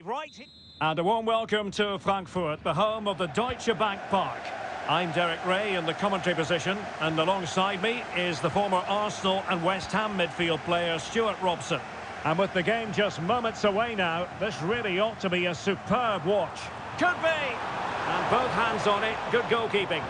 Right. And a warm welcome to Frankfurt, the home of the Deutsche Bank Park. I'm Derek Ray in the commentary position, and alongside me is the former Arsenal and West Ham midfield player Stuart Robson. And with the game just moments away now, this really ought to be a superb watch. Could be! And both hands on it, good goalkeeping.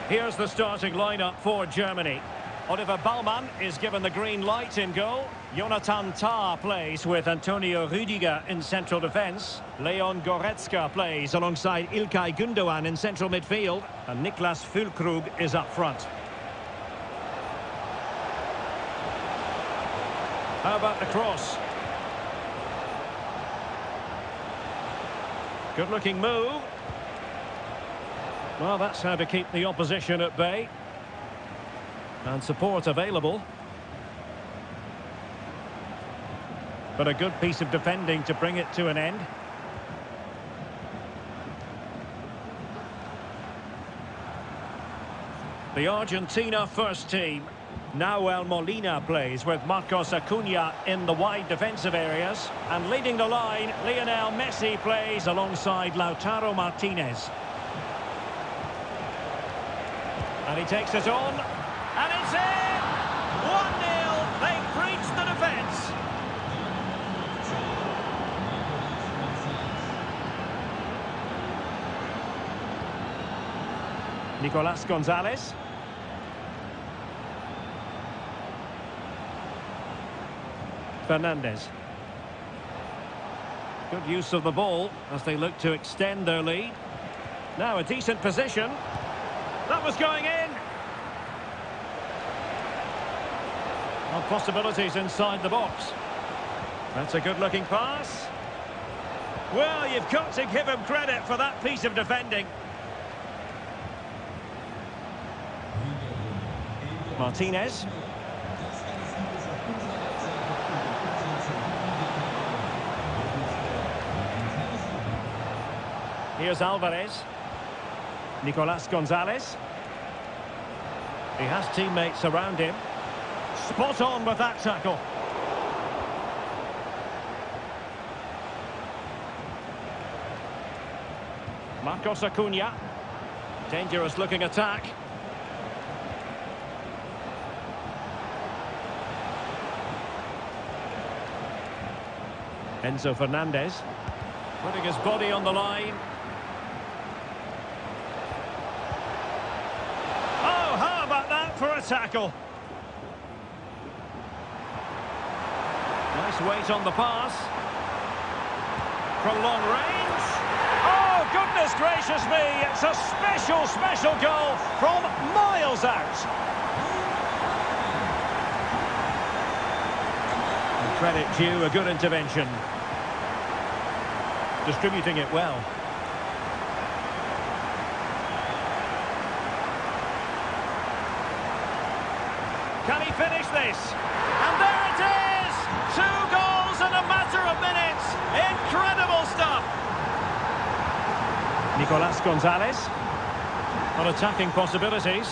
Here's the starting lineup for Germany. Oliver Baumann is given the green light in goal. Jonathan Tah plays with Antonio Rüdiger in central defence. Leon Goretzka plays alongside İlkay Gündoğan in central midfield. And Niklas Füllkrug is up front. How about the cross? Good-looking move. Well, that's how to keep the opposition at bay. And support available. But a good piece of defending to bring it to an end. The Argentina first team. Nahuel Molina plays with Marcos Acuna in the wide defensive areas. And leading the line, Lionel Messi plays alongside Lautaro Martinez. And he takes it on. And it's in! 1-0. They've breached the defence. Nicolas Gonzalez. Fernandez. Good use of the ball as they look to extend their lead. Now a decent position. That was going in. Well, possibilities inside the box. That's a good-looking pass. Well, you've got to give him credit for that piece of defending. Martinez. Here's Alvarez. Nicolas Gonzalez. He has teammates around him. Spot on with that tackle. Marcos Acuna. Dangerous looking attack. Enzo Fernandez. Putting his body on the line. Oh, how about that for a tackle? Nice weight on the pass. From long range. Oh, goodness gracious me. It's a special goal from miles out. And credit due, a good intervention. Distributing it well. Can he finish this? And there it is! 2 goals in a matter of minutes. Incredible stuff. Nicolas Gonzalez. On attacking possibilities.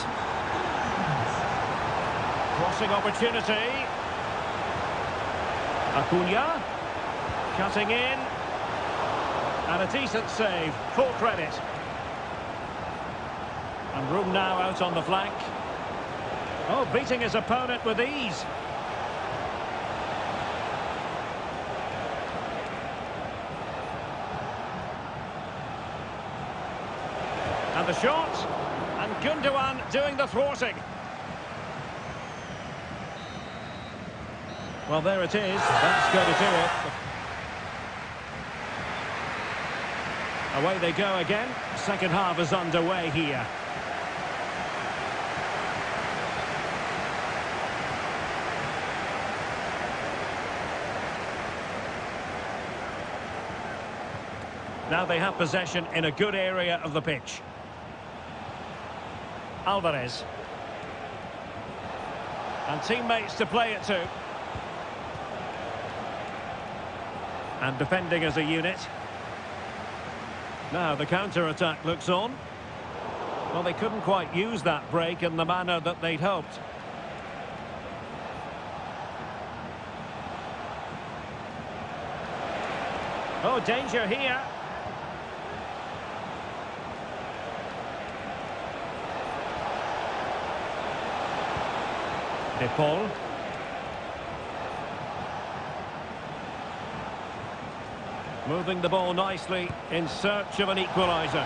Crossing opportunity. Acuna. Cutting in. And a decent save. Full credit. And room now out on the flank. Oh, beating his opponent with ease. And the shot. And Gündoğan doing the thwarting. Well, there it is. That's going to do it. Away they go again. Second half is underway here. Now they have possession in a good area of the pitch. Alvarez. And teammates to play it to. And defending as a unit. Now the counter-attack looks on. Well, they couldn't quite use that break in the manner that they'd hoped. Oh, danger here. De Paul. Moving the ball nicely in search of an equaliser.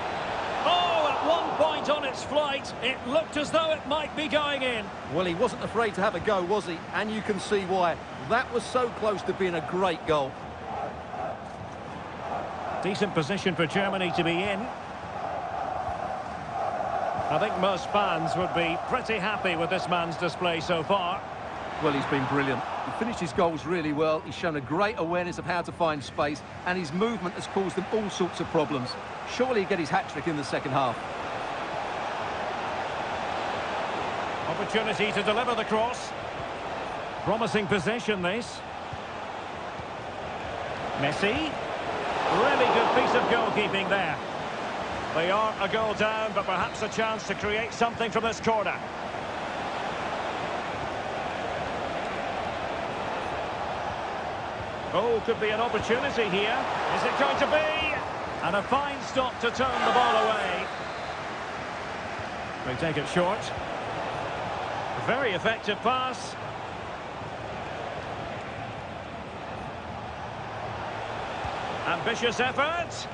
Oh, at one point on its flight, it looked as though it might be going in. Well, he wasn't afraid to have a go, was he? And you can see why. That was so close to being a great goal. Decent position for Germany to be in. I think most fans would be pretty happy with this man's display so far. Well, he's been brilliant. He finished his goals really well. He's shown a great awareness of how to find space, and his movement has caused them all sorts of problems. Surely he'll get his hat-trick in the second half. Opportunity to deliver the cross. Promising possession, this. Messi. Really good piece of goalkeeping there. They are a goal down, but perhaps a chance to create something from this corner. Oh, could be an opportunity here. Is it going to be? And a fine stop to turn the ball away. They take it short. Very effective pass. Ambitious effort.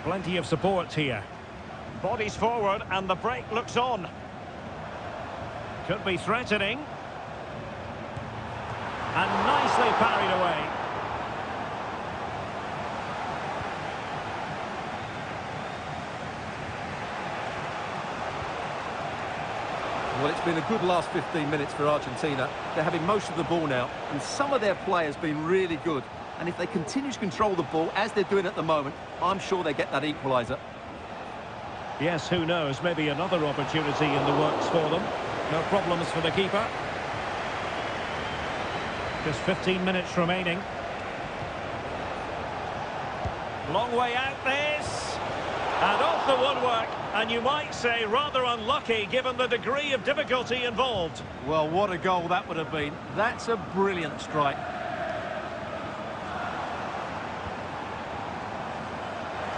Plenty of support here. Bodies forward and the break looks on. Could be threatening. And nicely parried away. Well, it's been a good last 15 minutes for Argentina. They're having most of the ball now, and some of their players have been really good. And if they continue to control the ball, as they're doing at the moment, I'm sure they get that equaliser. Yes, who knows? Maybe another opportunity in the works for them. No problems for the keeper. Just 15 minutes remaining. Long way out this. And off the woodwork. And you might say rather unlucky given the degree of difficulty involved. Well, what a goal that would have been. That's a brilliant strike.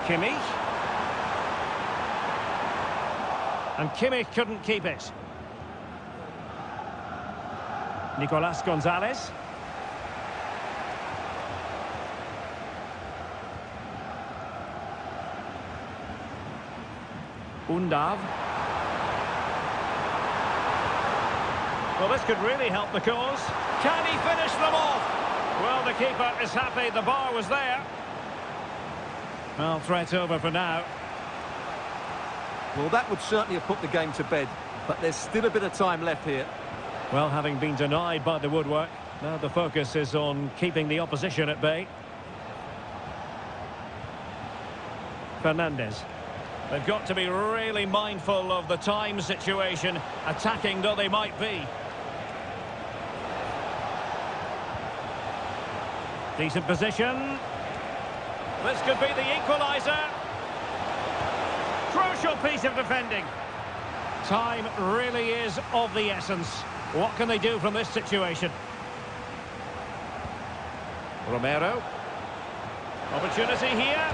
Kimmich. And Kimmich couldn't keep it. Nicolas Gonzalez. Undav. Well, this could really help the cause. Can he finish them off? Well, the keeper is happy the bar was there. Well, threat over for now. Well, that would certainly have put the game to bed, but there's still a bit of time left here. Well, having been denied by the woodwork, now the focus is on keeping the opposition at bay. Fernandez. They've got to be really mindful of the time situation, attacking though they might be. Decent position. This could be the equaliser. Crucial piece of defending. Time really is of the essence. What can they do from this situation? Romero. Opportunity here.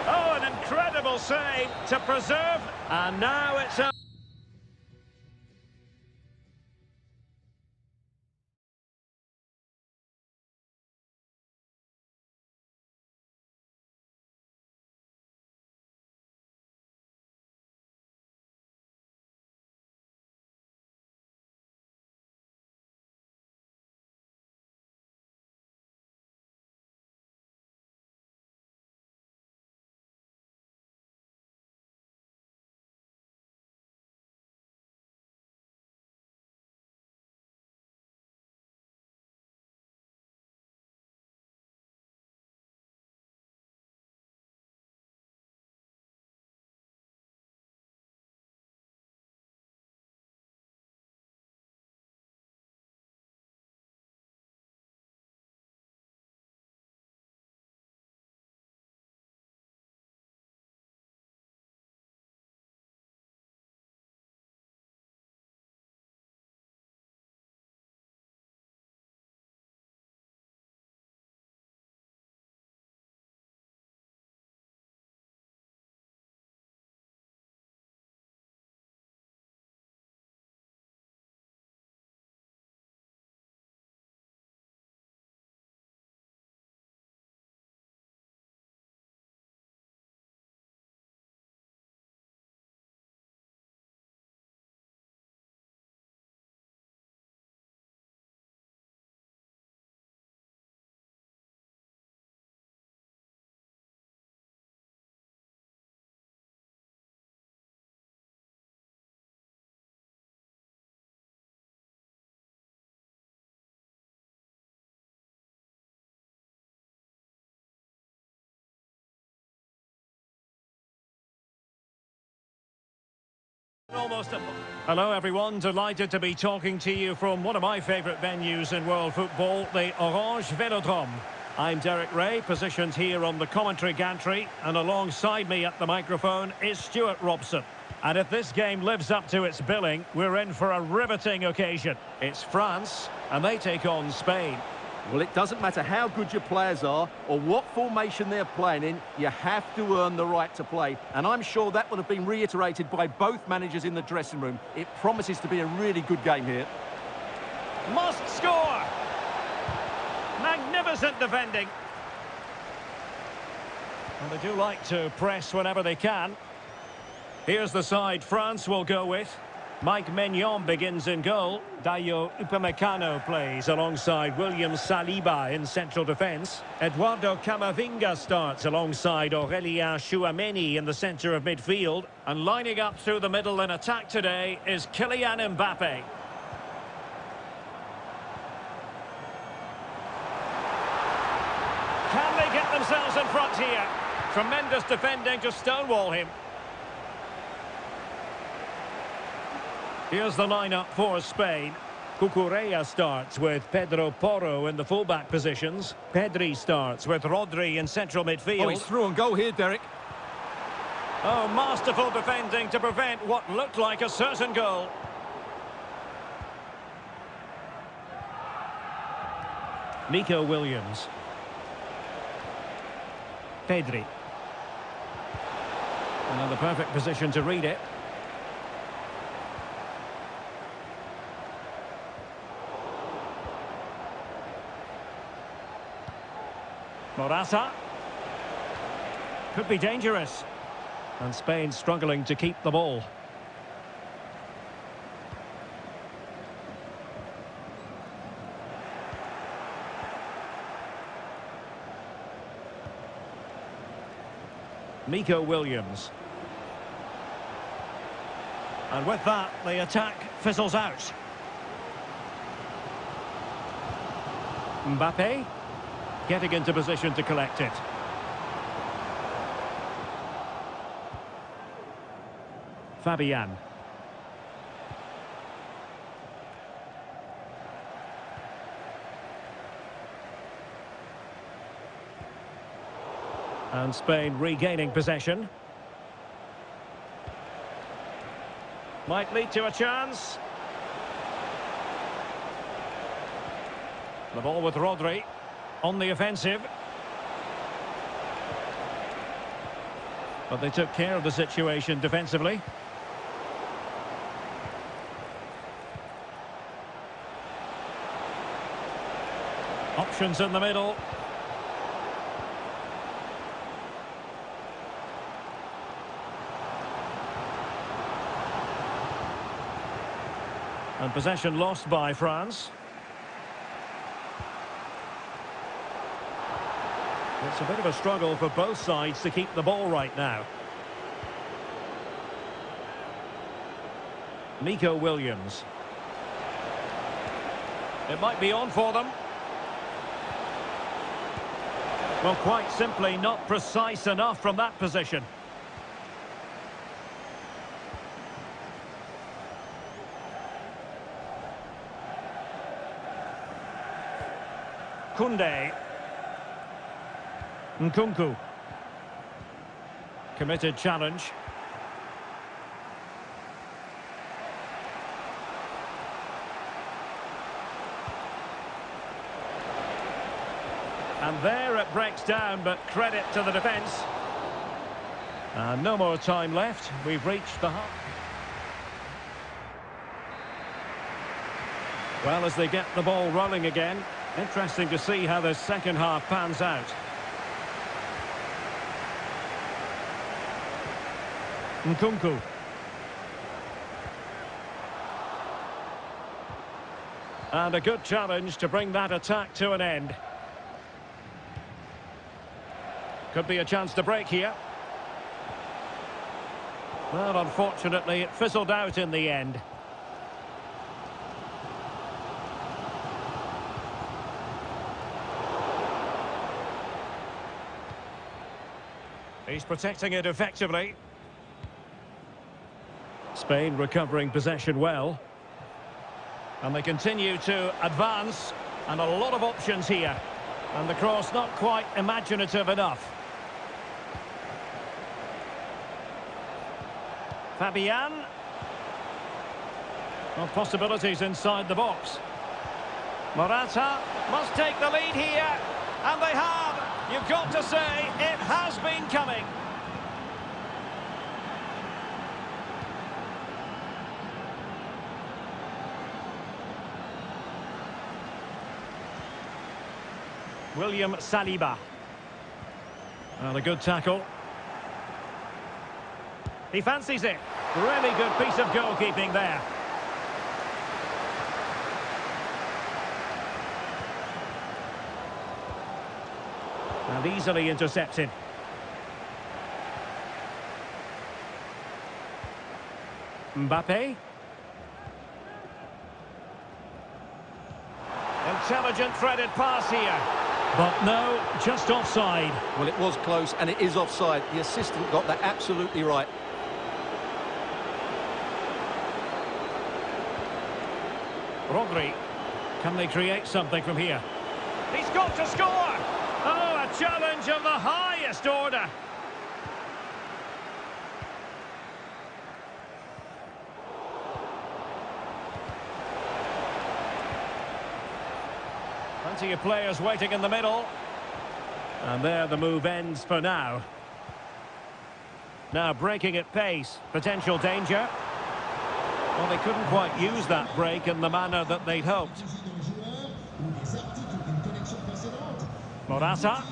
Oh, an incredible save to preserve. And now it's a... Almost a... Hello everyone, delighted to be talking to you from one of my favourite venues in world football, the Orange Velodrome. I'm Derek Ray, positioned here on the commentary gantry, and alongside me at the microphone is Stuart Robson. And if this game lives up to its billing, we're in for a riveting occasion. It's France, and they take on Spain. Well, it doesn't matter how good your players are or what formation they're playing in, you have to earn the right to play. And I'm sure that will have been reiterated by both managers in the dressing room. It promises to be a really good game here. Must score! Magnificent defending. And they do like to press whenever they can. Here's the side France will go with. Mike Maignan begins in goal. Dayo Upamecano plays alongside William Saliba in central defence. Eduardo Camavinga starts alongside Aurélien Tchouameni in the centre of midfield. And lining up through the middle in attack today is Kylian Mbappe. Can they get themselves in front here? Tremendous defending to stonewall him. Here's the lineup for Spain. Cucurella starts with Pedro Porro in the fullback positions. Pedri starts with Rodri in central midfield. Oh, he's through on goal here, Derek. Oh, masterful defending to prevent what looked like a certain goal. Nico Williams. Pedri. Another perfect position to read it. Morata. Could be dangerous. And Spain struggling to keep the ball. Nico Williams. And with that, the attack fizzles out. Mbappe. Getting into position to collect it. Fabian. And Spain regaining possession. Might lead to a chance. The ball with Rodri. On the offensive. But they took care of the situation defensively. Options in the middle. And possession lost by France. It's a bit of a struggle for both sides to keep the ball right now. Nico Williams. It might be on for them. Well, quite simply not precise enough from that position. Koundé. Nkunku. Committed challenge. And there it breaks down, but credit to the defence. And no more time left. We've reached the half. Well, as they get the ball rolling again, interesting to see how the second half pans out. Nkunku. And a good challenge to bring that attack to an end. Could be a chance to break here. Well, unfortunately, it fizzled out in the end. He's protecting it effectively. Spain recovering possession well. And they continue to advance, and a lot of options here. And the cross not quite imaginative enough. Fabian. Well, possibilities inside the box. Morata must take the lead here, and they have. You've got to say, it has been coming. William Saliba. And a good tackle. He fancies it. Really good piece of goalkeeping there. And easily intercepted. Mbappe. Intelligent threaded pass here. But no, just offside. Well, it was close, and it is offside. The assistant got that absolutely right. Rodri. Can they create something from here? He's got to score! Oh, a challenge of the highest order. Plenty of players waiting in the middle. And there the move ends for now. Now breaking at pace. Potential danger. Well, they couldn't quite use that break in the manner that they'd hoped. Morata.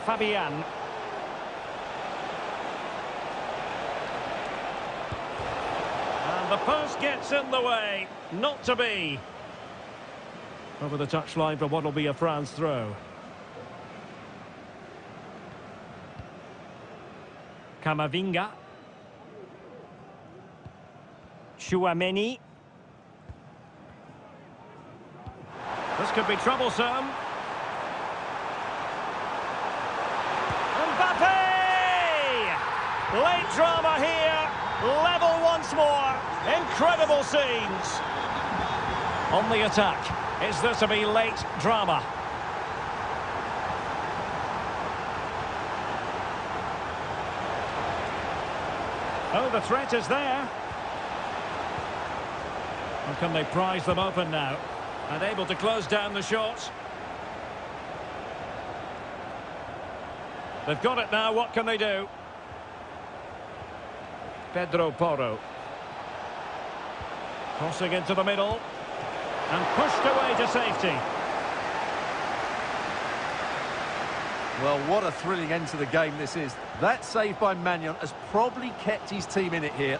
Fabian. The post gets in the way. Not to be. Over the touchline for what will be a France throw. Camavinga. Chouameni. This could be troublesome. Mbappe! Late drama here. Level once more. Incredible scenes. On the attack. Is there to be late drama? Oh, the threat is there. Or can they prise them open now? And able to close down the shots. They've got it now. What can they do? Pedro Porro. Crossing into the middle. And pushed away to safety. Well, what a thrilling end to the game this is. That save by Magnon has probably kept his team in it here.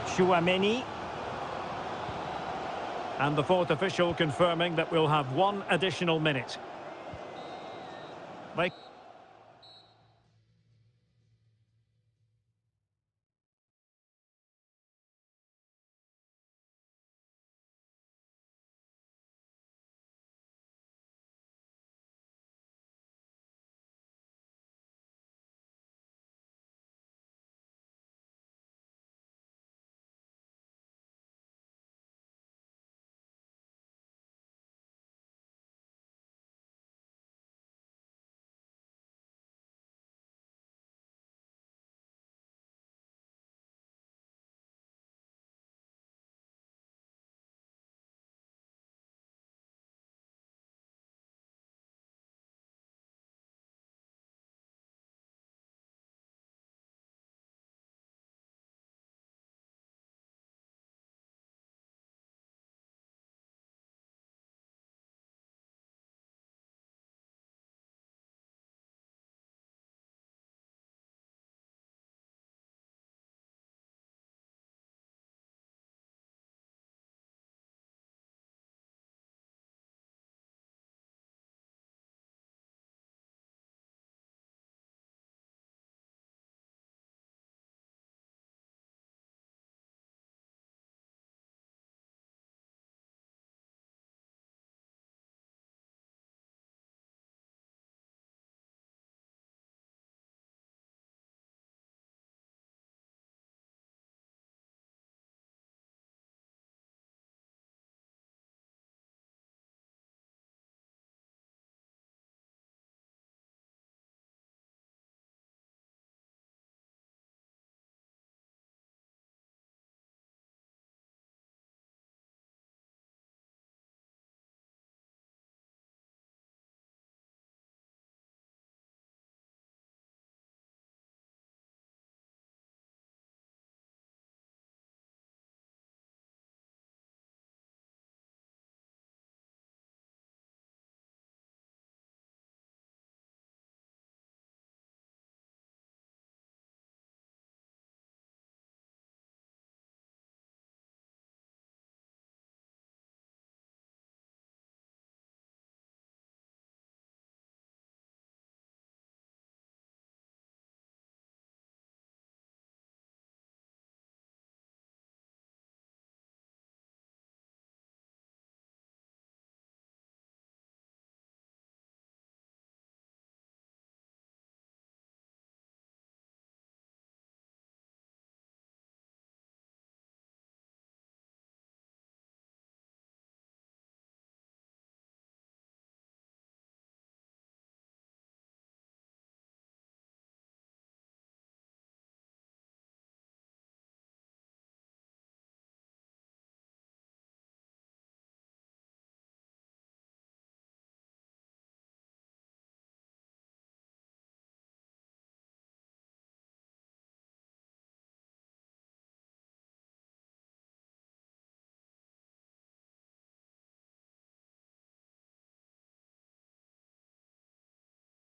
Chouameni. And the fourth official confirming that we'll have one additional minute. They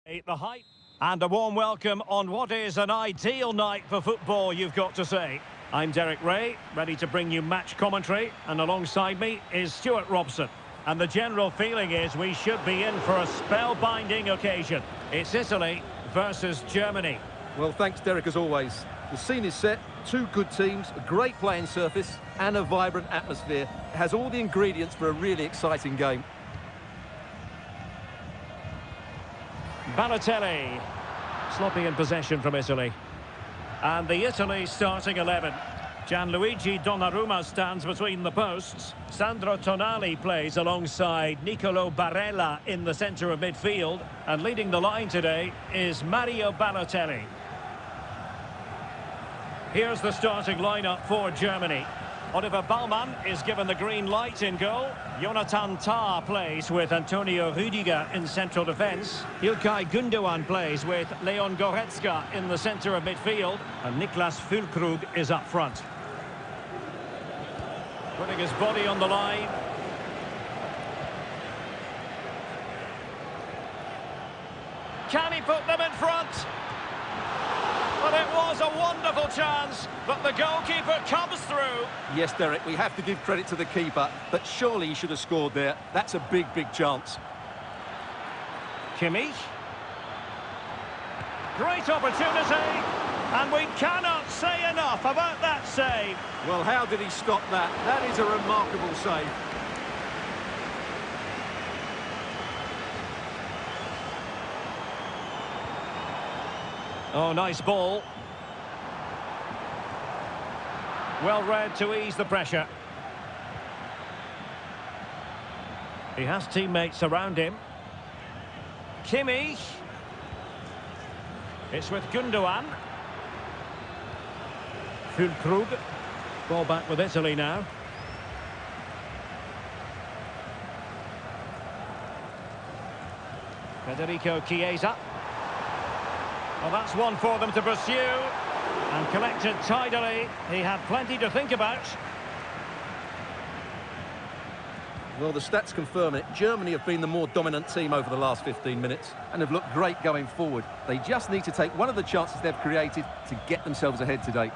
The hype and a warm welcome on what is an ideal night for football, you've got to say. I'm Derek Ray, ready to bring you match commentary, and alongside me is Stuart Robson. And the general feeling is we should be in for a spellbinding occasion. It's Italy versus Germany. Well, thanks, Derek, as always. The scene is set, two good teams, a great playing surface, and a vibrant atmosphere. It has all the ingredients for a really exciting game. Balotelli, sloppy in possession from Italy. And the Italy starting 11. Gianluigi Donnarumma stands between the posts. Sandro Tonali plays alongside Nicolo Barella in the centre of midfield. And leading the line today is Mario Balotelli. Here's the starting lineup for Germany. Oliver Baumann is given the green light in goal. Jonathan Tah plays with Antonio Rüdiger in central defence. İlkay Gündoğan plays with Leon Goretzka in the centre of midfield. And Niklas Füllkrug is up front. Putting his body on the line. Can he put them in front? Well, it was a wonderful chance, but the goalkeeper comes through. Yes, Derek, we have to give credit to the keeper, but surely he should have scored there. That's a big, big chance. Kimmich. Great opportunity, and we cannot say enough about that save. Well, how did he stop that? That is a remarkable save. Oh, nice ball. Well read to ease the pressure. He has teammates around him. Kimmich. It's with Gündoğan. Füllkrug. Ball back with Italy now. Federico Chiesa. Well, that's one for them to pursue. And collected tidily. He had plenty to think about. Well, the stats confirm it. Germany have been the more dominant team over the last 15 minutes and have looked great going forward. They just need to take one of the chances they've created to get themselves ahead today.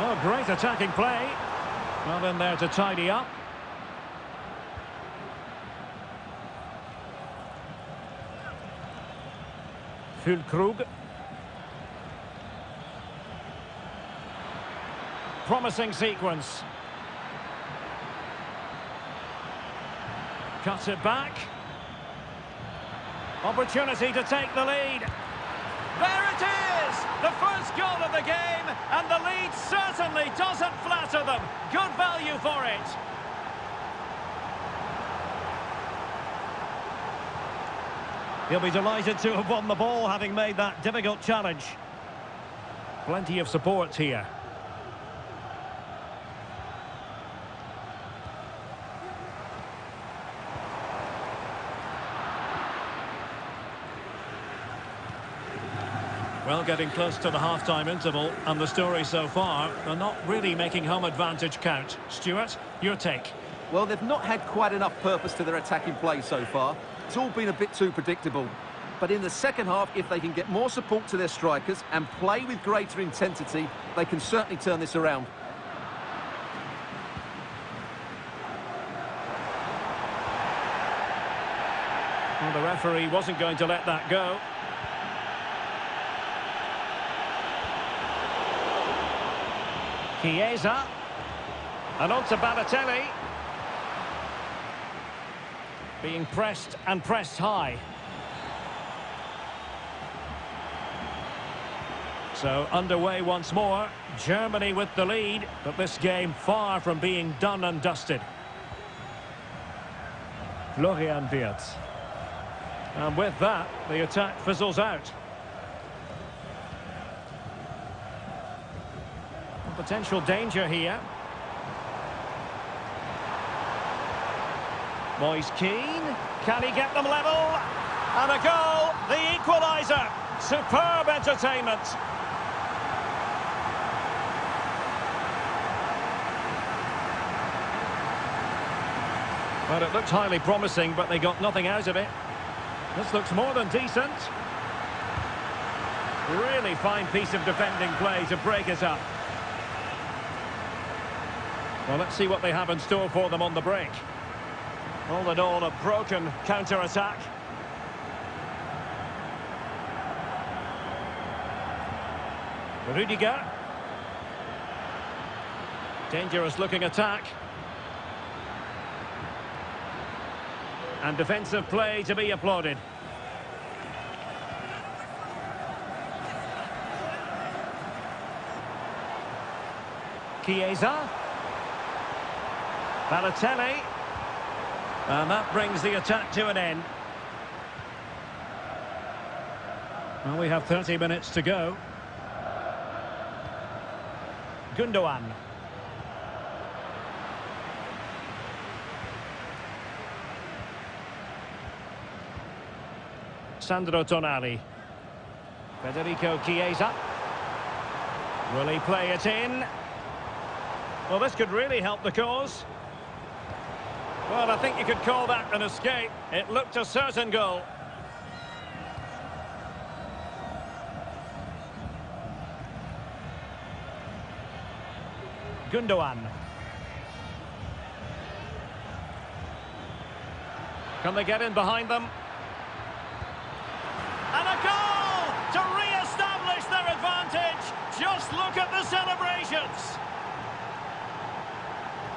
Oh, great attacking play. Well in there to tidy up. Füllkrug. Promising sequence. Cuts it back. Opportunity to take the lead. There it is! The first goal of the game, and the lead certainly doesn't flatter them. Good value for it. He'll be delighted to have won the ball, having made that difficult challenge. Plenty of support here. Well, getting close to the half-time interval, and the story so far, they're not really making home advantage count. Stuart, your take? Well, they've not had quite enough purpose to their attacking play so far. It's all been a bit too predictable. But in the second half, if they can get more support to their strikers and play with greater intensity, they can certainly turn this around. Well, the referee wasn't going to let that go. Chiesa. And on to Balotelli. Being pressed and pressed high. So underway once more. Germany with the lead, but this game far from being done and dusted. Florian Wirtz. And with that, the attack fizzles out. Potential danger here. Moise Keane. Can he get them level? And a goal, the equaliser. Superb entertainment. Well, it looked highly promising, but they got nothing out of it. This looks more than decent. Really fine piece of defending play to break it up. Well, let's see what they have in store for them on the break. All in all, a broken counter-attack. Rudiger. Dangerous looking attack. And defensive play to be applauded. Chiesa. Balotelli. And that brings the attack to an end. Well, we have 30 minutes to go. Gundogan. Sandro Tonali. Federico Chiesa. Will he play it in? Well, this could really help the cause. Well, I think you could call that an escape. It looked a certain goal. Gundogan. Can they get in behind them? And a goal to re-establish their advantage. Just look at the celebrations.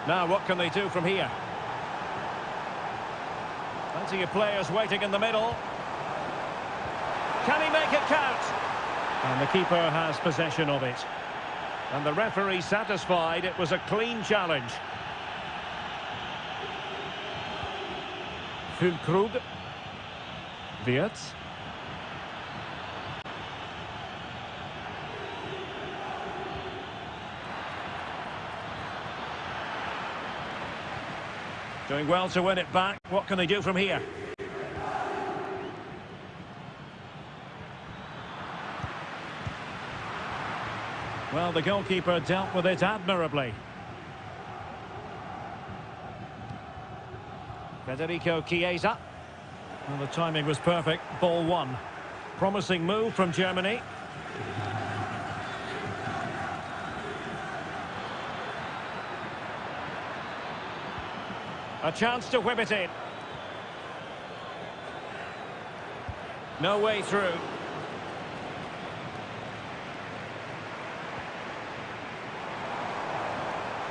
Now, what can they do from here? Plenty of players waiting in the middle. Can he make it count? And the keeper has possession of it. And the referee satisfied it was a clean challenge. Füllkrug. Wirtz. Doing well to win it back. What can they do from here? Well, the goalkeeper dealt with it admirably. Federico Chiesa. Well, the timing was perfect. Ball one. Promising move from Germany. A chance to whip it in. No way through.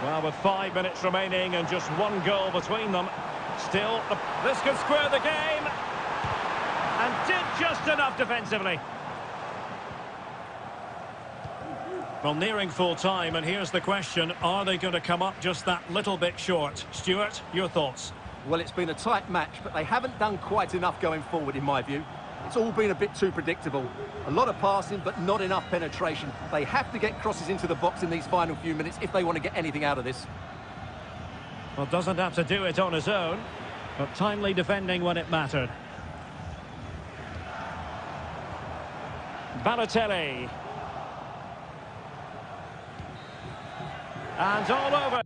Well, with 5 minutes remaining and just one goal between them, still, this could square the game. And did just enough defensively. Well, nearing full time, and here's the question, are they going to come up just that little bit short? Stuart, your thoughts? Well, it's been a tight match, but they haven't done quite enough going forward, in my view. It's all been a bit too predictable. A lot of passing, but not enough penetration. They have to get crosses into the box in these final few minutes if they want to get anything out of this. Well, doesn't have to do it on his own, but timely defending when it mattered. Balotelli. And all over.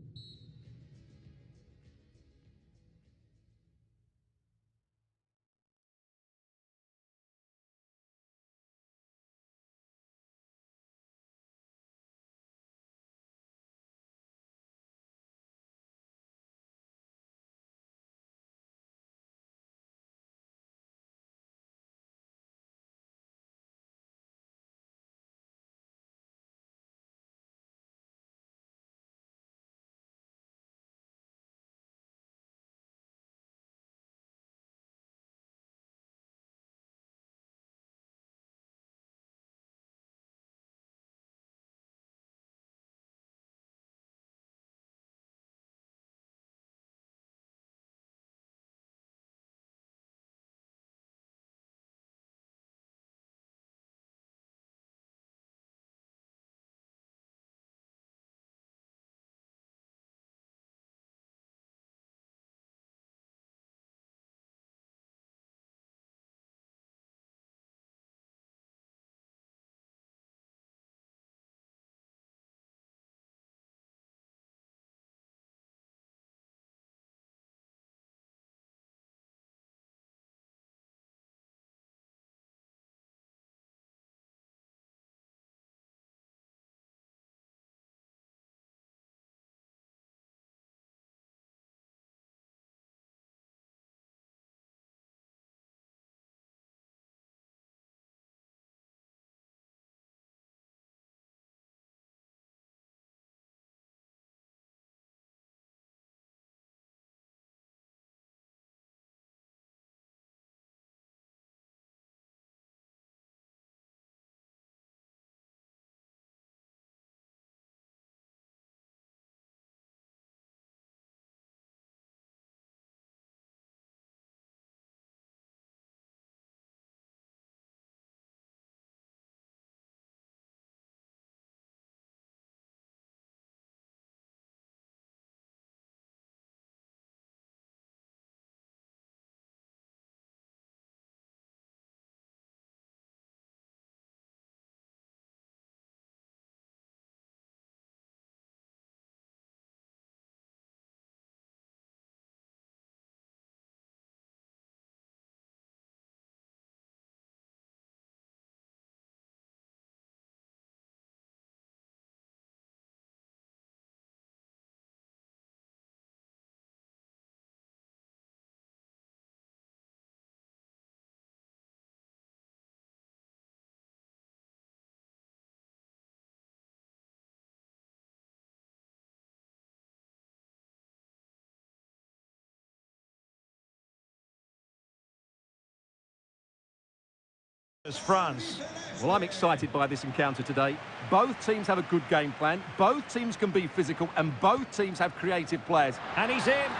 As France. Well, I'm excited by this encounter today. Both teams have a good game plan, both teams can be physical, and both teams have creative players. And he's in.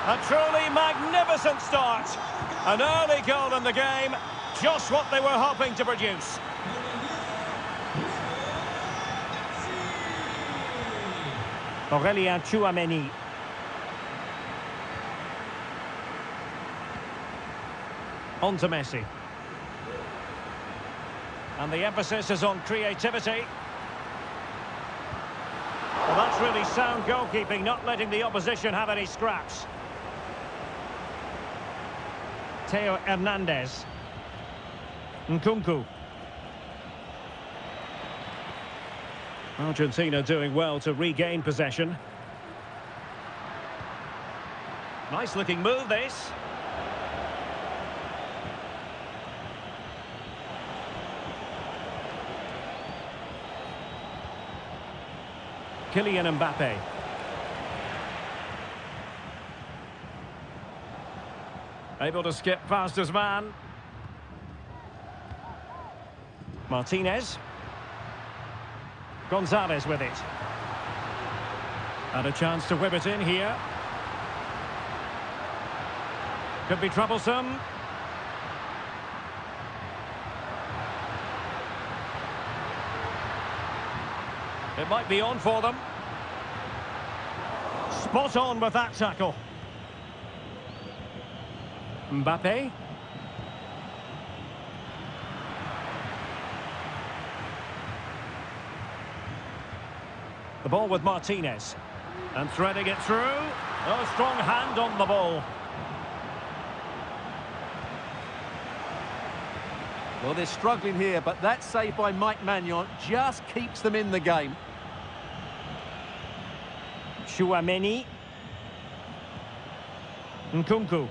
A truly magnificent start. An early goal in the game, just what they were hoping to produce. Aurélien Tchouameni. On to Messi. And the emphasis is on creativity. Well, that's really sound goalkeeping, not letting the opposition have any scraps. Theo Hernandez. Nkunku. Argentina doing well to regain possession. Nice looking move, this. Kylian Mbappe. Able to skip past his man. Martinez. Gonzalez with it. And a chance to whip it in here. Could be troublesome. It might be on for them. Spot on with that tackle. Mbappe. The ball with Martinez. And threading it through. A strong hand on the ball. Well, they're struggling here, but that save by Mike Maignan just keeps them in the game. Tchouameni. Nkunku.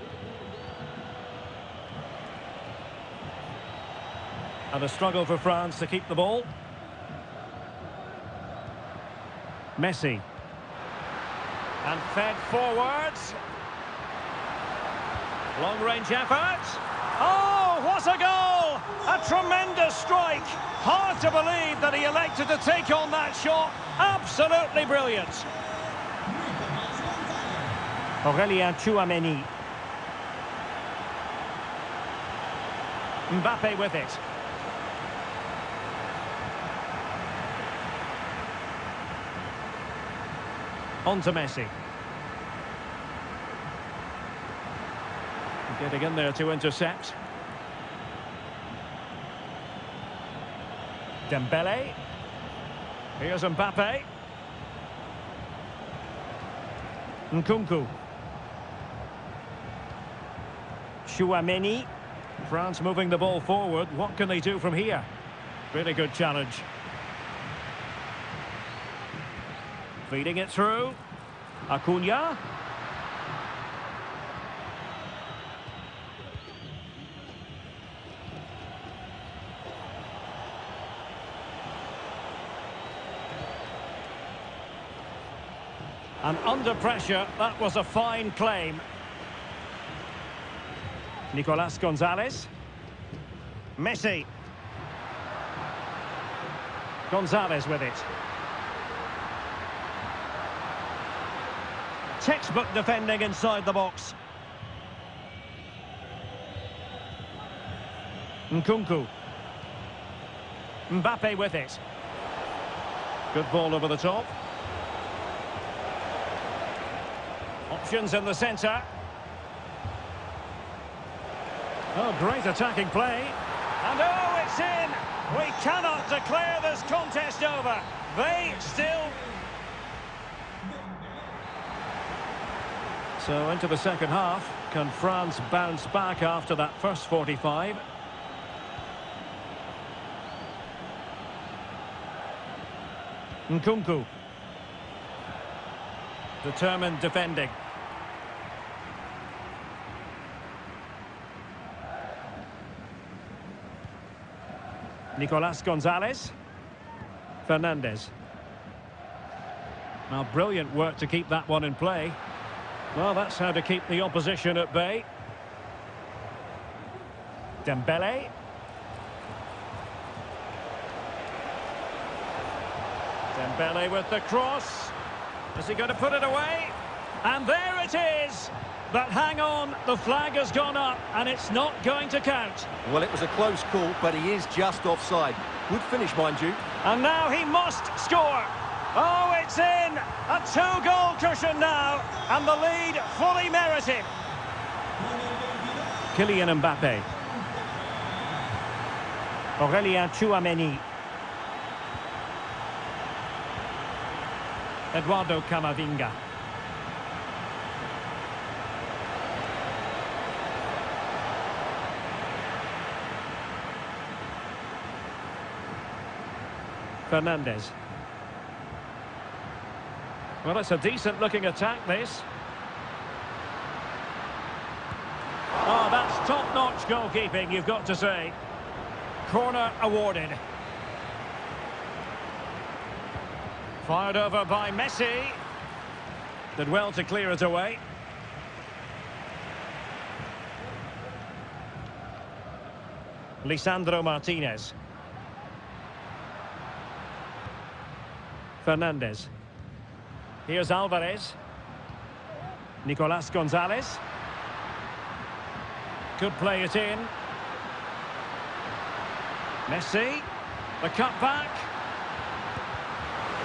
And a struggle for France to keep the ball. Messi. And fed forwards. Long-range effort. Oh, what a goal! A tremendous strike. Hard to believe that he elected to take on that shot. Absolutely brilliant. Aurélien Tchouameni. Mbappe with it. On to Messi. Getting in there to intercept. Dembele. Here's Mbappe. Nkunku. Tchouameni. France moving the ball forward. What can they do from here? Really good challenge. Feeding it through. Acuna. And under pressure, that was a fine claim. Nicolas Gonzalez. Messi. Gonzalez with it. Textbook defending inside the box. Nkunku. Mbappe with it. Good ball over the top. Options in the centre. Oh, great attacking play. And oh, it's in! We cannot declare this contest over. They still... So into the second half. Can France bounce back after that first 45? Nkunku. Determined defending. Nicolas Gonzalez. Fernandez. Now, brilliant work to keep that one in play. Well, that's how to keep the opposition at bay. Dembele. Dembele with the cross. Is he going to put it away? And there it is! But hang on, the flag has gone up and it's not going to count. Well, it was a close call, but he is just offside. Good finish, mind you. And now he must score. Oh, it's in! A two-goal cushion now, and the lead fully merited. Kylian Mbappe. Aurélien Tchouameni. Eduardo Camavinga. Fernandes. Well, it's a decent-looking attack, this. Oh, that's top-notch goalkeeping, you've got to say. Corner awarded. Fired over by Messi. Did well to clear it away. Lisandro Martinez. Fernandes. Here's Alvarez. Nicolas Gonzalez. Could play it in. Messi. The cut back.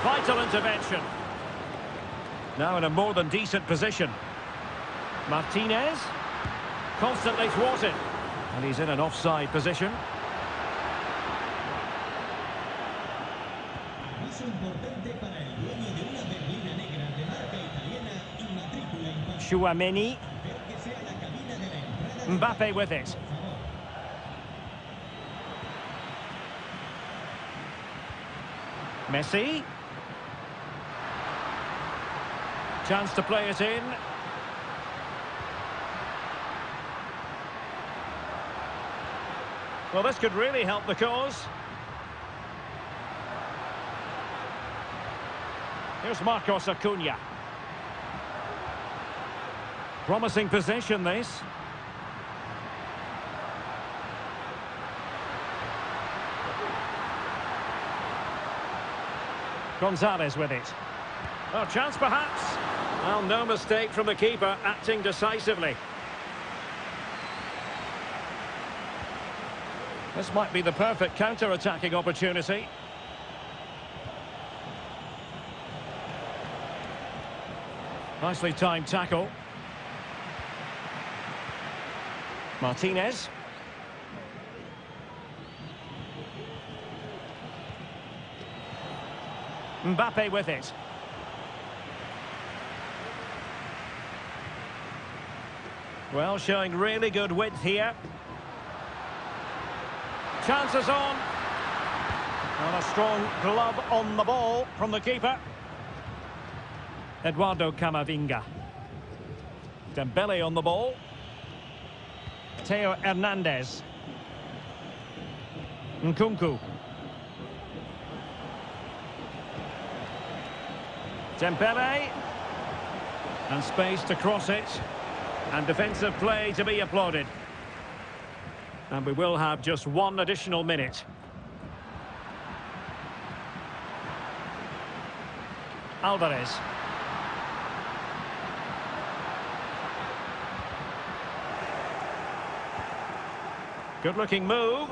Vital intervention. Now in a more than decent position. Martinez. Constantly thwarted. And he's in an offside position. Tchouameni. Mbappe with it. Messi. Chance to play it in. Well, this could really help the cause. Here's Marcos Acuna. Promising possession, this. Gonzalez with it. Oh, chance perhaps. Well, no mistake from the keeper, acting decisively. This might be the perfect counter-attacking opportunity. Nicely timed tackle. Martinez. Mbappe with it. Well, showing really good width here. Chances on. And a strong glove on the ball from the keeper. Eduardo Camavinga. Dembele on the ball. Theo Hernandez. Nkunku. Dembele. And space to cross it. And defensive play to be applauded. And we will have just one additional minute. Alvarez. Good looking move.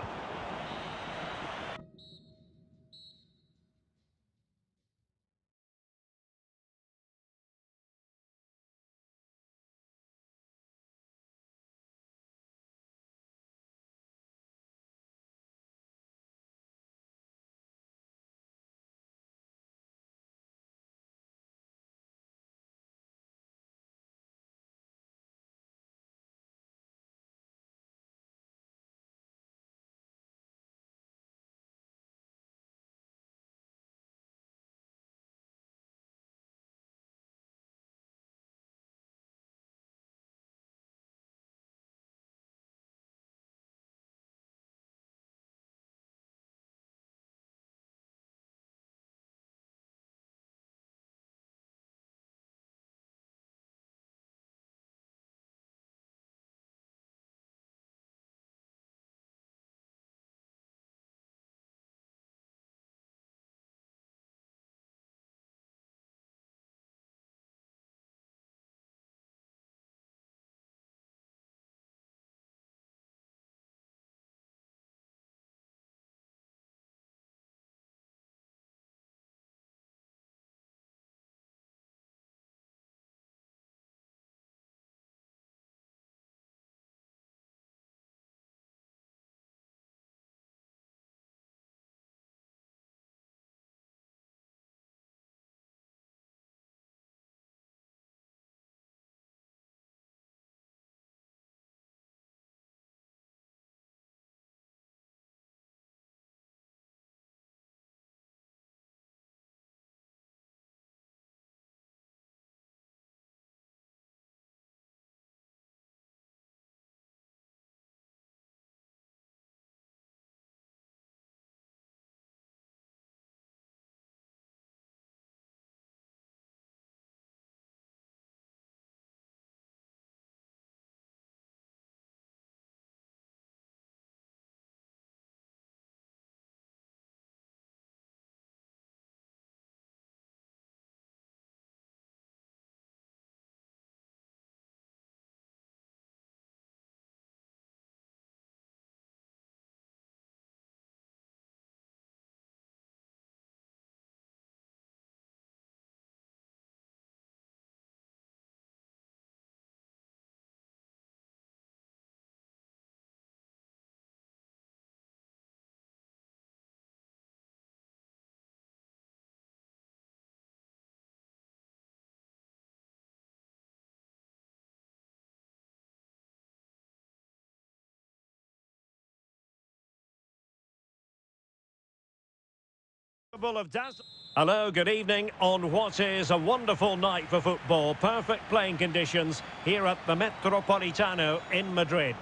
Hello, good evening on what is a wonderful night for football. Perfect playing conditions here at the Metropolitano in Madrid.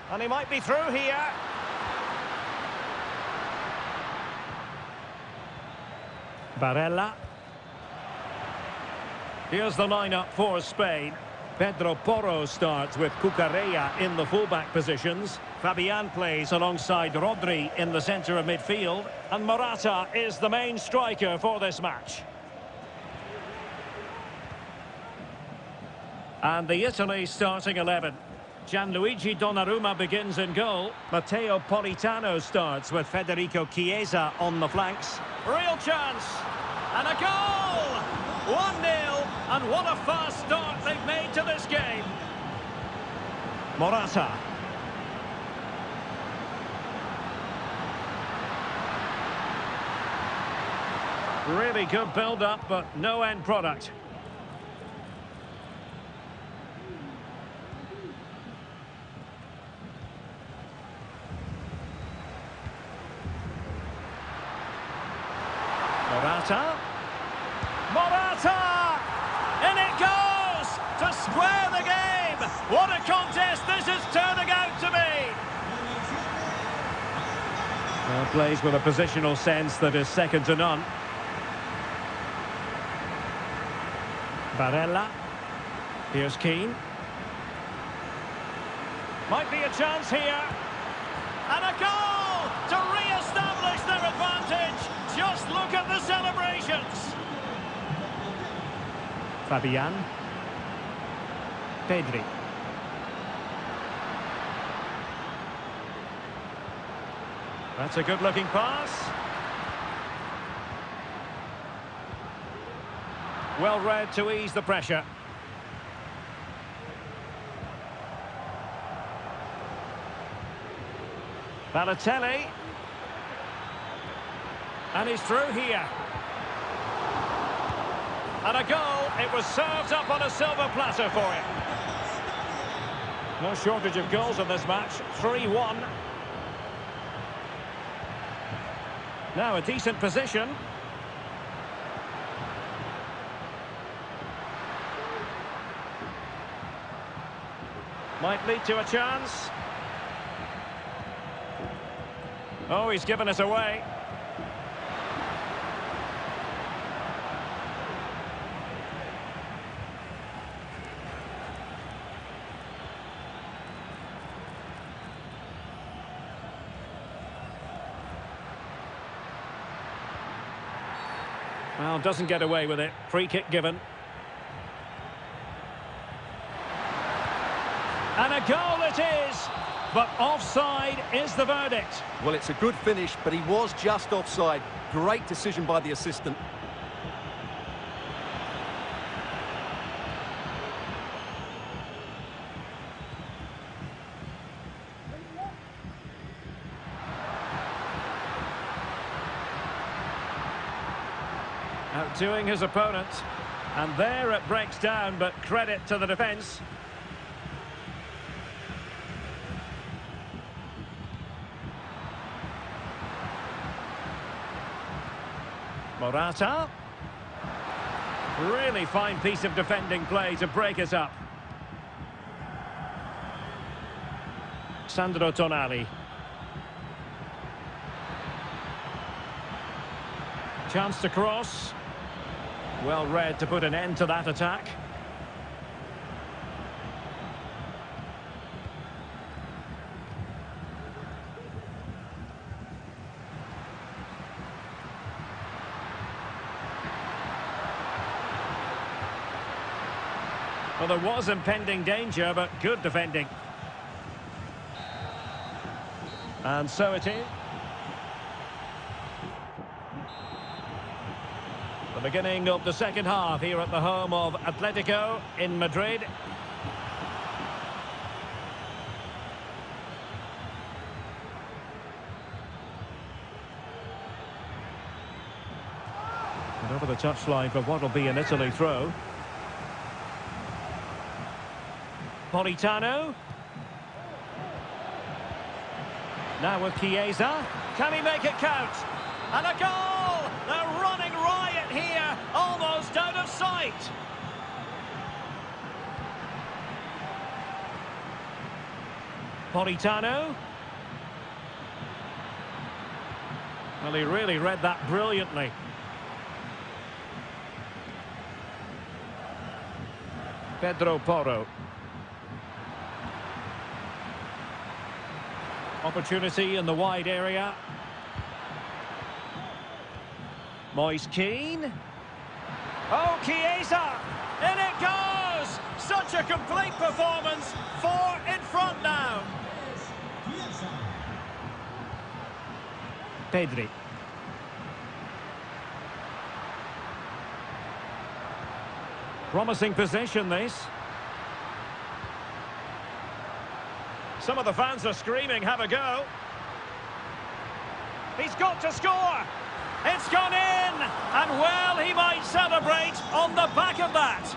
And he might be through here. Barella. Here's the lineup for Spain. Pedro Porro starts with Cucurella in the fullback positions. Fabian plays alongside Rodri in the centre of midfield. And Morata is the main striker for this match. And the Italy starting 11. Gianluigi Donnarumma begins in goal. Matteo Politano starts with Federico Chiesa on the flanks. Real chance! And a goal! 1-0, and what a fast start they've made to this game. Morata. Really good build-up, but no end product. Morata. Morata! In it goes! To square the game! What a contest this is turning out to be! Well, plays with a positional sense that is second to none. Barella. Here's Keane. Might be a chance here. And a goal to re-establish their advantage. Just look at the celebrations. Fabian. Pedri. That's a good-looking pass. Well read to ease the pressure. Balotelli. And he's through here. And a goal. It was served up on a silver platter for him. No shortage of goals in this match. 3-1. Now a decent position. Might lead to a chance. Oh, he's given us away. Well, doesn't get away with it. Free kick given. And a goal it is, but offside is the verdict. Well, it's a good finish, but he was just offside. Great decision by the assistant. Outdoing his opponent. And there it breaks down, but credit to the defence. Morata. Really fine piece of defending play to break us up. Sandro Tonali. Chance to cross. Well read to put an end to that attack. Well, there was impending danger, but good defending. And so it is. The beginning of the second half here at the home of Atletico in Madrid. And over the touchline for what will be an Italy throw. Politano. Now with Chiesa. Can he make it count? And a goal! They're it here, almost out of sight. Politano. Well, he really read that brilliantly. Pedro Porro. Opportunity in the wide area. Moise Keane. Oh, Chiesa! In it goes! Such a complete performance. 4 in front now. Pedri. Promising possession, this. Some of the fans are screaming, have a go. He's got to score! It's gone in! And well, he might celebrate on the back of that.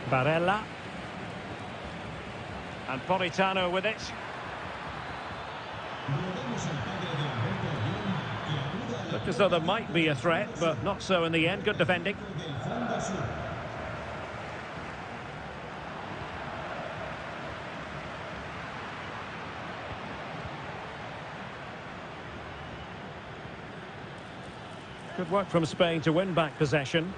Barella. And Politano with it. Looked as though there might be a threat, but not so in the end. Good defending. Good work from Spain to win back possession.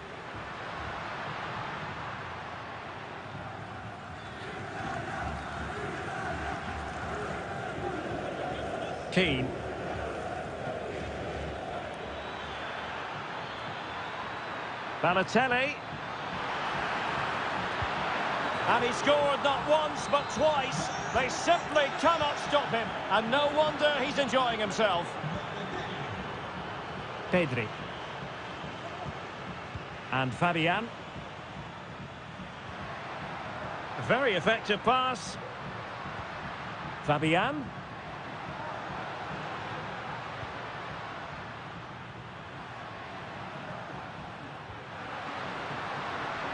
Keane. Balotelli. And he scored not once but twice. They simply cannot stop him. And no wonder he's enjoying himself. Pedri. And Fabian. Very effective pass. Fabian.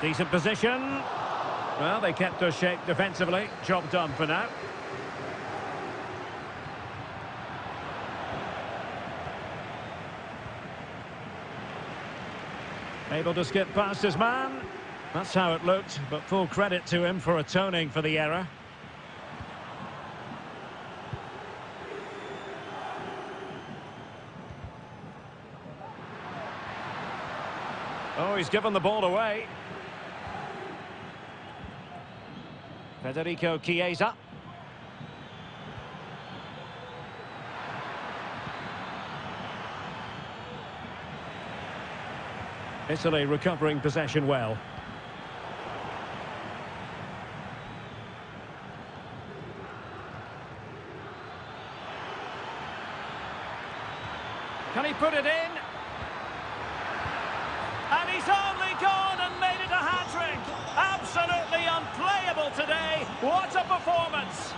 Decent position. Well, they kept their shape defensively. Job done for now. Able to skip past his man. That's how it looked, but full credit to him for atoning for the error. Oh, he's given the ball away. Federico Chiesa. Italy recovering possession well. Can he put it in? And he's only gone and made it a hat-trick. Absolutely unplayable today. What a performance.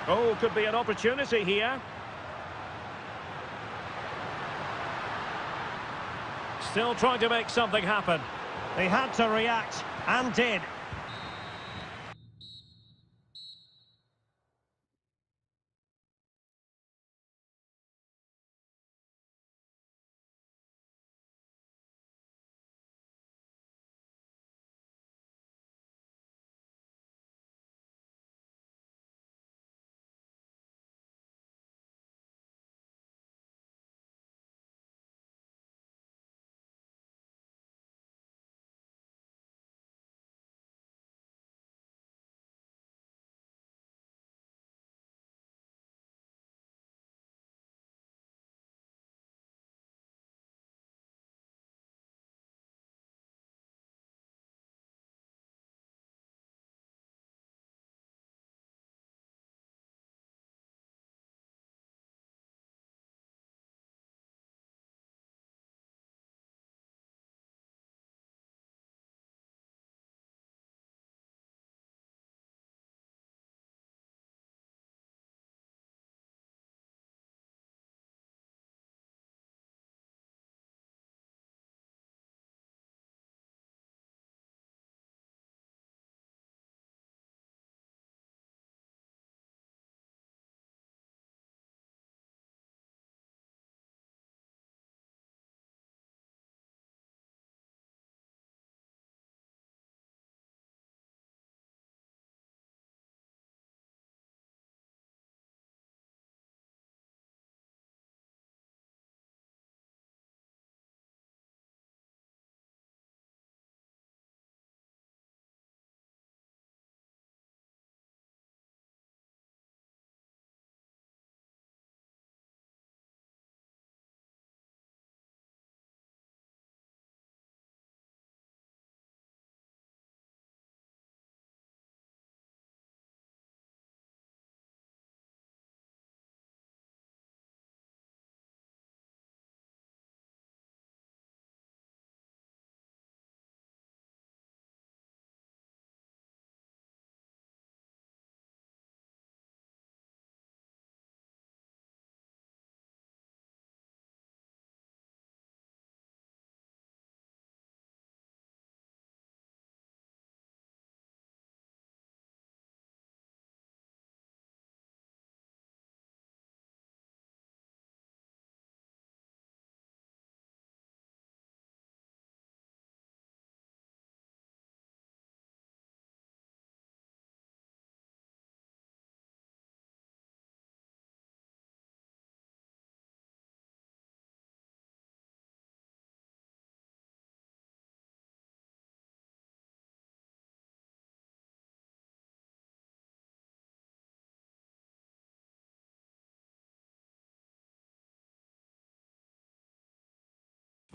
Oh, could be an opportunity here. Still trying to make something happen. They had to react, and did.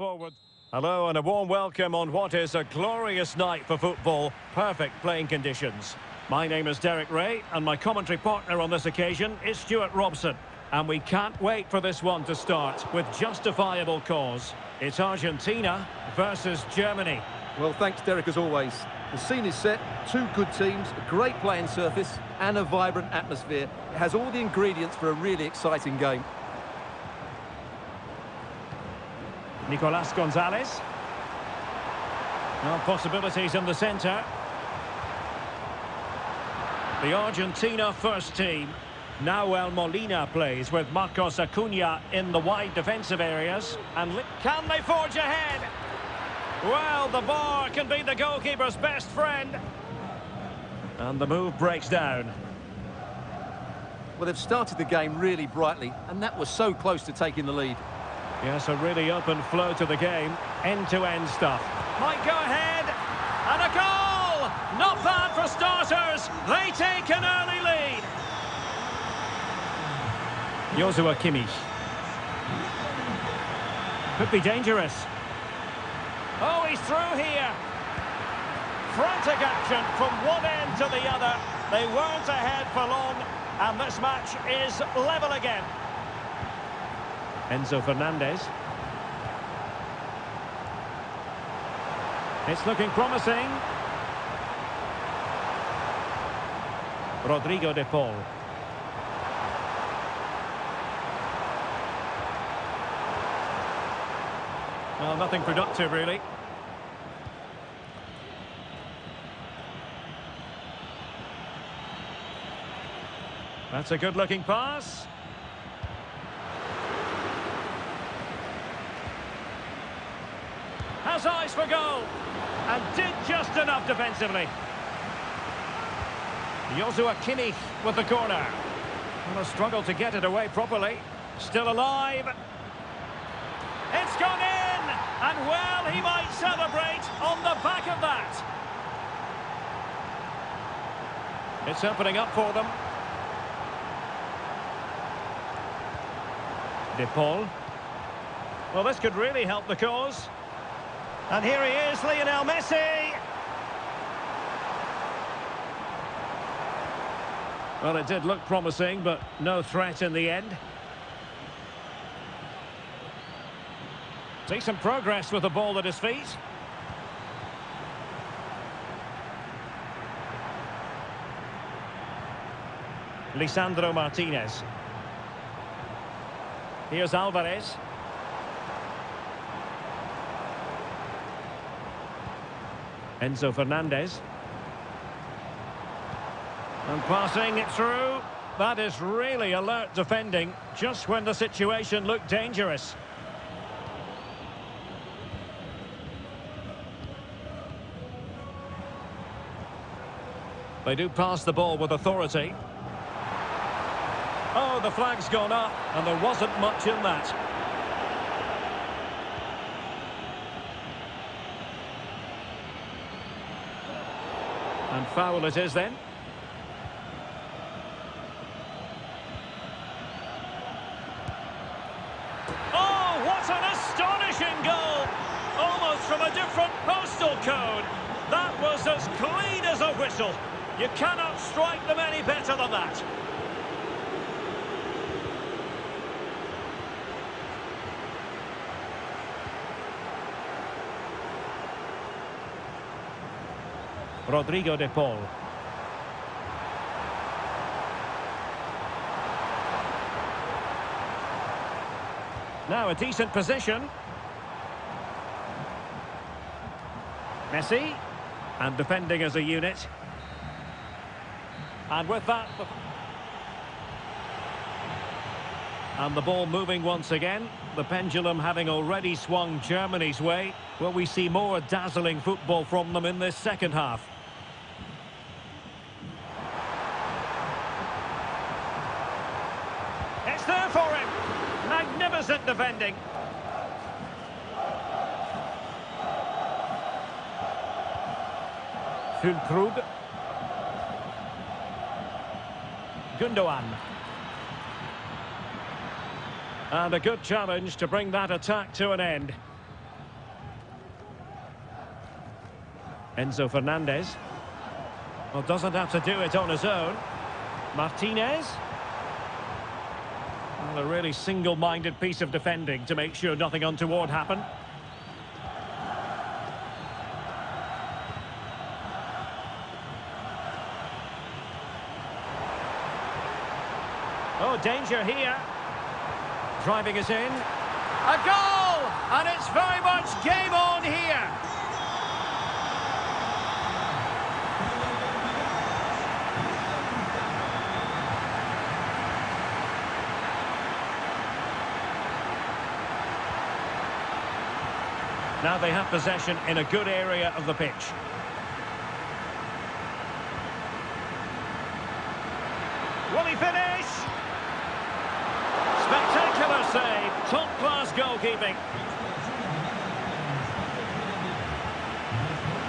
forward. Hello and a warm welcome on what is a glorious night for football. Perfect playing conditions. My name is Derek Ray and my commentary partner on this occasion is Stuart Robson. And we can't wait for this one to start with justifiable cause. It's Argentina versus Germany. Well, thanks, Derek, as always. The scene is set, two good teams, a great playing surface and a vibrant atmosphere. It has all the ingredients for a really exciting game. Nicolas Gonzalez. No possibilities in the centre. The Argentina first team. Nahuel Molina plays with Marcos Acuna in the wide defensive areas. And can they forge ahead? Well, the bar can be the goalkeeper's best friend. And the move breaks down. Well, they've started the game really brightly, and that was so close to taking the lead. Yes, a really open flow to the game. End-to-end stuff. Might go ahead. And a goal! Not bad for starters. They take an early lead. Joshua Kimmich. Could be dangerous. Oh, he's through here. Frantic action from one end to the other. They weren't ahead for long, and this match is level again. Enzo Fernandez. It's looking promising. Rodrigo de Paul. Well, nothing productive, really. That's a good-looking pass. Has eyes for goal. And did just enough defensively. Joshua Kimmich with the corner. Well, a struggle to get it away properly. Still alive. It's gone in! And well, he might celebrate on the back of that. It's opening up for them. De Paul. Well, this could really help the cause. And here he is, Lionel Messi. Well, it did look promising, but no threat in the end. Decent progress with the ball at his feet. Lisandro Martinez. Here's Alvarez. Enzo Fernandez. And passing it through. That is really alert defending, just when the situation looked dangerous. They do pass the ball with authority. Oh, the flag's gone up, and there wasn't much in that. And foul it is then. Oh, what an astonishing goal! Almost from a different postal code. That was as clean as a whistle. You cannot strike them any better than that. Rodrigo de Paul. Now a decent position. Messi. And defending as a unit. And with that... And the ball moving once again. The pendulum having already swung Germany's way. Will we see more dazzling football from them in this second half? It's there for him. Magnificent defending. Füllkrug. Gundogan. And a good challenge to bring that attack to an end. Enzo Fernandez. Well, doesn't have to do it on his own. Martinez. Well, a really single-minded piece of defending to make sure nothing untoward happened. Oh, danger here. Driving us in. A goal! And it's very much game on here. Now they have possession in a good area of the pitch. Will he finish? Spectacular save. Top-class goalkeeping.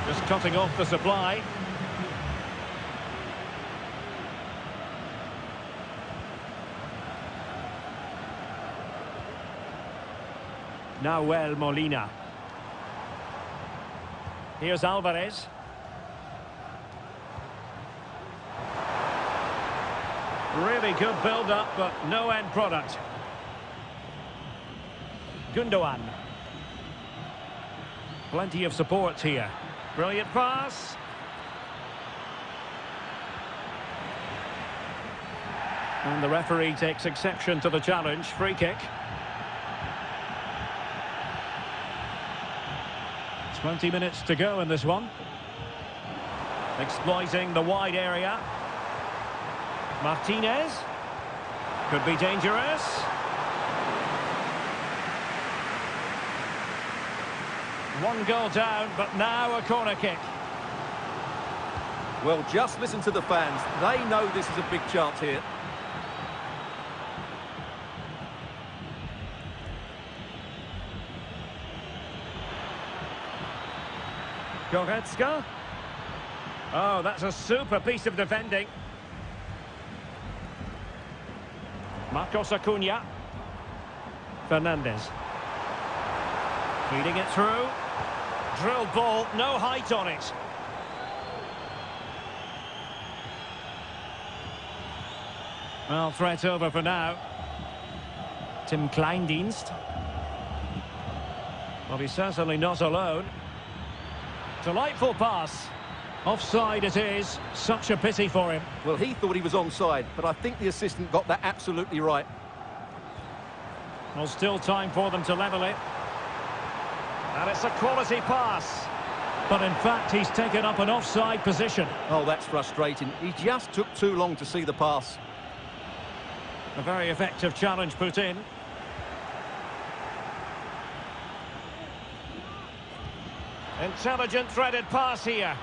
Just cutting off the supply. Nahuel Molina. Here's Alvarez. Really good build-up, but no end product. Gundogan. Plenty of support here. Brilliant pass. And the referee takes exception to the challenge. Free kick. 20 minutes to go in this one. Exploiting the wide area. Martinez. Could be dangerous. One goal down, but now a corner kick. Well, just listen to the fans. They know this is a big chance here. Goretzka. Oh, that's a super piece of defending. Marcos Acuna. Fernandez. Feeding it through. Drilled ball, no height on it. Well, threat over for now. Tim Kleindienst. Well, he's certainly not alone. Delightful pass. Offside it is. Such a pity for him. Well, he thought he was onside, but I think the assistant got that absolutely right. Well, still time for them to level it. And it's a quality pass. But in fact, he's taken up an offside position. Oh, that's frustrating. He just took too long to see the pass. A very effective challenge put in. Intelligent threaded pass here.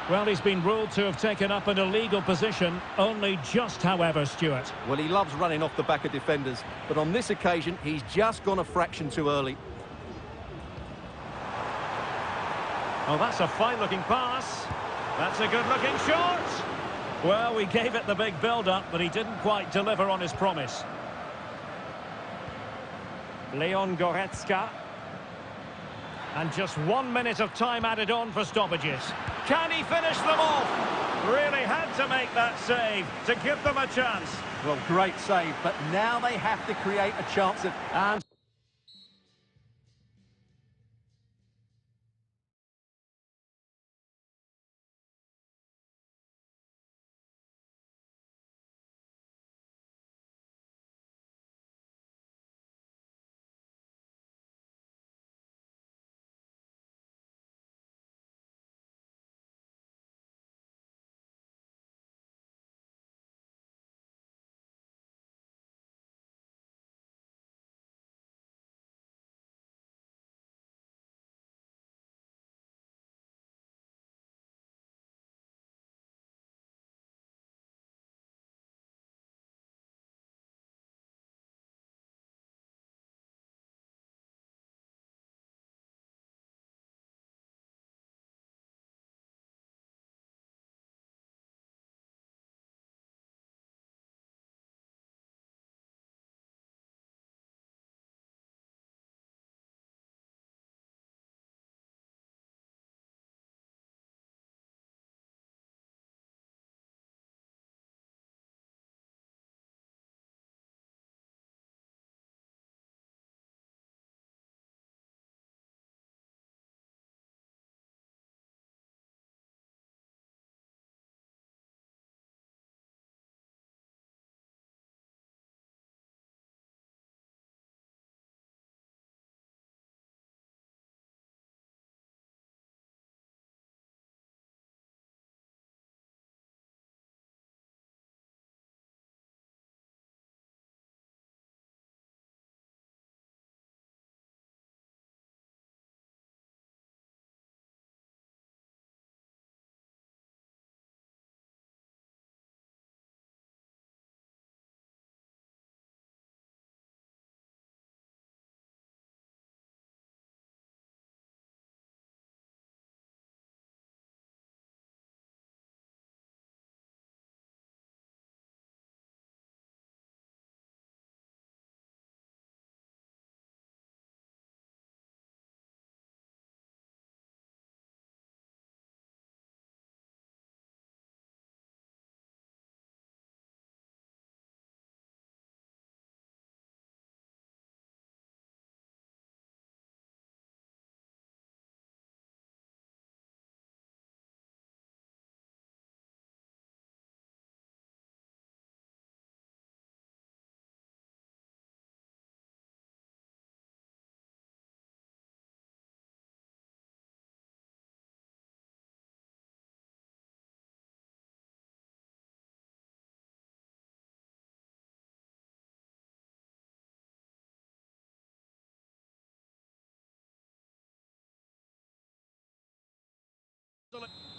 Well, he's been ruled to have taken up an illegal position, only just, however, Stuart. Well, he loves running off the back of defenders, but on this occasion, he's just gone a fraction too early. Oh, that's a fine-looking pass. That's a good-looking shot. Well, we gave it the big build-up, but he didn't quite deliver on his promise. Leon Goretzka. And just 1 minute of time added on for stoppages. Can he finish them off? Really had to make that save to give them a chance. Well, great save, but now they have to create a chance of... And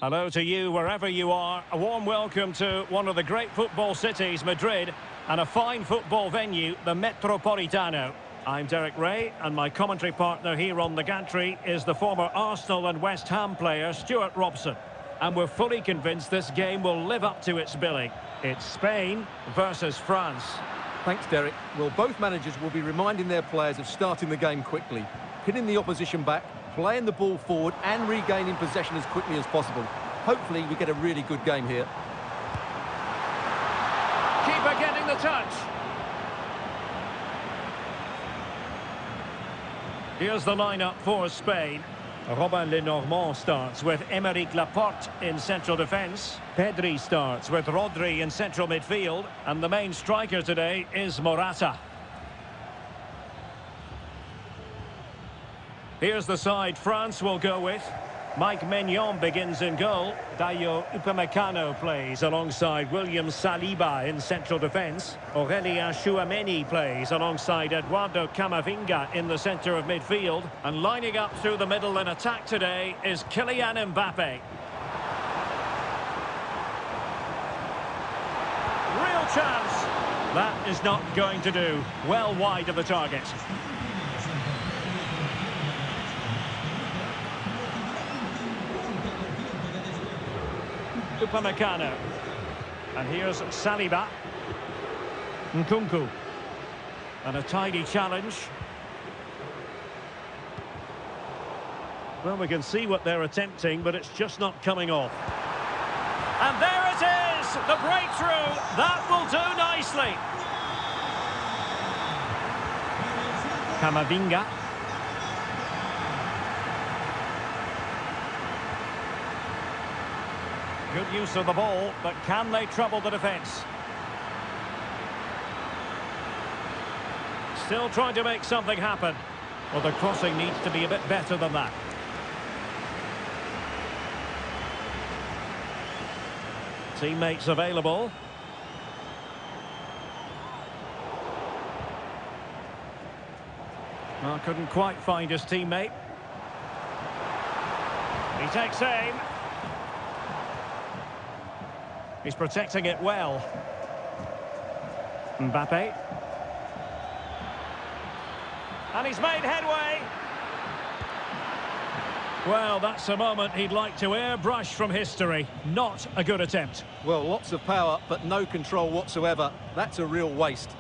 Hello to you wherever you are. A warm welcome to one of the great football cities, Madrid, and a fine football venue, the Metropolitano. I'm Derek Ray, and my commentary partner here on the gantry is the former Arsenal and West Ham player, Stuart Robson. And we're fully convinced this game will live up to its billing. It's Spain versus France. Thanks, Derek. Well, both managers will be reminding their players of starting the game quickly, pinning the opposition back, playing the ball forward and regaining possession as quickly as possible. Hopefully we get a really good game here. Keeper getting the touch. Here's the lineup for Spain. Robin Lenormand starts with Aymeric Laporte in central defence. Pedri starts with Rodri in central midfield. And the main striker today is Morata. Here's the side France will go with. Mike Maignan begins in goal. Dayo Upamecano plays alongside William Saliba in central defence. Aurélien Tchouameni plays alongside Eduardo Camavinga in the centre of midfield. And lining up through the middle in attack today is Kylian Mbappe. Real chance. That is not going to do. Well wide of the target. Upamecano. And here's Saliba. Nkunku. And a tidy challenge. Well, we can see what they're attempting, but it's just not coming off. And there it is! The breakthrough! That will do nicely. Camavinga. Good use of the ball, but can they trouble the defence? Still trying to make something happen. Well, the crossing needs to be a bit better than that. Teammates available. Well, couldn't quite find his teammate. He takes aim. He's protecting it well. Mbappe. And he's made headway. Well, that's a moment he'd like to airbrush from history. Not a good attempt. Well, lots of power, but no control whatsoever. That's a real waste.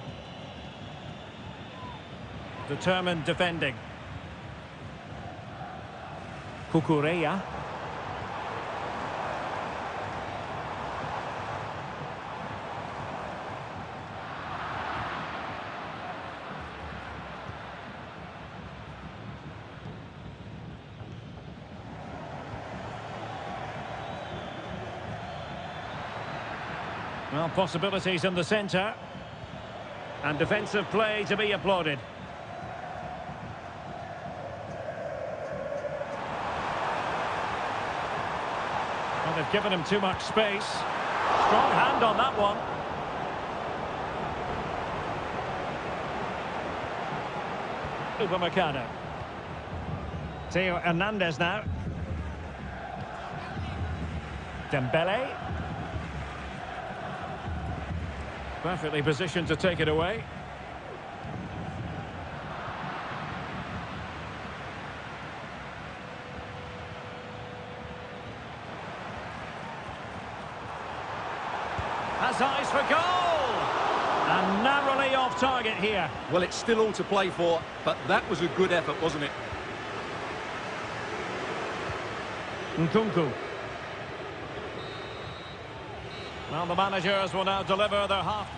Determined defending. Cucurella. Well, possibilities in the centre. And defensive play to be applauded. Well, they've given him too much space. Strong hand on that one. Upamecano. Theo Hernandez now. Dembele. Perfectly positioned to take it away. Has eyes for goal! And narrowly off target here. Well, it's still all to play for, but that was a good effort, wasn't it? Nkunku. Well, the managers will now deliver their half.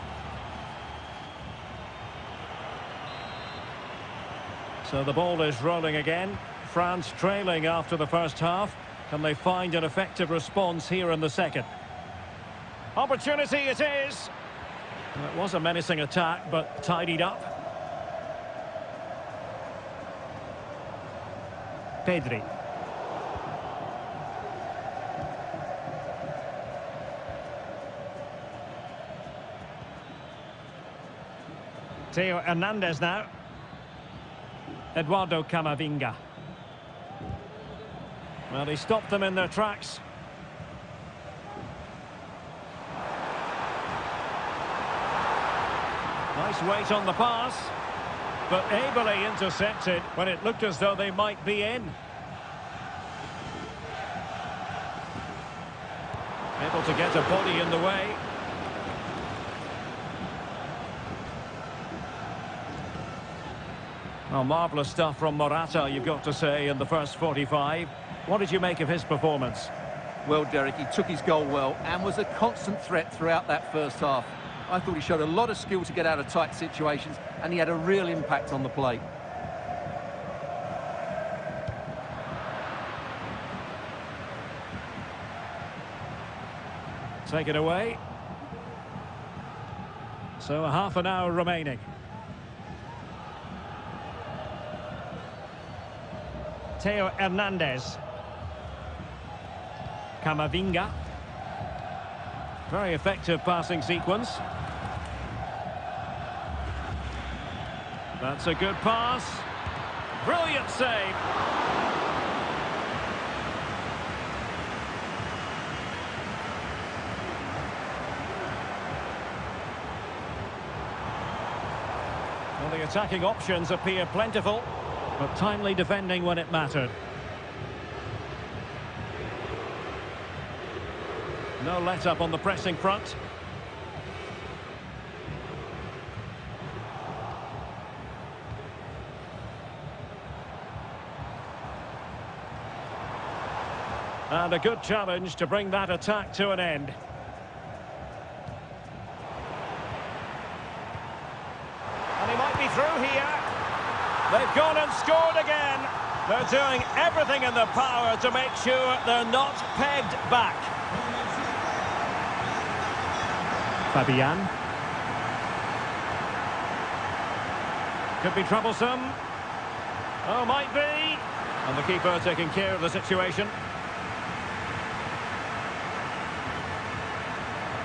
So the ball is rolling again. France trailing after the first half. Can they find an effective response here in the second? Opportunity it is. Well, it was a menacing attack, but tidied up. Pedri. Theo Hernandez now. Eduardo Camavinga. Well, he stopped them in their tracks. Nice weight on the pass, but ably intercepted when it looked as though they might be in. Able to get a body in the way. Oh, marvellous stuff from Morata, you've got to say, in the first 45. What did you make of his performance? Well, Derek, he took his goal well and was a constant threat throughout that first half. I thought he showed a lot of skill to get out of tight situations, and he had a real impact on the play. Take it away. So a half an hour remaining. Theo Hernandez. Camavinga. Very effective passing sequence. That's a good pass. Brilliant save. Well, the attacking options appear plentiful, but timely defending when it mattered. No let-up on the pressing front. And a good challenge to bring that attack to an end. And he might be through here. They've gone and scored again. They're doing everything in their power to make sure they're not pegged back. Fabian. Could be troublesome. Oh, might be. And the keeper taking care of the situation.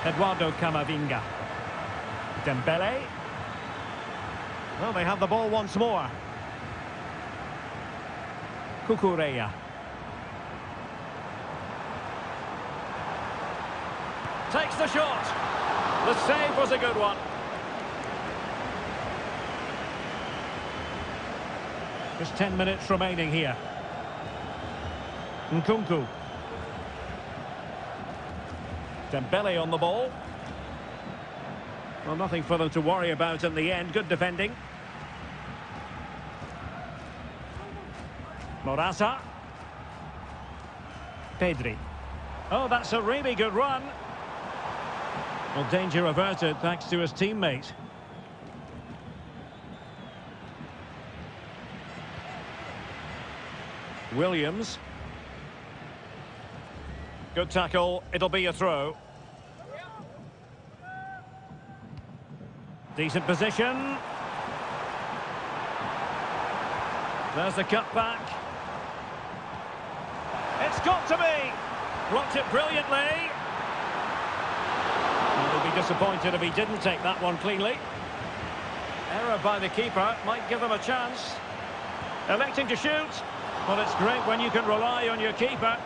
Eduardo Camavinga. Dembele. Well, they have the ball once more. Cucurella. Takes the shot. The save was a good one. Just 10 minutes remaining here. Nkunku. Dembele on the ball. Well, nothing for them to worry about in the end. Good defending. Morata. Pedri. Oh, that's a really good run. Well, danger averted thanks to his teammate. Williams. Good tackle. It'll be a throw. Decent position. There's the cutback. It's got to be. Blocked it brilliantly. He'll be disappointed if he didn't take that one cleanly. Error by the keeper might give him a chance. Electing to shoot. Well, it's great when you can rely on your keeper.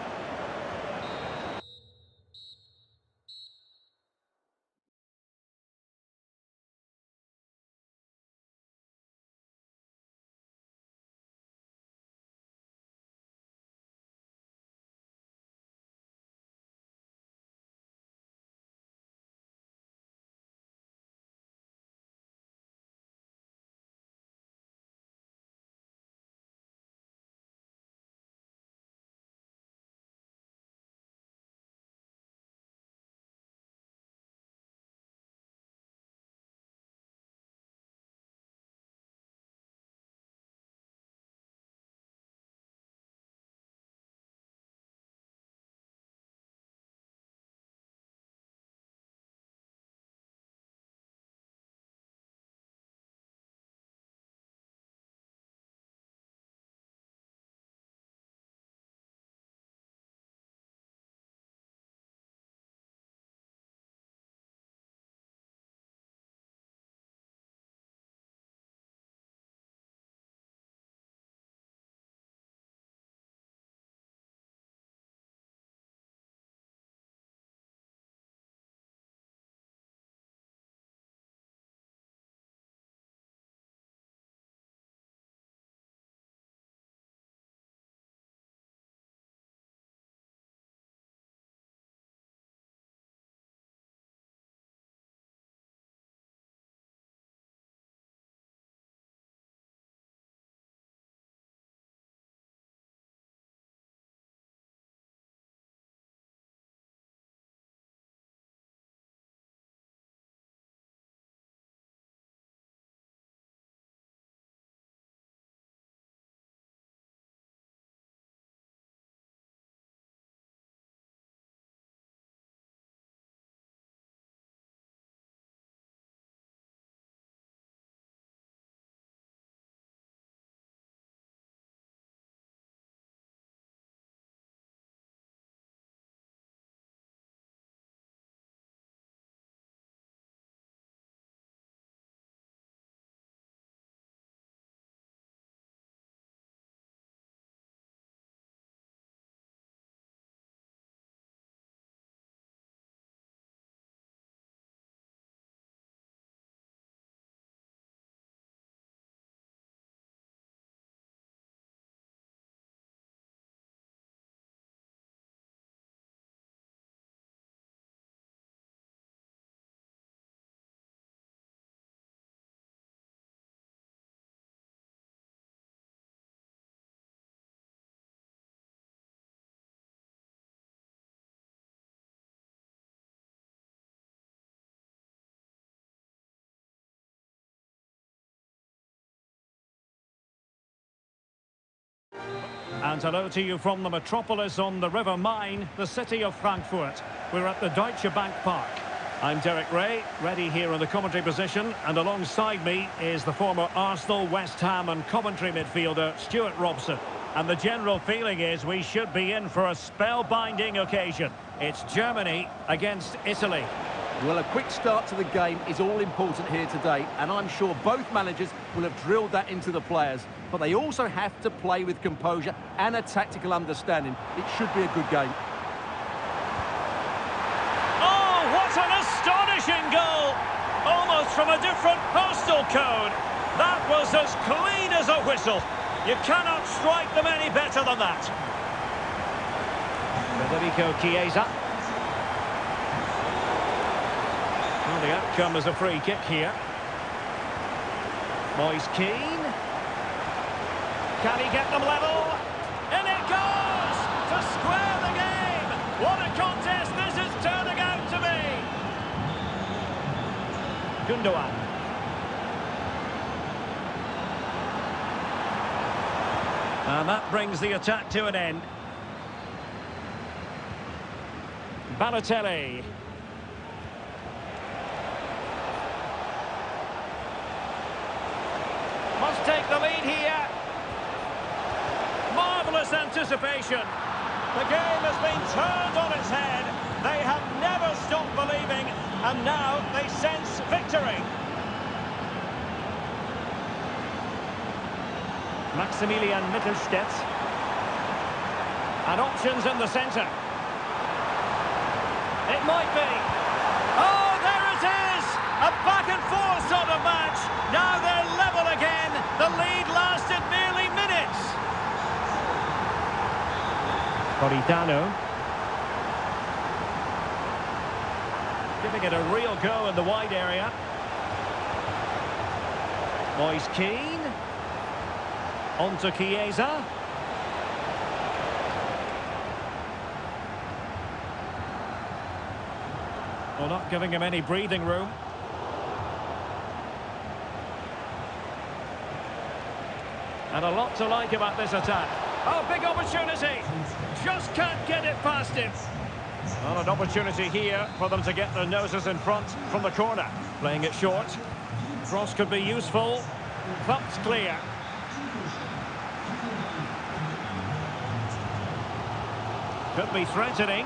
And hello to you from the metropolis on the River Main, the city of Frankfurt. We're at the Deutsche Bank Park. I'm Derek Ray, ready here in the commentary position, and alongside me is the former Arsenal, West Ham and Coventry midfielder Stuart Robson. And the general feeling is we should be in for a spellbinding occasion. It's Germany against Italy. Well, a quick start to the game is all important here today, and I'm sure both managers will have drilled that into the players. But they also have to play with composure and a tactical understanding. It should be a good game. Oh, what an astonishing goal! Almost from a different postal code. That was as clean as a whistle. You cannot strike them any better than that. Federico Chiesa. Well, the outcome is a free kick here. Moise Keane. Can he get them level? In it goes! To square the game! What a contest this is turning out to be! Gundogan. And that brings the attack to an end. Balotelli. Must take the lead here. Marvellous anticipation. The game has been turned on its head. They have never stopped believing, and now they sense victory. Maximilian Mittelstädt. And options in the centre. It might be. Oh, there it is! A back and forth sort of match. Now they're level again. The lead lasted merely minutes. Politano. Giving it a real go in the wide area. Moise Keane. On to Chiesa. Well, not giving him any breathing room. And a lot to like about this attack. Oh, big opportunity. Just can't get it past him. Well, an opportunity here for them to get their noses in front from the corner. Playing it short. Cross could be useful. Thumped clear. Could be threatening.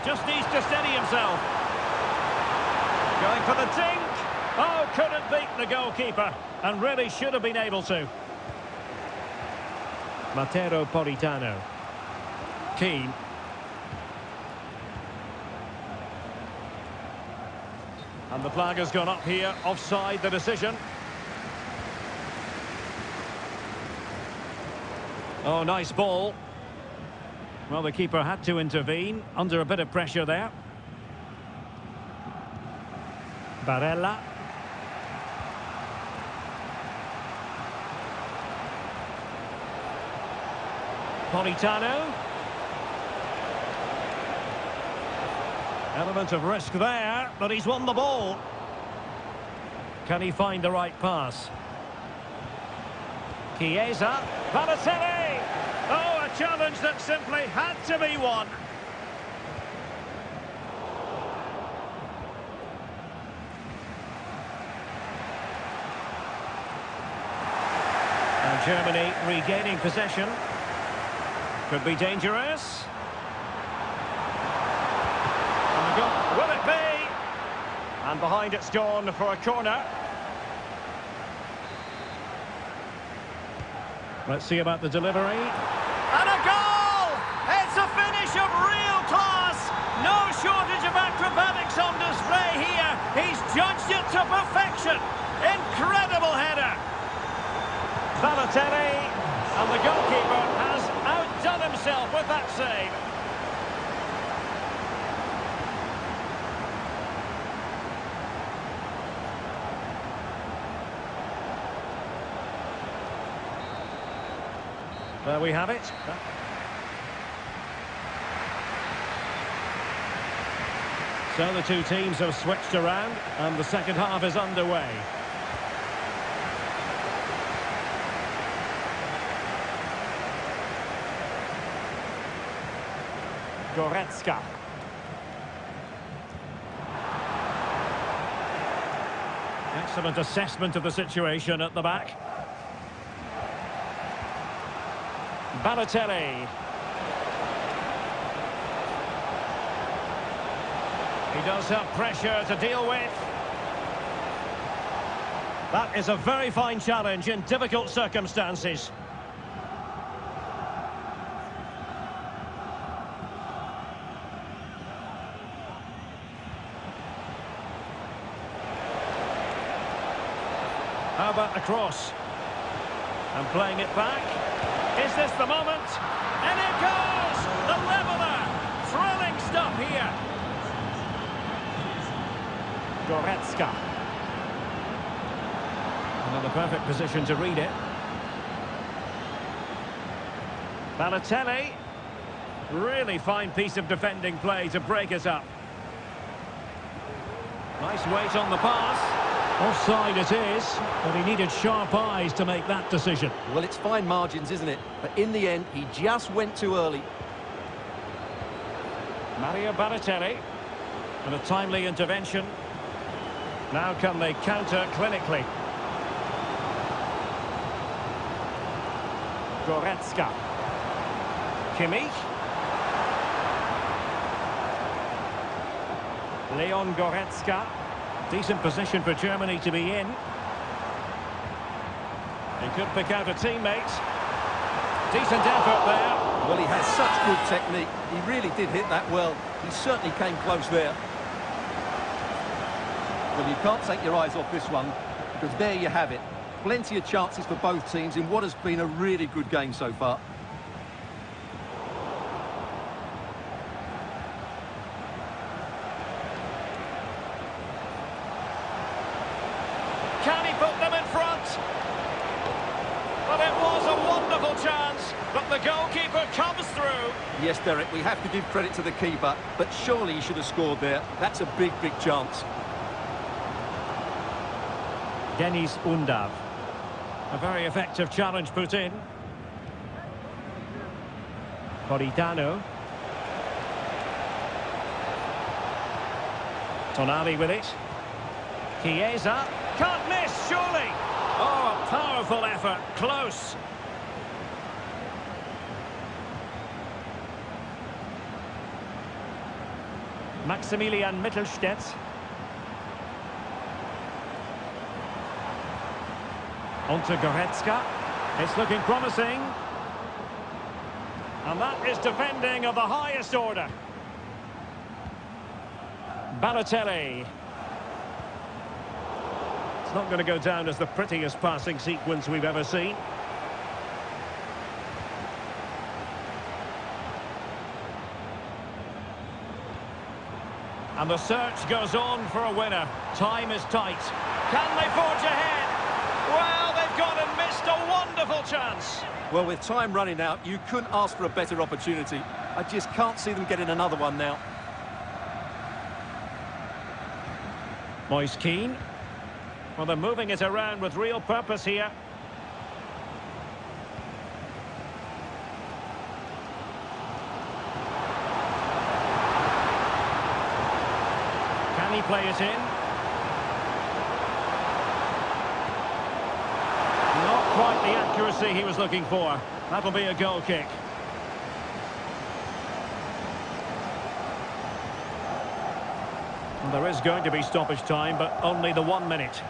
Just needs to steady himself. Going for the dink. Oh, couldn't beat the goalkeeper. And really should have been able to. Matteo Politano. Keane. And the flag has gone up here. Offside the decision. Oh, nice ball. Well, the keeper had to intervene, under a bit of pressure there. Barella. Politano. Element of risk there, but he's won the ball. Can he find the right pass? Chiesa. Balotelli. Oh, a challenge that simply had to be won. And Germany regaining possession. Could be dangerous. And the goal, will it be? And behind it's gone for a corner. Let's see about the delivery. And a goal! It's a finish of real class. No shortage of acrobatics on display here. He's judged it to perfection. Incredible header. Balotelli, and the goalkeeper has outdone himself with that save. There we have it. So the two teams have switched around and the second half is underway. Goretzka. Excellent assessment of the situation at the back. Balotelli. He does have pressure to deal with. That is a very fine challenge in difficult circumstances. How about a cross? And playing it back. Is this the moment? And it goes! The leveller! Thrilling stuff here. Goretzka. Another perfect position to read it. Balotelli. Really fine piece of defending play to break us up. Nice weight on the pass. Offside it is, but he needed sharp eyes to make that decision. Well, it's fine margins, isn't it? But in the end, he just went too early. Mario Balotelli. And a timely intervention. Now can they counter clinically? Goretzka. Kimmich. Leon Goretzka. Decent position for Germany to be in. He could pick out a teammate. Decent effort there. Well, he has such good technique. He really did hit that well. He certainly came close there. Well, you can't take your eyes off this one, because there you have it. Plenty of chances for both teams in what has been a really good game so far. Can he put them in front? Well, it was a wonderful chance, but the goalkeeper comes through. Yes, Derek, we have to give credit to the keeper, but surely he should have scored there. That's a big, big chance. Denis Undav. A very effective challenge put in. Politano. Tonali with it. Chiesa. Can't miss, surely. Oh, a powerful effort. Close. Maximilian Mittelstädt. On to Goretzka. It's looking promising. And that is defending of the highest order. Balotelli. It's not going to go down as the prettiest passing sequence we've ever seen. And the search goes on for a winner. Time is tight. Can they forge ahead? Well, they've gone and missed a wonderful chance. Well, with time running out, you couldn't ask for a better opportunity. I just can't see them getting another one now. Moise Keane. Well, they're moving it around with real purpose here. Can he play it in? Not quite the accuracy he was looking for. That'll be a goal kick. And there is going to be stoppage time, but only the 1 minute.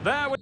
There we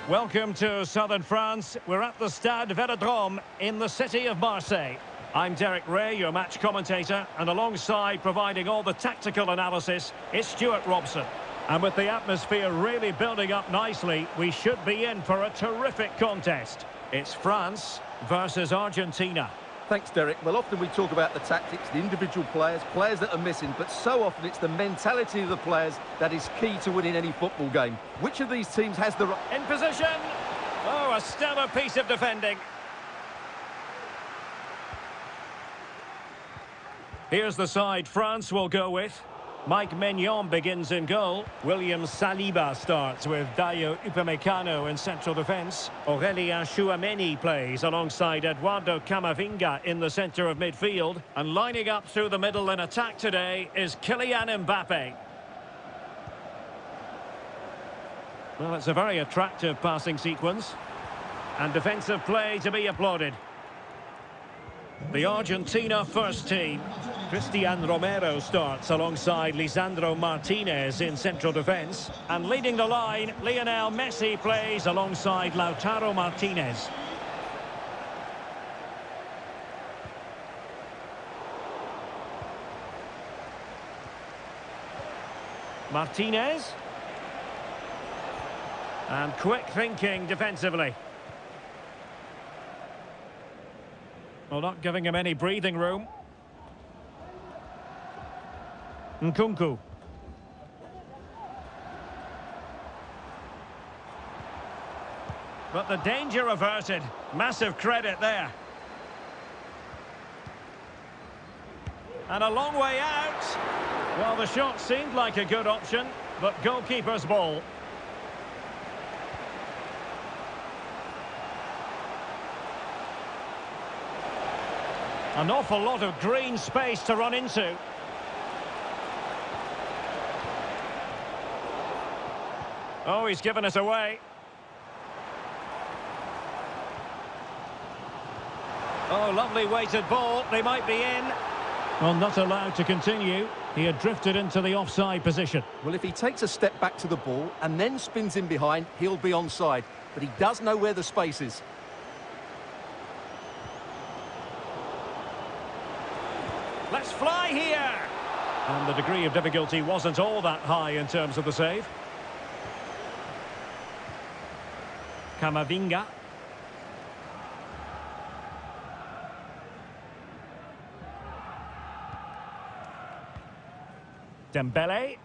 Welcome to southern France. We're at the Stade Vélodrome in the city of Marseille. I'm Derek Ray, your match commentator, and alongside providing all the tactical analysis is Stuart Robson. And with the atmosphere really building up nicely, we should be in for a terrific contest. It's France versus Argentina. Thanks, Derek. Well, often we talk about the tactics, the individual players that are missing, but so often it's the mentality of the players that is key to winning any football game. Which of these teams has the... In position! Oh, a stellar piece of defending. Here's the side France will go with. Mike Maignan begins in goal. William Saliba starts with Dayo Upamecano in central defence. Aurélien Tchouameni plays alongside Eduardo Camavinga in the centre of midfield. And lining up through the middle in attack today is Kylian Mbappe. Well, it's a very attractive passing sequence. And defensive play to be applauded. The Argentina first team. Cristian Romero starts alongside Lisandro Martinez in central defence. And leading the line, Lionel Messi plays alongside Lautaro Martinez. Martinez. And quick thinking defensively. Well, not giving him any breathing room. Nkunku. But the danger averted. Massive credit there. And a long way out. Well, the shot seemed like a good option, but goalkeeper's ball. An awful lot of green space to run into. Oh, he's given us away. Oh, lovely weighted ball. They might be in. Well, not allowed to continue. He had drifted into the offside position. Well, if he takes a step back to the ball and then spins in behind, he'll be onside. But he does know where the space is. Let's fly here! And the degree of difficulty wasn't all that high in terms of the save. Camavinga. Dembele.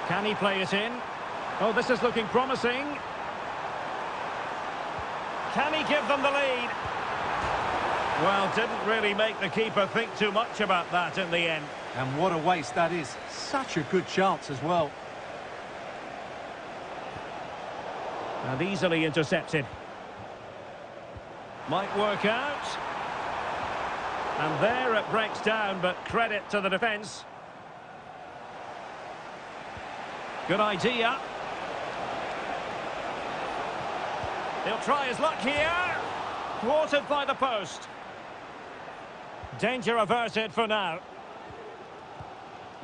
Can he play it in? Oh, this is looking promising. Can he give them the lead? Well, didn't really make the keeper think too much about that in the end. And what a waste that is. Such a good chance as well. And easily intercepted. Might work out. And there it breaks down, but credit to the defence. Good idea. He'll try his luck here. Thwarted by the post. Danger averted for now.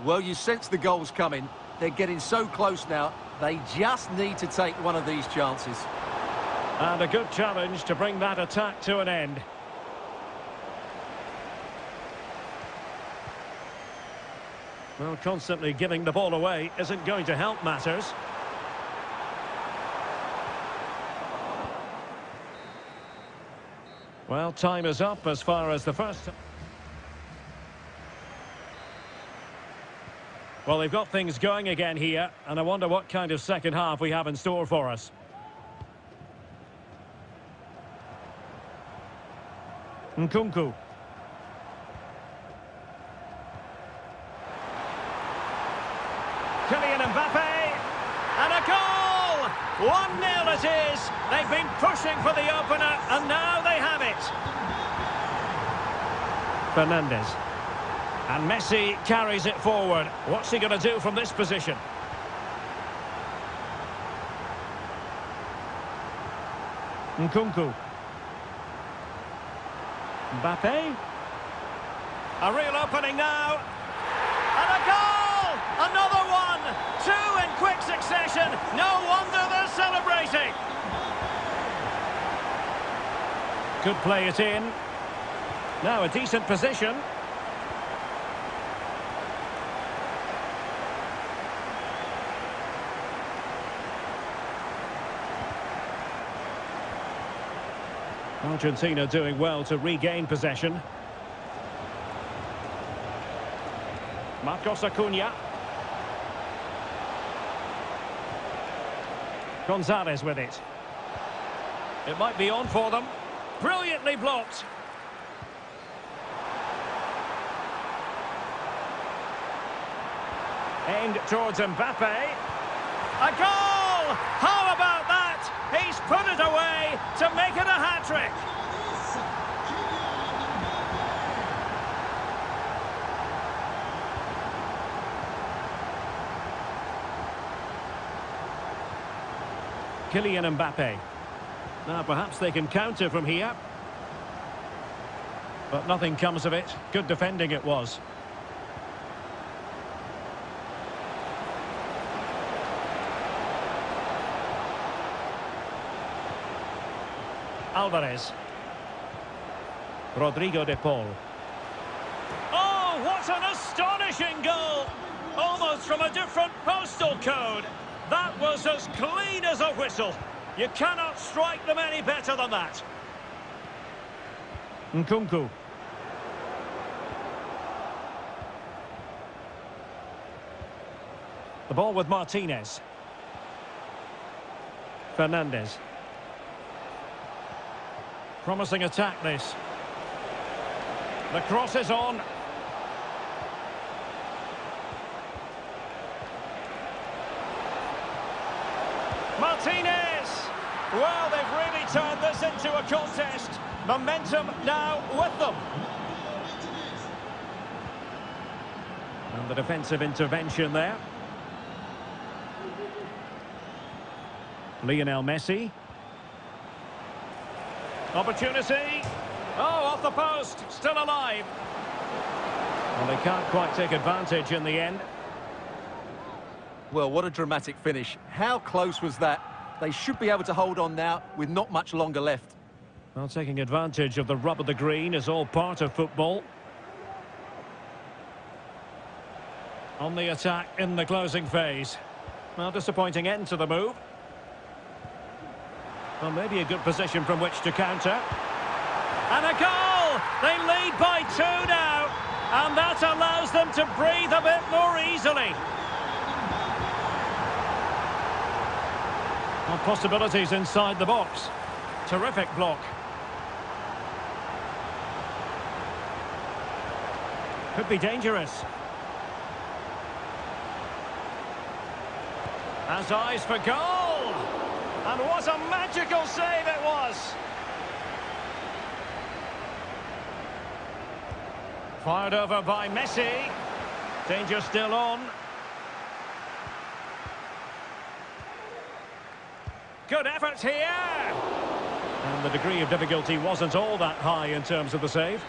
Well, you sense the goals coming. They're getting so close now. They just need to take one of these chances. And a good challenge to bring that attack to an end. Well, constantly giving the ball away isn't going to help matters. Well, time is up as far as the first... Well, they've got things going again here, and I wonder what kind of second half we have in store for us. Nkunku. Kylian Mbappe, and a goal! 1-0 it is. They've been pushing for the opener, and now they have it. Fernandez. And Messi carries it forward. What's he going to do from this position? Nkunku. Mbappe. A real opening now. And a goal! Another one! Two in quick succession! No wonder they're celebrating! Could play it in. Now a decent position. Argentina doing well to regain possession. Marcos Acuna. Gonzalez with it. It might be on for them. Brilliantly blocked. Aimed towards Mbappe. A goal! How about that? He's put it away to make it a hat-trick. Kylian Mbappe. Now perhaps they can counter from here. But nothing comes of it. Good defending it was. Alvarez. Rodrigo de Paul. Oh, what an astonishing goal! Almost from a different postal code. That was as clean as a whistle. You cannot strike them any better than that. Nkunku. The ball with Martinez. Fernandez. Promising attack this. The cross is on. Martinez! Well, they've really turned this into a contest. Momentum now with them. And the defensive intervention there. Lionel Messi. Opportunity. Oh, off the post. Still alive. Well, they can't quite take advantage in the end. Well, what a dramatic finish. How close was that? They should be able to hold on now with not much longer left. Well, taking advantage of the rub of the green is all part of football. On the attack in the closing phase. Well, disappointing end to the move. Well, maybe a good position from which to counter. And a goal! They lead by 2 now. And that allows them to breathe a bit more easily. Well, possibilities inside the box. Terrific block. Could be dangerous. Has eyes for goal! And what a magical save it was! Fired over by Messi. Danger still on. Good effort here! And the degree of difficulty wasn't all that high in terms of the save.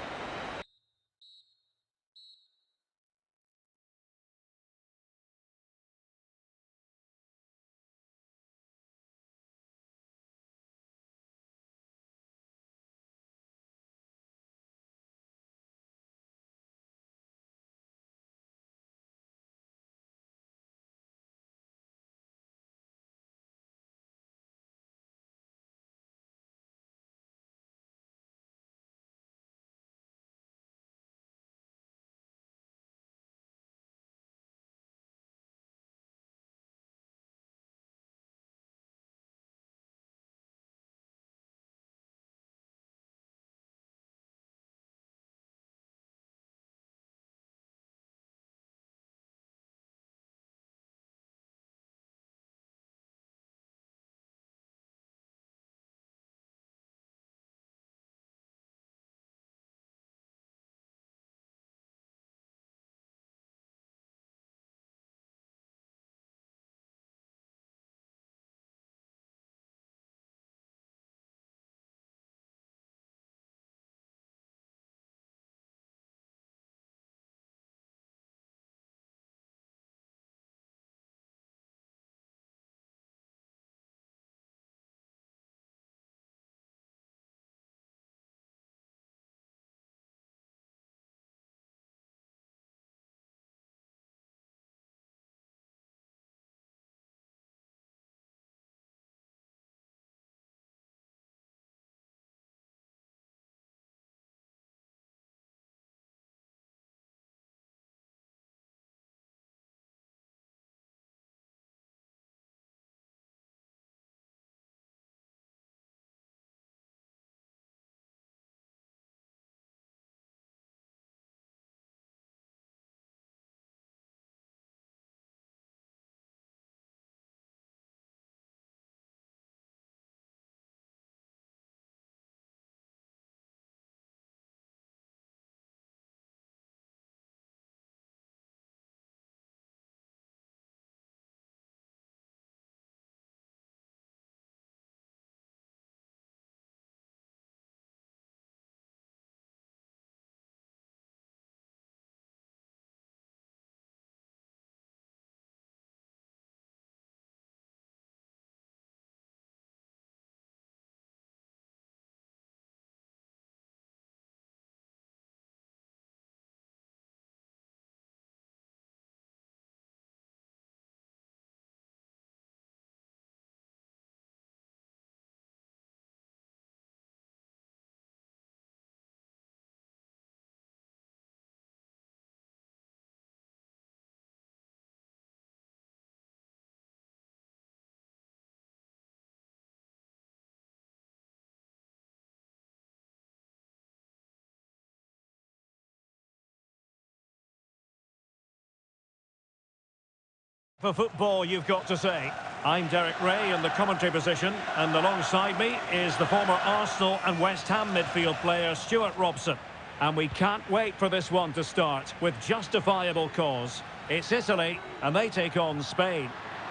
For football, you've got to say. I'm Derek Ray in the commentary position, and alongside me is the former Arsenal and West Ham midfield player Stuart Robson. And we can't wait for this one to start with justifiable cause. It's Italy, and they take on Spain.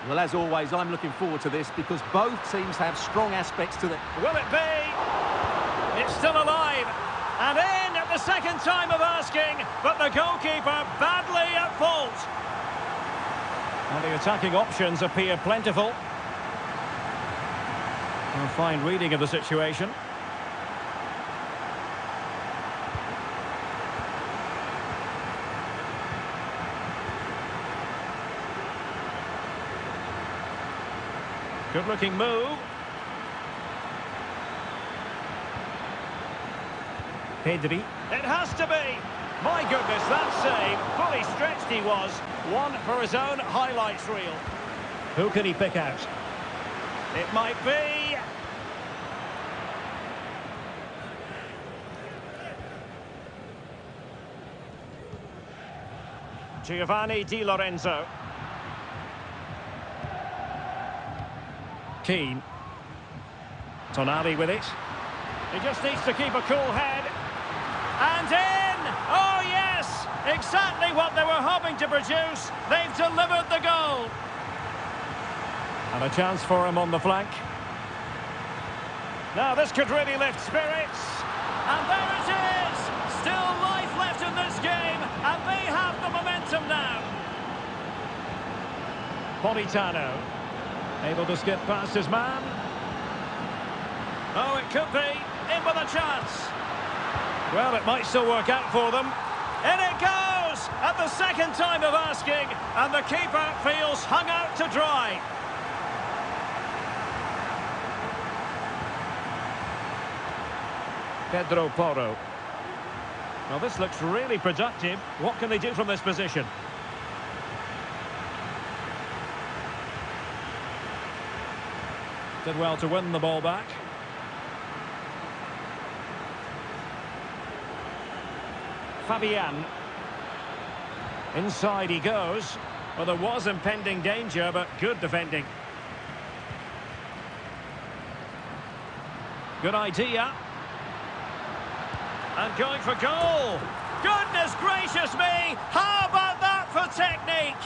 Well, as always, I'm looking forward to this because both teams have strong aspects to them. Will it be? It's still alive. And in at the second time of asking, but the goalkeeper badly at fault. And the attacking options appear plentiful. A fine reading of the situation. Good-looking move. Pedri. It has to be. My goodness, that save. Fully stretched he was. One for his own highlights reel. Who can he pick out? It might be... Giovanni Di Lorenzo. Keane. Tonali with it. He just needs to keep a cool head. And in! Oh, yes! Exactly what they were hoping to produce. They've delivered the goal. And a chance for him on the flank. Now, this could really lift spirits. And there it is! Still life left in this game, and they have the momentum now. Politano. Able to skip past his man. Oh, it could be. In with a chance. Well, it might still work out for them. In it goes! At the second time of asking, and the keeper feels hung out to dry. Pedro Porro. Well, this looks really productive. What can they do from this position? Did well to win the ball back. Fabian. Inside he goes. Well, there was impending danger, but good defending. Good idea. And going for goal. Goodness gracious me! How about that for technique?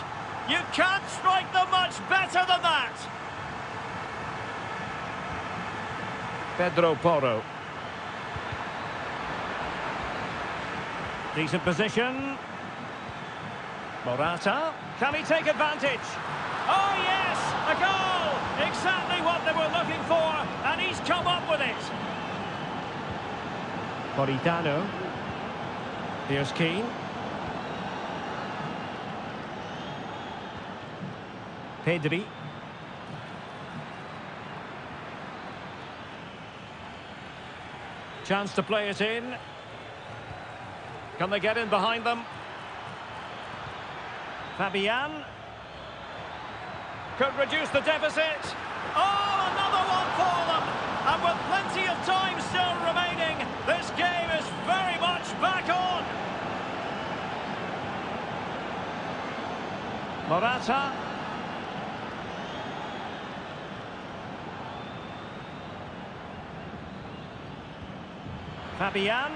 You can't strike them much better than that. Pedro Porro. Decent position. Morata. Can he take advantage? Oh, yes! A goal! Exactly what they were looking for, and he's come up with it. Politano. Here's Keane. Pedri. Chance to play it in. Can they get in behind them? Fabian. Could reduce the deficit. Oh, another one for them. And with plenty of time still remaining, this game is very much back on. Morata. Fabian.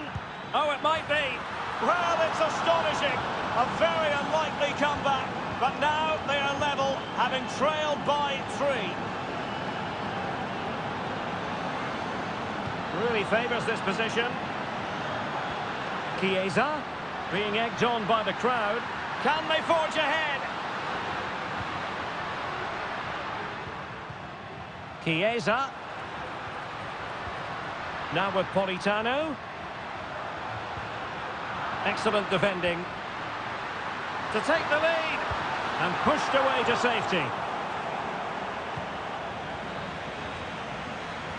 Oh, it might be. Well, it's astonishing. A very unlikely comeback. But now they are level, having trailed by 3. Really favours this position. Chiesa. Being egged on by the crowd. Can they forge ahead? Chiesa. Now with Politano. Excellent defending. To take the lead. And pushed away to safety.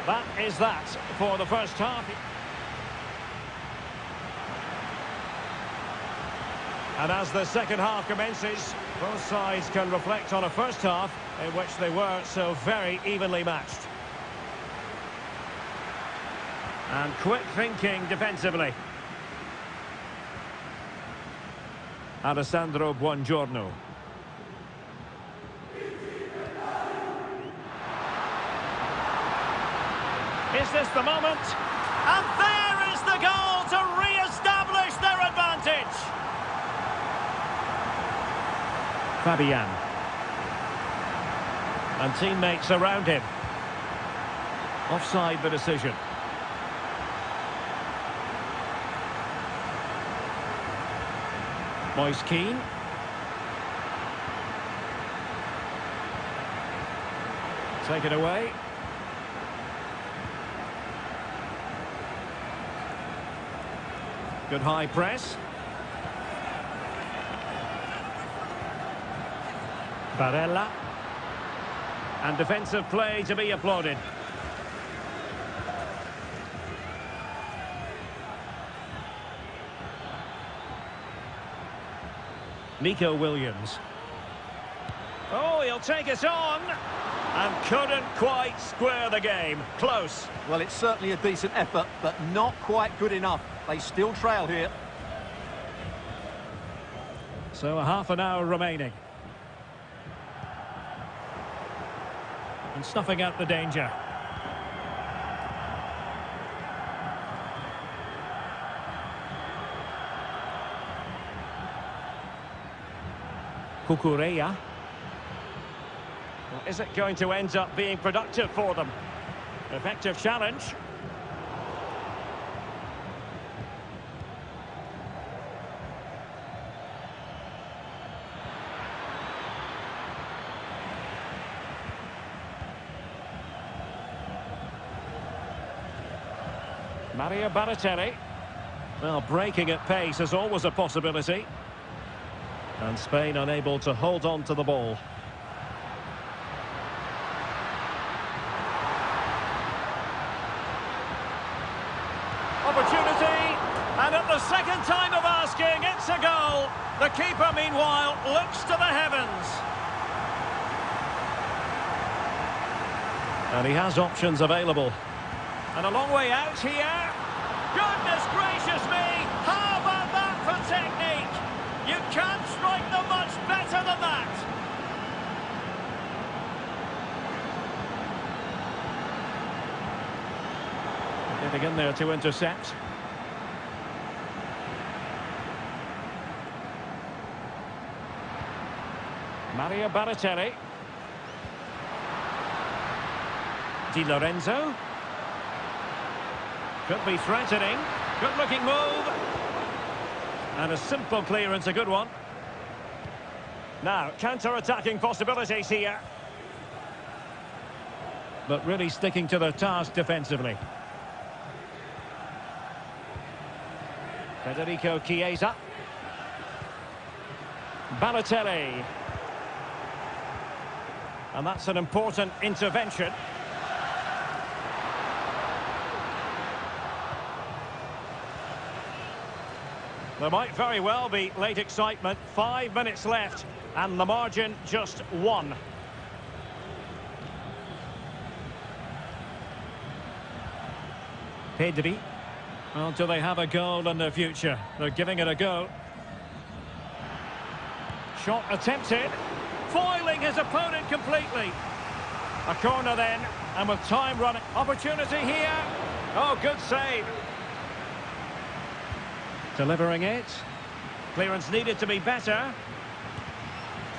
That is that for the first half. And as the second half commences, both sides can reflect on a first half in which they were so very evenly matched. And quick thinking defensively. Alessandro Buongiorno. Is this the moment? And there is the goal to re-establish their advantage. Fabian. And teammates around him. Offside the decision. Moise Keane. Take it away. Good high press. Barella. And defensive play to be applauded. Nico Williams. Oh, he'll take it on. And couldn't quite square the game. Close. Well, it's certainly a decent effort, but not quite good enough. They still trail here. So a half an hour remaining. And snuffing out the danger. Cucurella. Well, is it going to end up being productive for them? Effective challenge. Mario Balotelli. Well, breaking at pace is always a possibility. And Spain unable to hold on to the ball. Opportunity, and at the second time of asking, it's a goal. The keeper, meanwhile, looks to the heavens. And he has options available. And a long way out here. Goodness gracious me! How about that for technique? You can't strike them much better than that. Getting in there to intercept. Mario Balotelli. Di Lorenzo. Could be threatening. Good looking move. And a simple clearance, a good one. Now, counter-attacking possibilities here. But really sticking to their task defensively. Federico Chiesa. Balotelli. And that's an important intervention. There might very well be late excitement. 5 minutes left, and the margin just 1. Pedri. Well, do they have a goal in the future? They're giving it a go. Shot attempted. Foiling his opponent completely. A corner then, and with time running. Opportunity here. Oh, good save. Delivering it. Clearance needed to be better.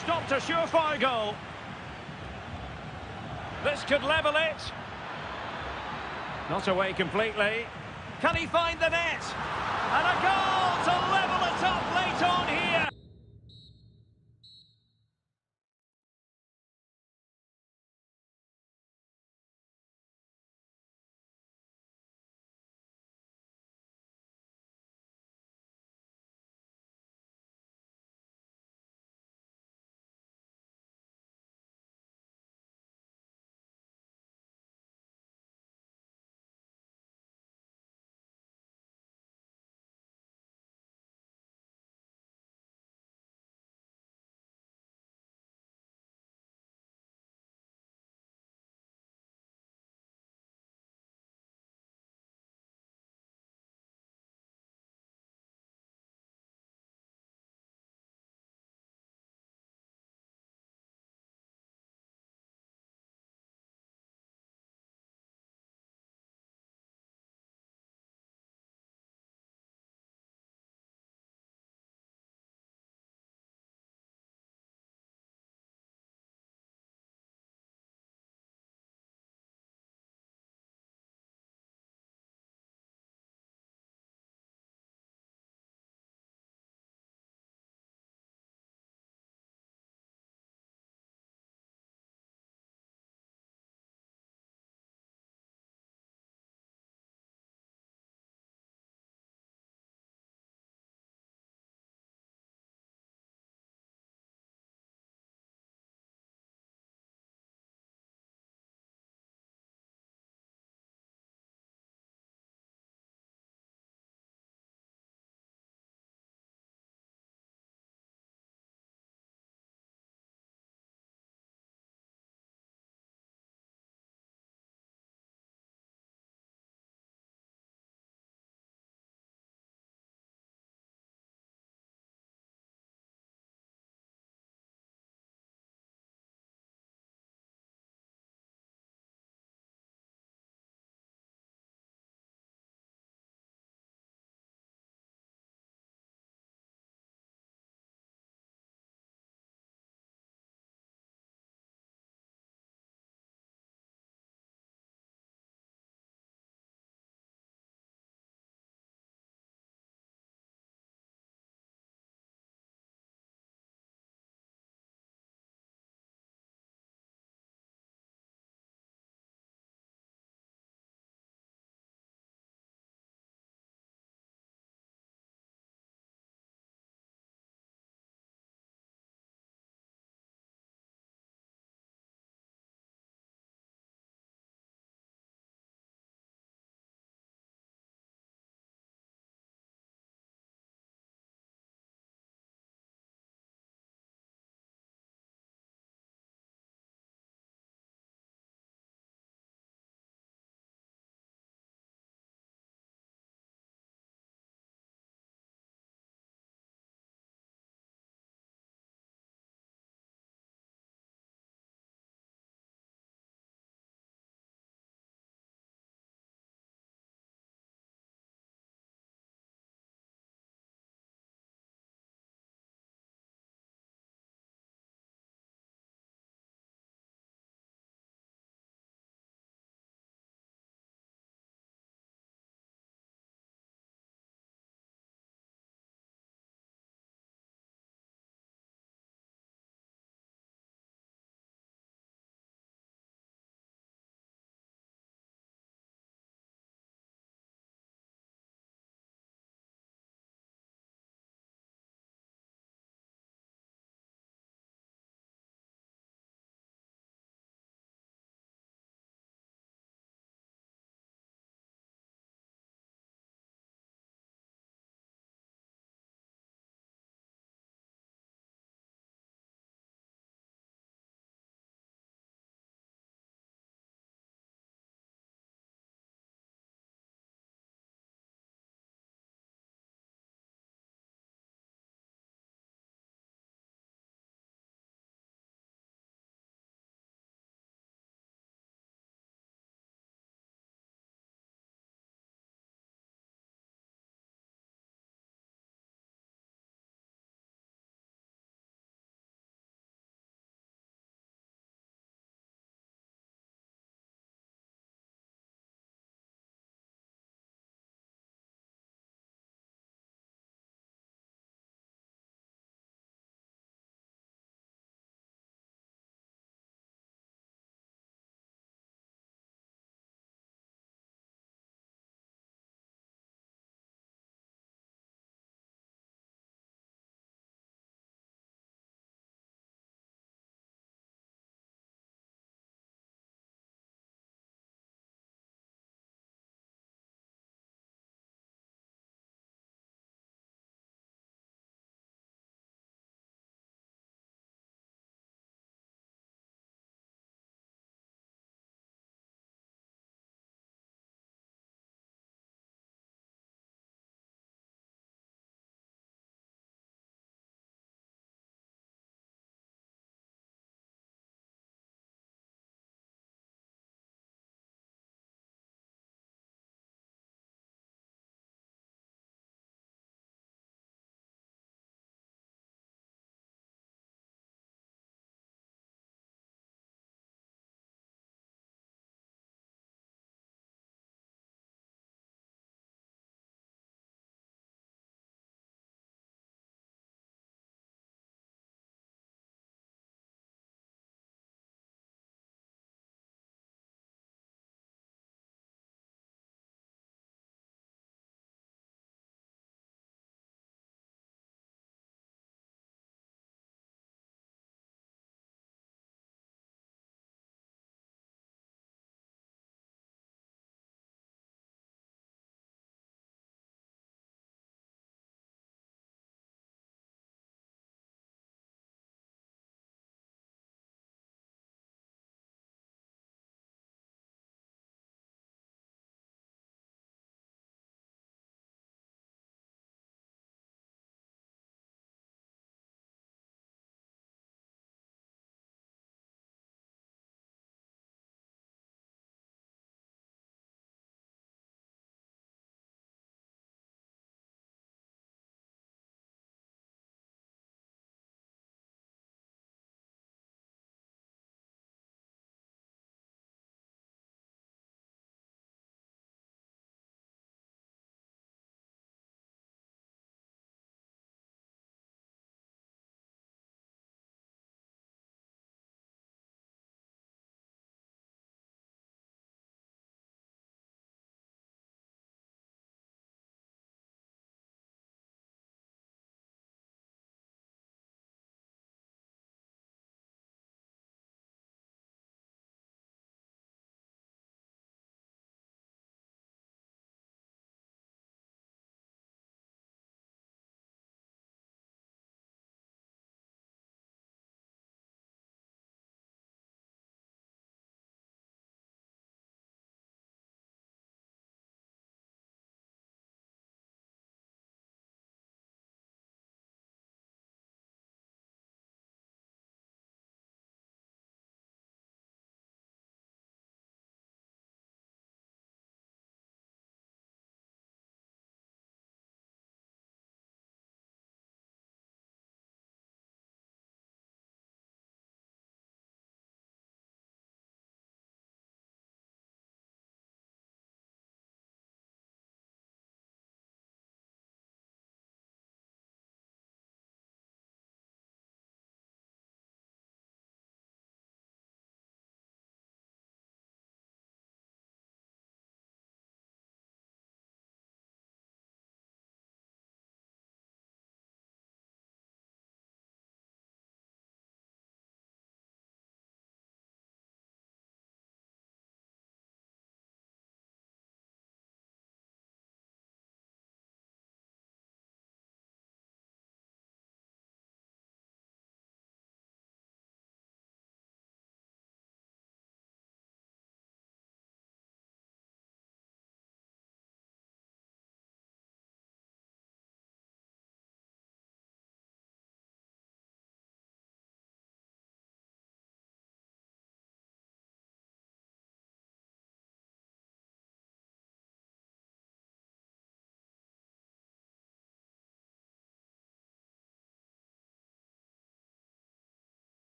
Stopped a surefire goal. This could level it. Not away completely. Can he find the net? And a goal to level it up late on here.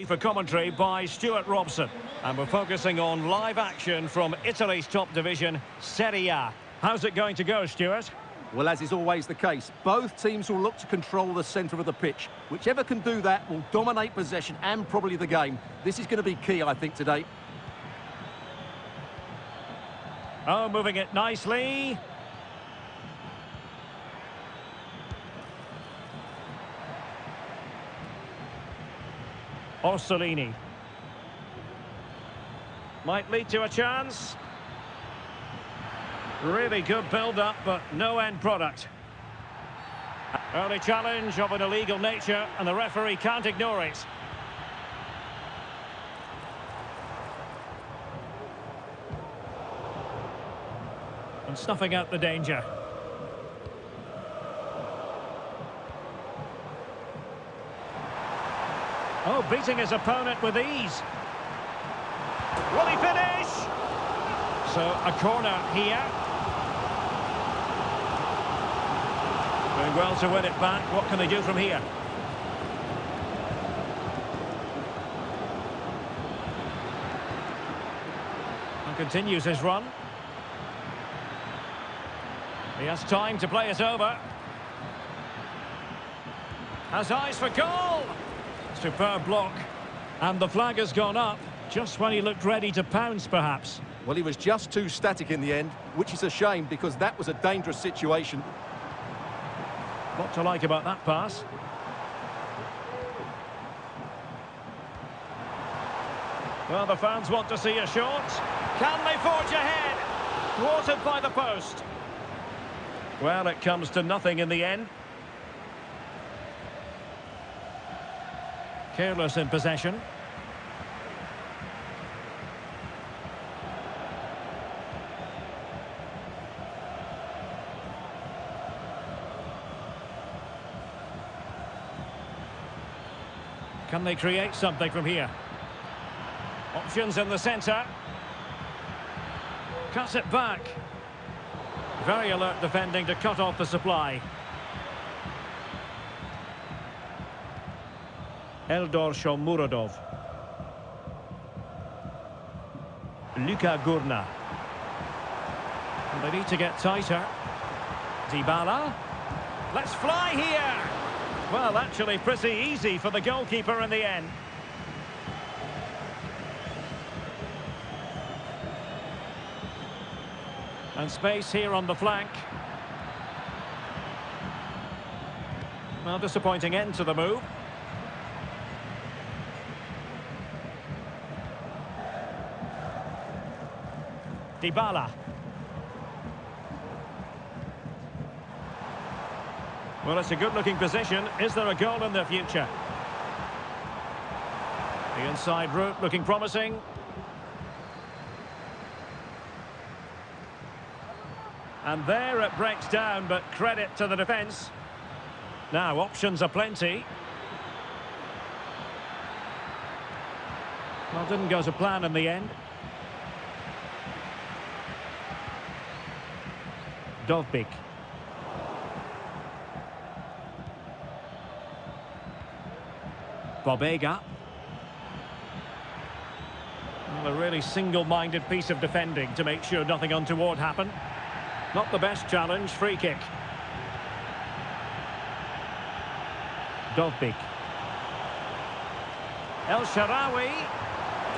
For commentary by Stuart Robson. And we're focusing on live action from Italy's top division, Serie A. How's it going to go, Stuart? Well, as is always the case, both teams will look to control the centre of the pitch. Whichever can do that will dominate possession and probably the game. This is going to be key, I think, today. Oh, moving it nicely. Orsolini. Might lead to a chance. Really good build-up, but no end product. Early challenge of an illegal nature, and the referee can't ignore it. And snuffing out the danger. Oh, beating his opponent with ease. Will he finish? So, a corner here. Doing well to win it back. What can they do from here? And continues his run. He has time to play it over. Has eyes for goal. Superb block. And the flag has gone up just when he looked ready to pounce, perhaps. Well, he was just too static in the end, which is a shame because that was a dangerous situation. What to like about that pass? Well, the fans want to see a shot. Can they forge ahead? Thwarted by the post. Well, it comes to nothing in the end. Careless in possession. Can they create something from here? Options in the centre. Cuts it back. Very alert defending to cut off the supply. Eldor Shomurodov. Luka Gurna. And they need to get tighter. Dybala. Let's fly here! Well, actually pretty easy for the goalkeeper in the end. And space here on the flank. Well, disappointing end to the move. Dybala. Well, it's a good-looking position. Is there a goal in the future? The inside route looking promising. And there it breaks down, but credit to the defence. Now, options are plenty. Well, didn't go to plan in the end. Dovbik. Bobega. Well, a really single-minded piece of defending to make sure nothing untoward happened. Not the best challenge, free kick. Dovbik. El Shaarawy.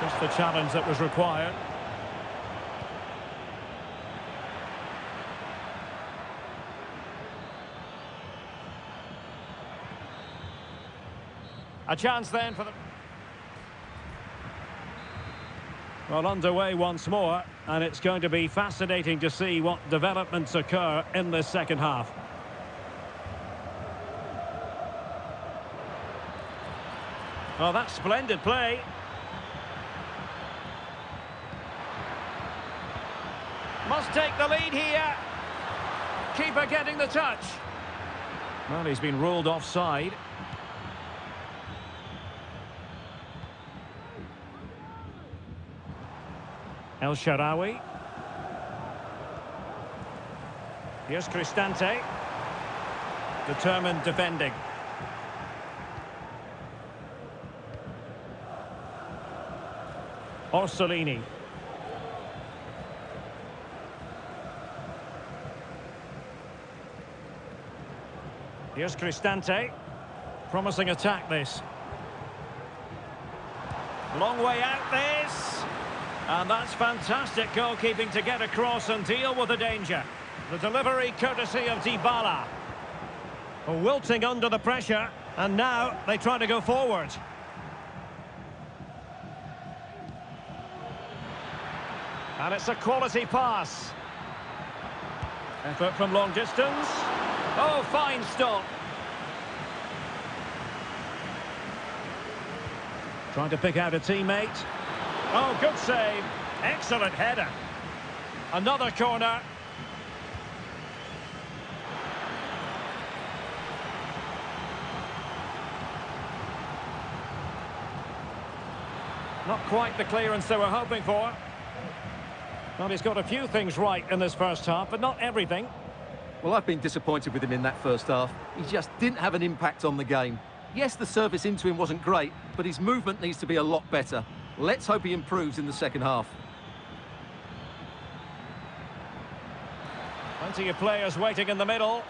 Just the challenge that was required. A chance then for the... Well, underway once more, and it's going to be fascinating to see what developments occur in this second half. Well, that's splendid play. Must take the lead here. Keeper getting the touch. Well, he's been ruled offside. El Shaarawy. Here's Cristante. Determined defending. Orsolini. Here's Cristante. Promising attack, this. Long way out, this. And that's fantastic goalkeeping to get across and deal with the danger. The delivery courtesy of Dybala. Wilting under the pressure, and now they try to go forward. And it's a quality pass. Effort from long distance. Oh, fine stop. Trying to pick out a teammate. Oh, good save. Excellent header. Another corner. Not quite the clearance they were hoping for. Well, he's got a few things right in this first half, but not everything. Well, I've been disappointed with him in that first half. He just didn't have an impact on the game. Yes, the service into him wasn't great, but his movement needs to be a lot better. Let's hope he improves in the second half. Plenty of players waiting in the middle.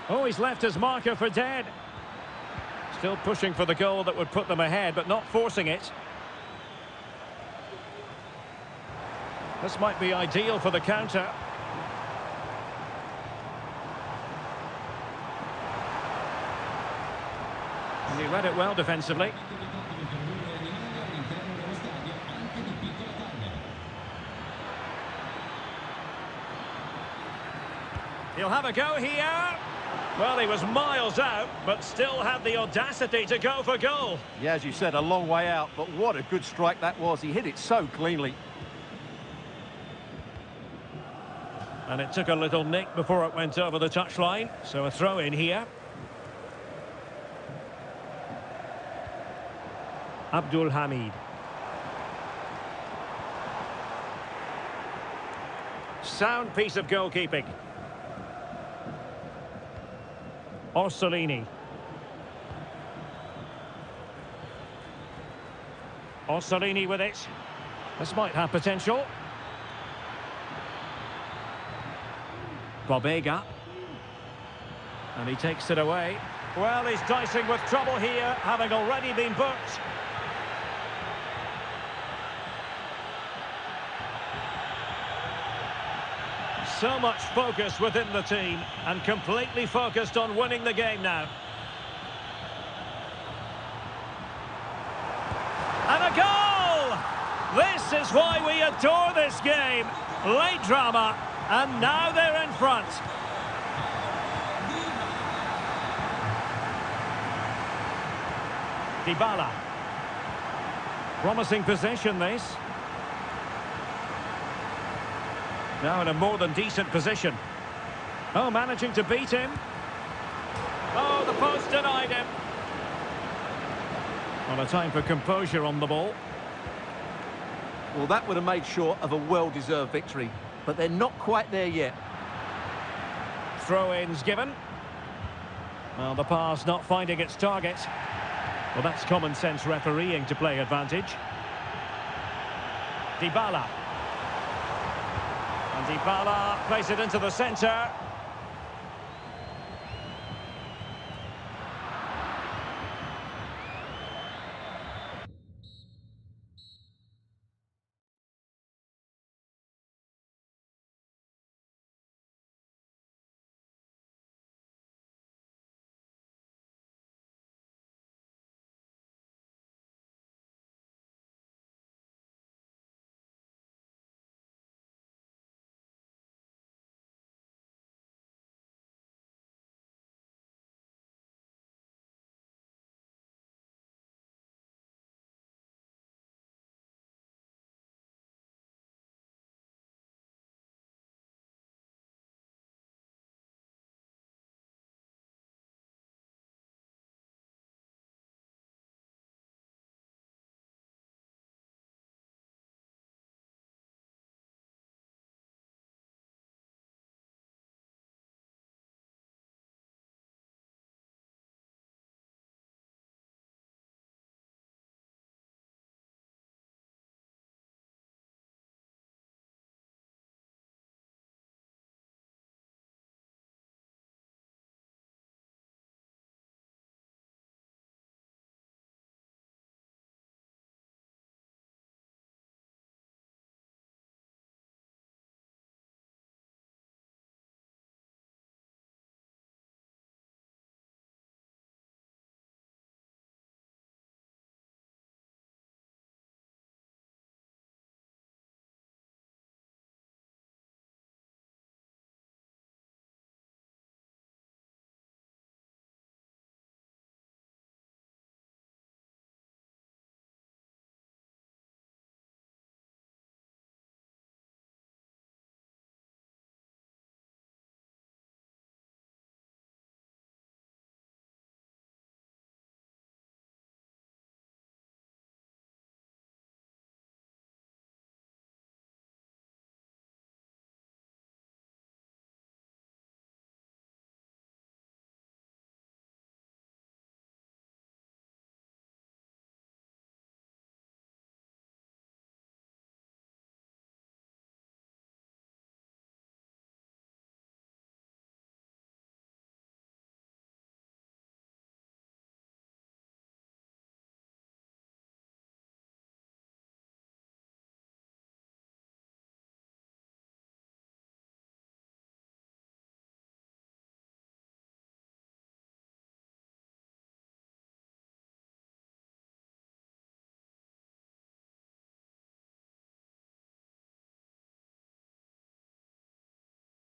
Oh, he's left his marker for dead. Still pushing for the goal that would put them ahead, but not forcing it. This might be ideal for the counter. And he read it well defensively. He'll have a go here. Well, he was miles out, but still had the audacity to go for goal. Yeah, as you said, a long way out, but what a good strike that was. He hit it so cleanly. And it took a little nick before it went over the touchline, so a throw in here. Abdul Hamid. Sound piece of goalkeeping. Orsolini. Orsolini with it. This might have potential. Bobega. And he takes it away. Well, he's dicing with trouble here, having already been booked. So much focus within the team, and completely focused on winning the game now. And a goal! This is why we adore this game. Late drama, and now they're in front. Dybala. Promising possession, this. Now in a more than decent position. Oh, managing to beat him. Oh, the post denied him. Well, a time for composure on the ball. Well, that would have made sure of a well-deserved victory, but they're not quite there yet. Throw-ins given. Well, the pass not finding its target. Well, that's common sense refereeing to play advantage. Dybala. And Dybala plays it into the centre.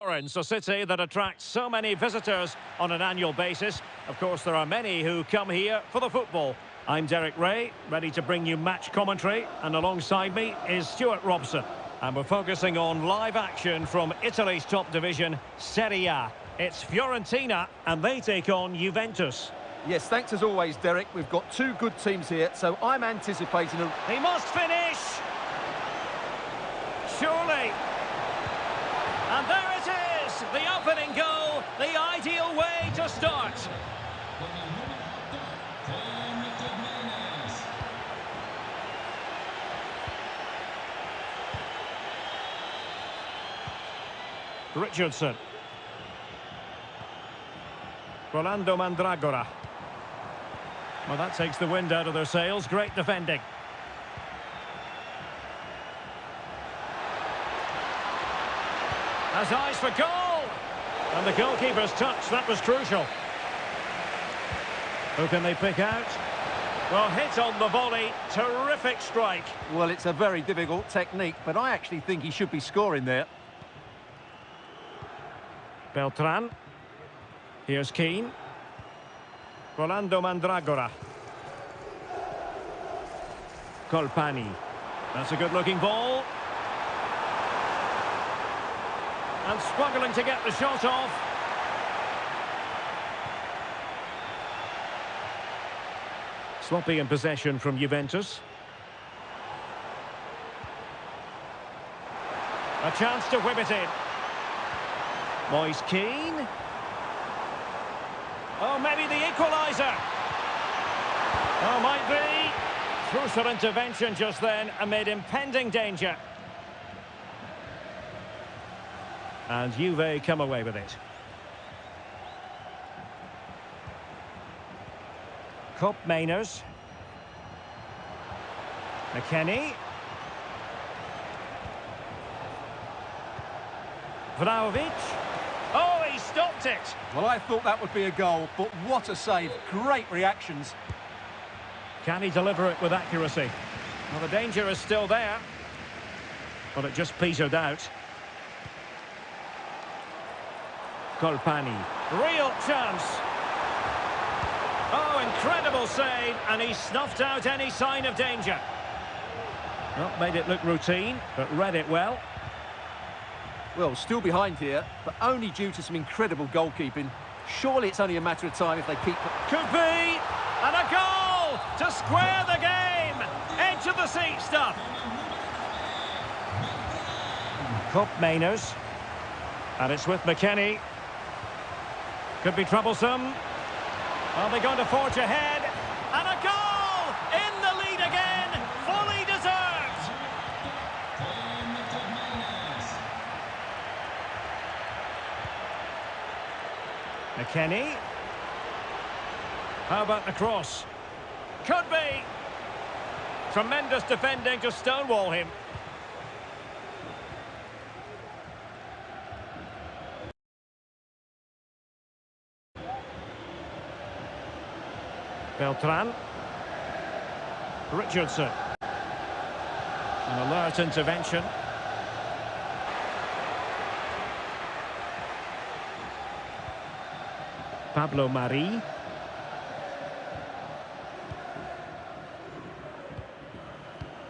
Florence, a city that attracts so many visitors on an annual basis. Of course, there are many who come here for the football. I'm Derek Ray, ready to bring you match commentary, and alongside me is Stuart Robson. And we're focusing on live action from Italy's top division, Serie A. It's Fiorentina, and they take on Juventus. Yes, thanks as always, Derek. We've got two good teams here, so I'm anticipating a... He must finish! Surely! And there it is! The opening goal, the ideal way to start. Richardson. Rolando Mandragora. Well, that takes the wind out of their sails. Great defending. Has eyes for goal. And the goalkeeper's touch, that was crucial. Who can they pick out? Well, hit on the volley. Terrific strike. Well, it's a very difficult technique, but I actually think he should be scoring there. Beltran. Here's Keane. Rolando Mandragora. Colpani. That's a good-looking ball. And struggling to get the shot off. Sloppy in possession from Juventus. A chance to whip it in. Moise Keane. Oh, maybe the equaliser. Oh, might be. Crucial intervention just then amid impending danger. And Juve come away with it. Cup Mainers. McKennie. Vlahovic. Oh, he stopped it. Well, I thought that would be a goal, but what a save. Great reactions. Can he deliver it with accuracy? Well, the danger is still there. But it just petered out. Colpani. Real chance. Oh, incredible save. And he snuffed out any sign of danger. Well, made it look routine, but read it well. Well, still behind here, but only due to some incredible goalkeeping. Surely it's only a matter of time if they keep... Could be! And a goal to square the game! Edge of the seat stuff. Cup Mainers. And it's with McKennie. Could be troublesome. Are they going to forge ahead? And a goal! In the lead again! Fully deserved! McKennie. How about the cross? Could be! Tremendous defending to stonewall him. Beltran. Richardson. An alert intervention. Pablo Mari.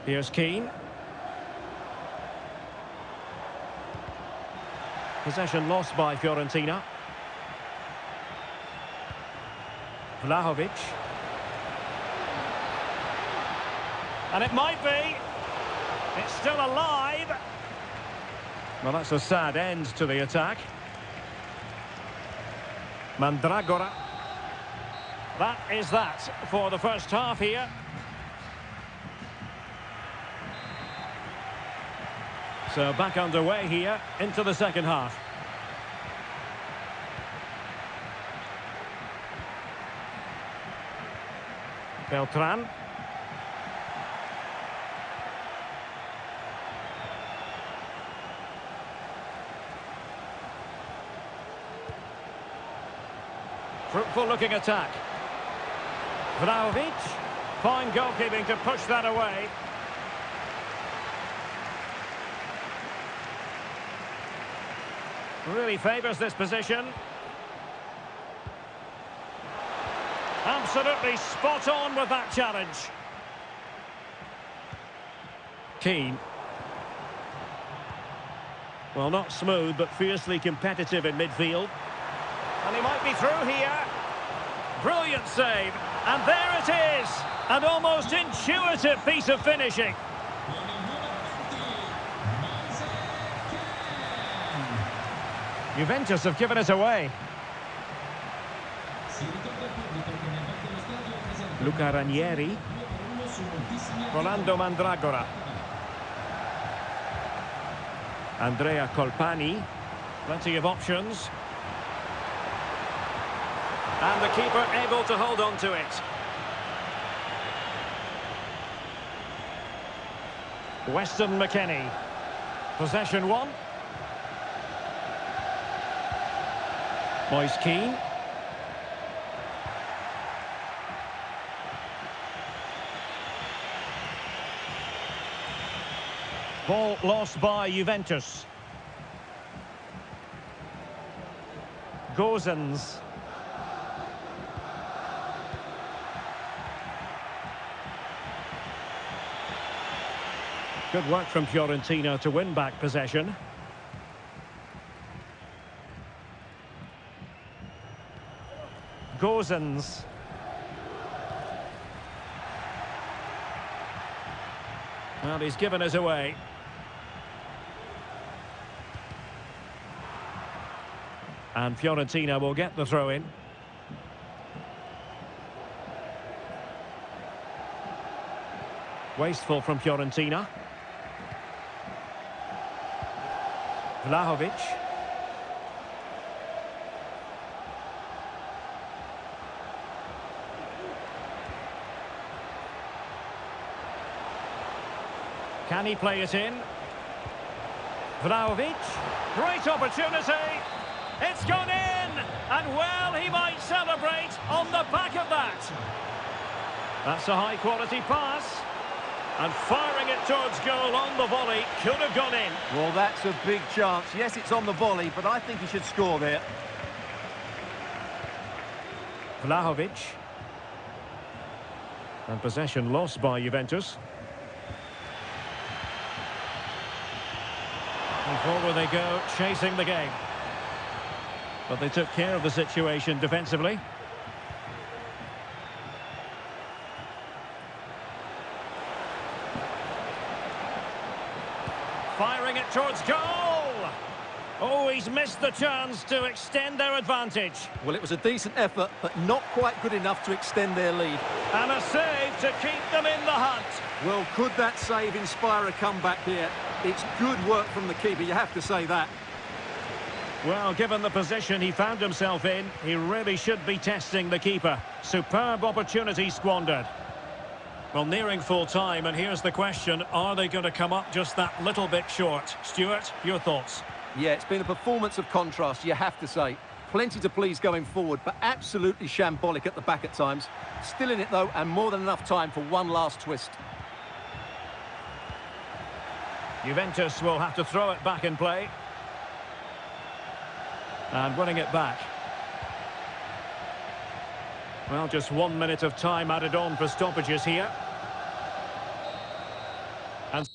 Here's Keane. Possession lost by Fiorentina. Vlahovic. And it might be. It's still alive. Well, that's a sad end to the attack. Mandragora. That is that for the first half here. So back underway here into the second half. Beltran. Fruitful looking attack. Vlahovic. Fine goalkeeping to push that away. Really favours this position. Absolutely spot on with that challenge. Keane. Well, not smooth, but fiercely competitive in midfield. And he might be through here. Brilliant save. And there it is. An almost intuitive piece of finishing. Juventus have given it away. Luca Ranieri. Rolando Mandragora. Andrea Colpani. Plenty of options. And the keeper able to hold on to it. Weston McKennie. Possession one. Moise Keane. Ball lost by Juventus. Gozens. Good work from Fiorentina to win back possession. Gozens. Well, he's given us away. And Fiorentina will get the throw-in. Wasteful from Fiorentina. Vlahovic. Can he play it in? Vlahovic. Great opportunity. It's gone in. And well, he might celebrate on the back of that. That's a high-quality pass. And firing it towards goal on the volley. Could have gone in. Well, that's a big chance. Yes, it's on the volley, but I think he should score there. Vlahovic. And possession lost by Juventus. And forward they go, chasing the game. But they took care of the situation defensively. Firing it towards goal. Oh, he's missed the chance to extend their advantage. Well, it was a decent effort, but not quite good enough to extend their lead. And a save to keep them in the hunt. Well, could that save inspire a comeback here? It's good work from the keeper, you have to say that. Well, given the position he found himself in, he really should be testing the keeper. Superb opportunity squandered. Well, nearing full time, and here's the question, are they going to come up just that little bit short? Stuart, your thoughts? Yeah, it's been a performance of contrast, you have to say. Plenty to please going forward, but absolutely shambolic at the back at times. Still in it, though, and more than enough time for one last twist. Juventus will have to throw it back in play. And winning it back. Well, just 1 minute of time added on for stoppages here. And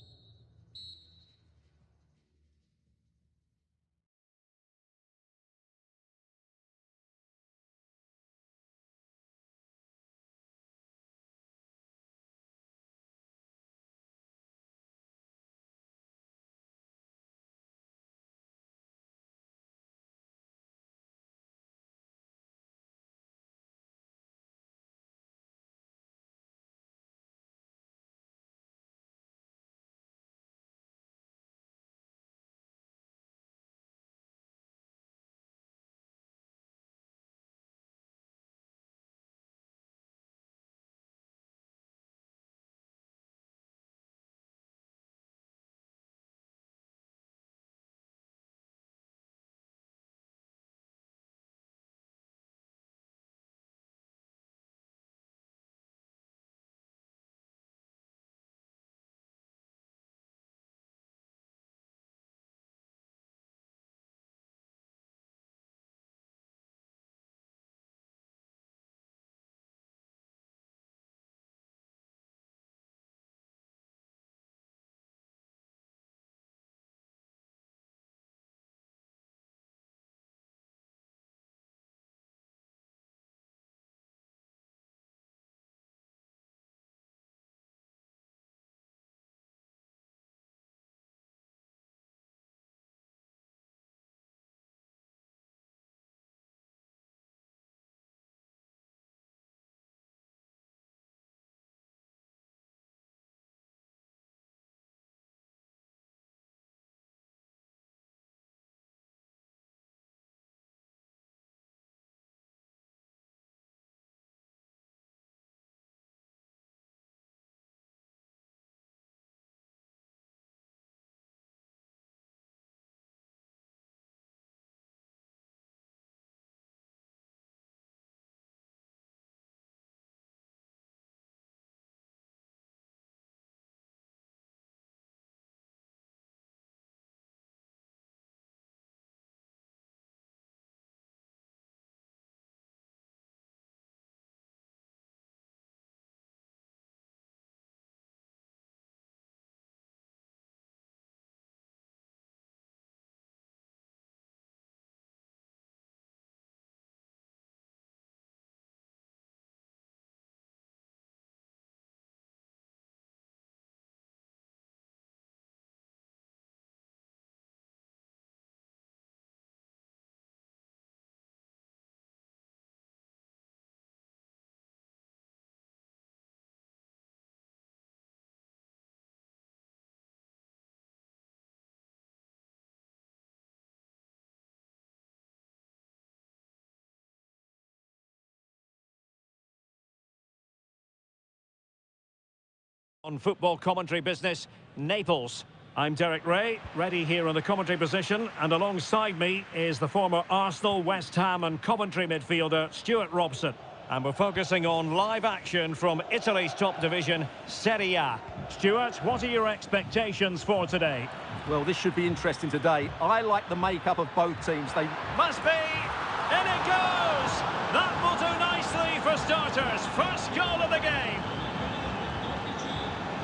On football commentary business, Naples. I'm Derek Ray, ready here in the commentary position, and alongside me is the former Arsenal, West Ham and Coventry midfielder Stuart Robson. And we're focusing on live action from Italy's top division, Serie A. Stuart, what are your expectations for today? Well, this should be interesting today. I like the makeup of both teams. They must be, and it goes! That will do nicely for starters. First goal of the game.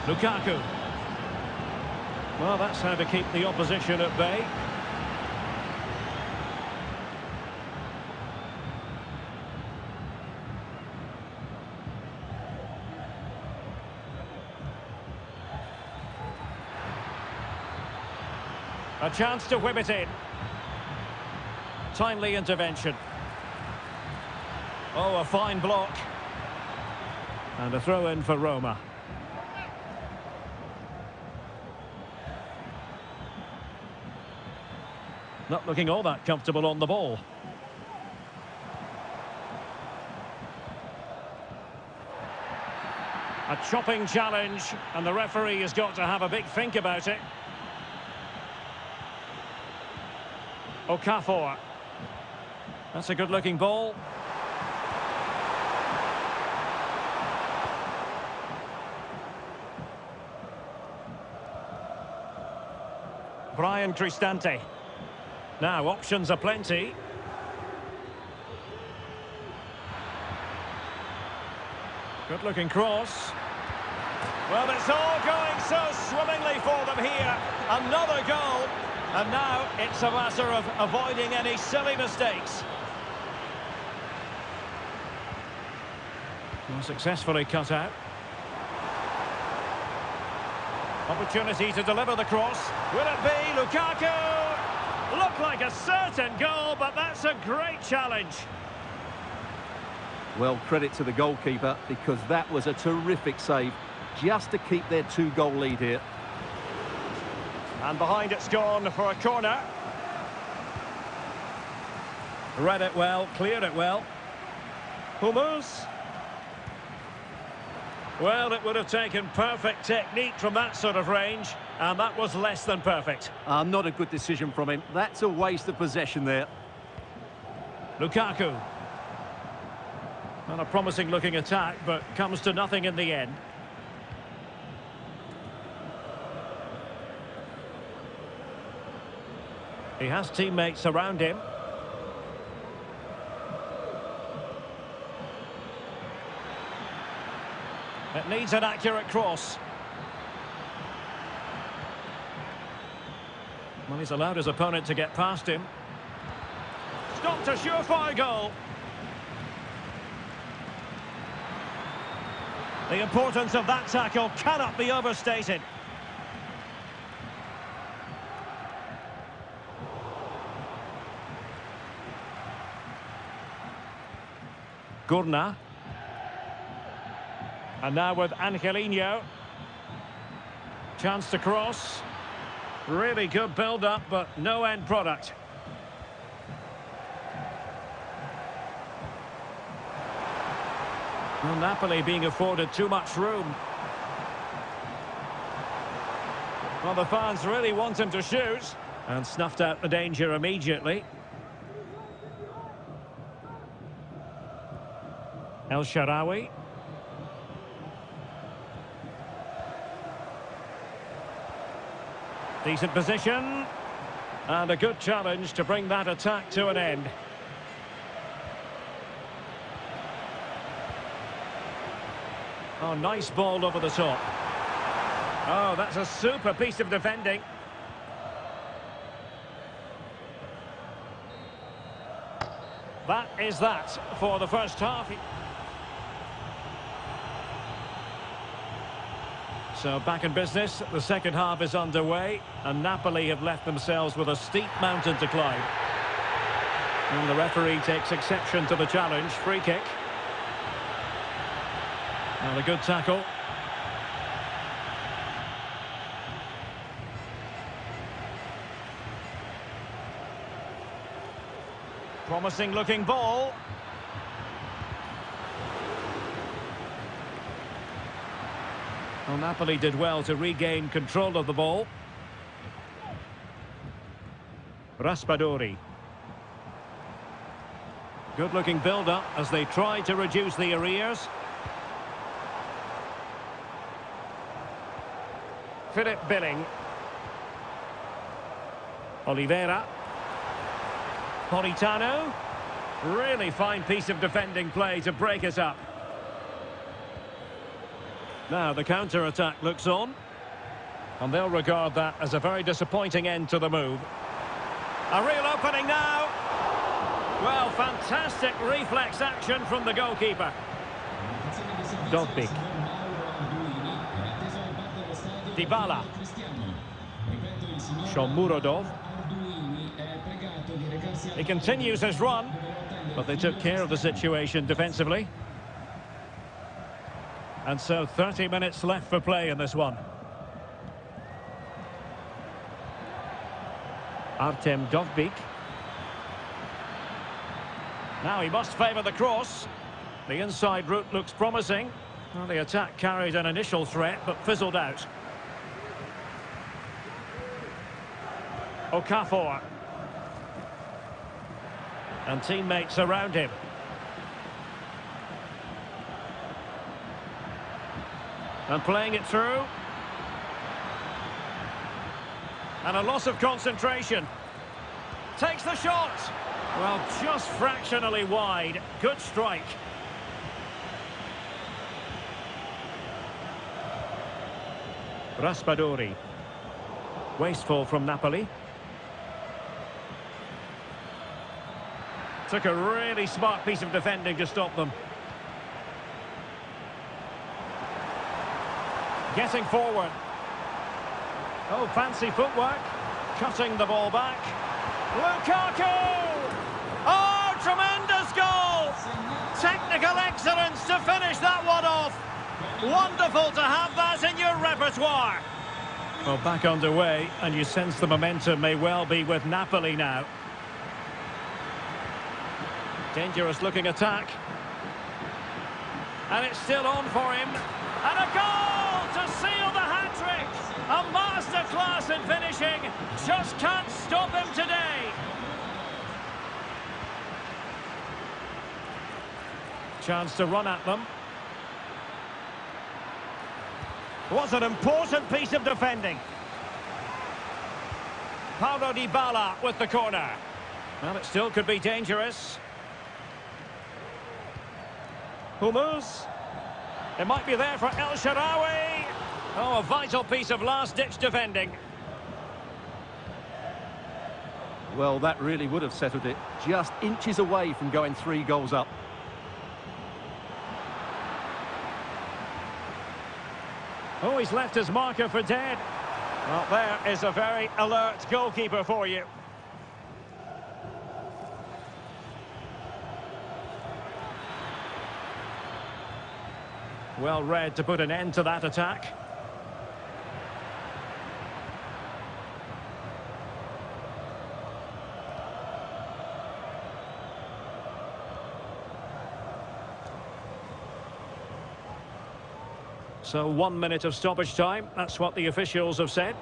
Lukaku. Well, that's how to keep the opposition at bay. A chance to whip it in. Timely intervention. Oh, a fine block. And a throw in for Roma. Not looking all that comfortable on the ball. A chopping challenge, and the referee has got to have a big think about it. Okafor. That's a good-looking ball. Brian Cristante. Now, options are plenty. Good-looking cross. Well, it's all going so swimmingly for them here. Another goal. And now it's a matter of avoiding any silly mistakes. Well, successfully cut out. Opportunity to deliver the cross. Will it be Lukaku? Looked like a certain goal, but that's a great challenge. Well, credit to the goalkeeper, because that was a terrific save, just to keep their two-goal lead here. And behind it's gone for a corner. Read it well, cleared it well. Hummels. Well, it would have taken perfect technique from that sort of range, and that was less than perfect. Not a good decision from him. That's a waste of possession there. Lukaku. Not a promising looking attack, but comes to nothing in the end. He has teammates around him. It needs an accurate cross. Well, he's allowed his opponent to get past him. Stopped a surefire goal. The importance of that tackle cannot be overstated. Gurna. And now with Angelino. Chance to cross. Really good build-up, but no end product. Well, Napoli being afforded too much room. Well, the fans really want him to shoot. And snuffed out the danger immediately. El Shaarawy. Decent position. And a good challenge to bring that attack to an end. Oh, nice ball over the top. Oh, that's a super piece of defending. That is that for the first half. So back in business, the second half is underway, and Napoli have left themselves with a steep mountain to climb. And the referee takes exception to the challenge. Free kick. And a good tackle. Promising looking ball. Well, Napoli did well to regain control of the ball. Raspadori. Good-looking build-up as they try to reduce the arrears. Philip Billing. Oliveira. Politano. Really fine piece of defending play to break us up. Now the counter-attack looks on. And they'll regard that as a very disappointing end to the move. A real opening now. Well, fantastic reflex action from the goalkeeper. Dogbik. Dybala. Shomurodov. He continues his run, but they took care of the situation defensively. And so 30 minutes left for play in this one. Artem Dovbyk. Now he must favour the cross. The inside route looks promising. Well, the attack carried an initial threat, but fizzled out. Okafor. And teammates around him. And playing it through. And a loss of concentration. Takes the shot. Well, just fractionally wide. Good strike. Raspadori. Wasteful from Napoli. Took a really smart piece of defending to stop them. Getting forward. Oh, fancy footwork. Cutting the ball back. Lukaku! Oh, tremendous goal! Technical excellence to finish that one off. Wonderful to have that in your repertoire. Well, back underway, and you sense the momentum may well be with Napoli now. Dangerous looking attack. And it's still on for him. And a goal to seal the hat-trick. A masterclass in finishing. Just can't stop him today. Chance to run at them. What an important piece of defending. Paulo Dybala with the corner. Well, it still could be dangerous. Hummels. It might be there for El Shaarawy. Oh, a vital piece of last-ditch defending. Well, that really would have settled it. Just inches away from going 3 goals up. Oh, he's left his marker for dead. Well, there is a very alert goalkeeper for you. Well read to put an end to that attack. So 1 minute of stoppage time, that's what the officials have said.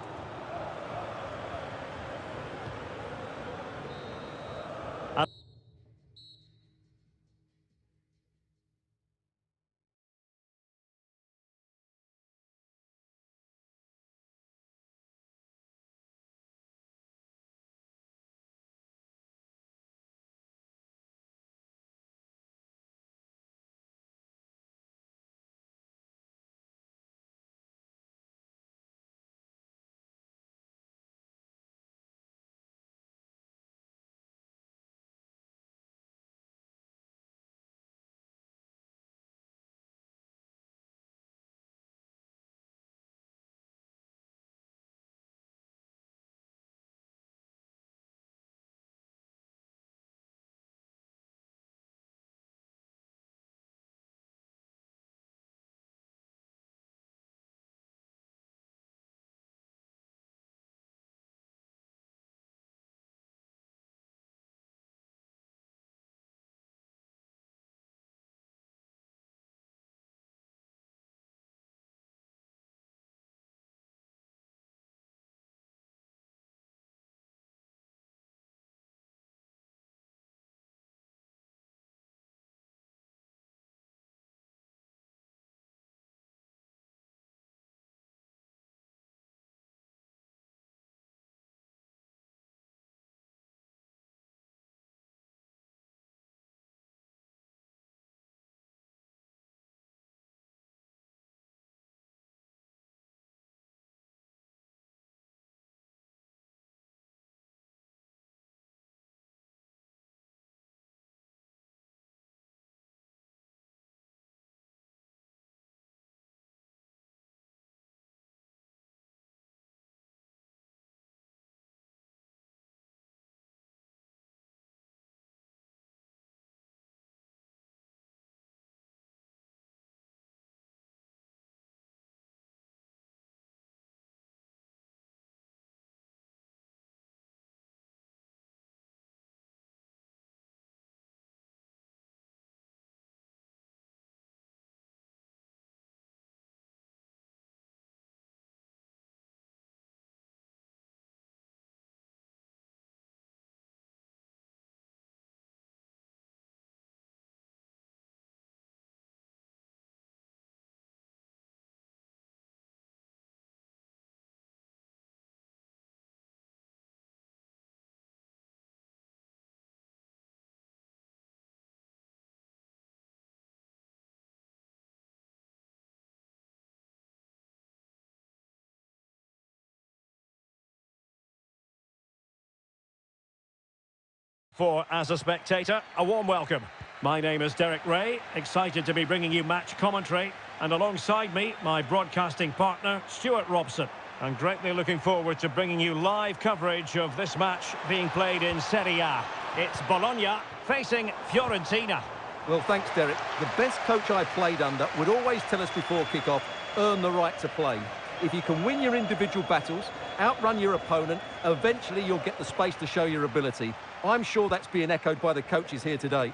For, as a spectator, a warm welcome. My name is Derek Ray, excited to be bringing you match commentary. And alongside me, my broadcasting partner, Stuart Robson. I'm greatly looking forward to bringing you live coverage of this match being played in Serie A. It's Bologna facing Fiorentina. Well, thanks, Derek. The best coach I played under would always tell us before kick-off, earn the right to play. If you can win your individual battles, outrun your opponent, eventually you'll get the space to show your ability. I'm sure that's being echoed by the coaches here today.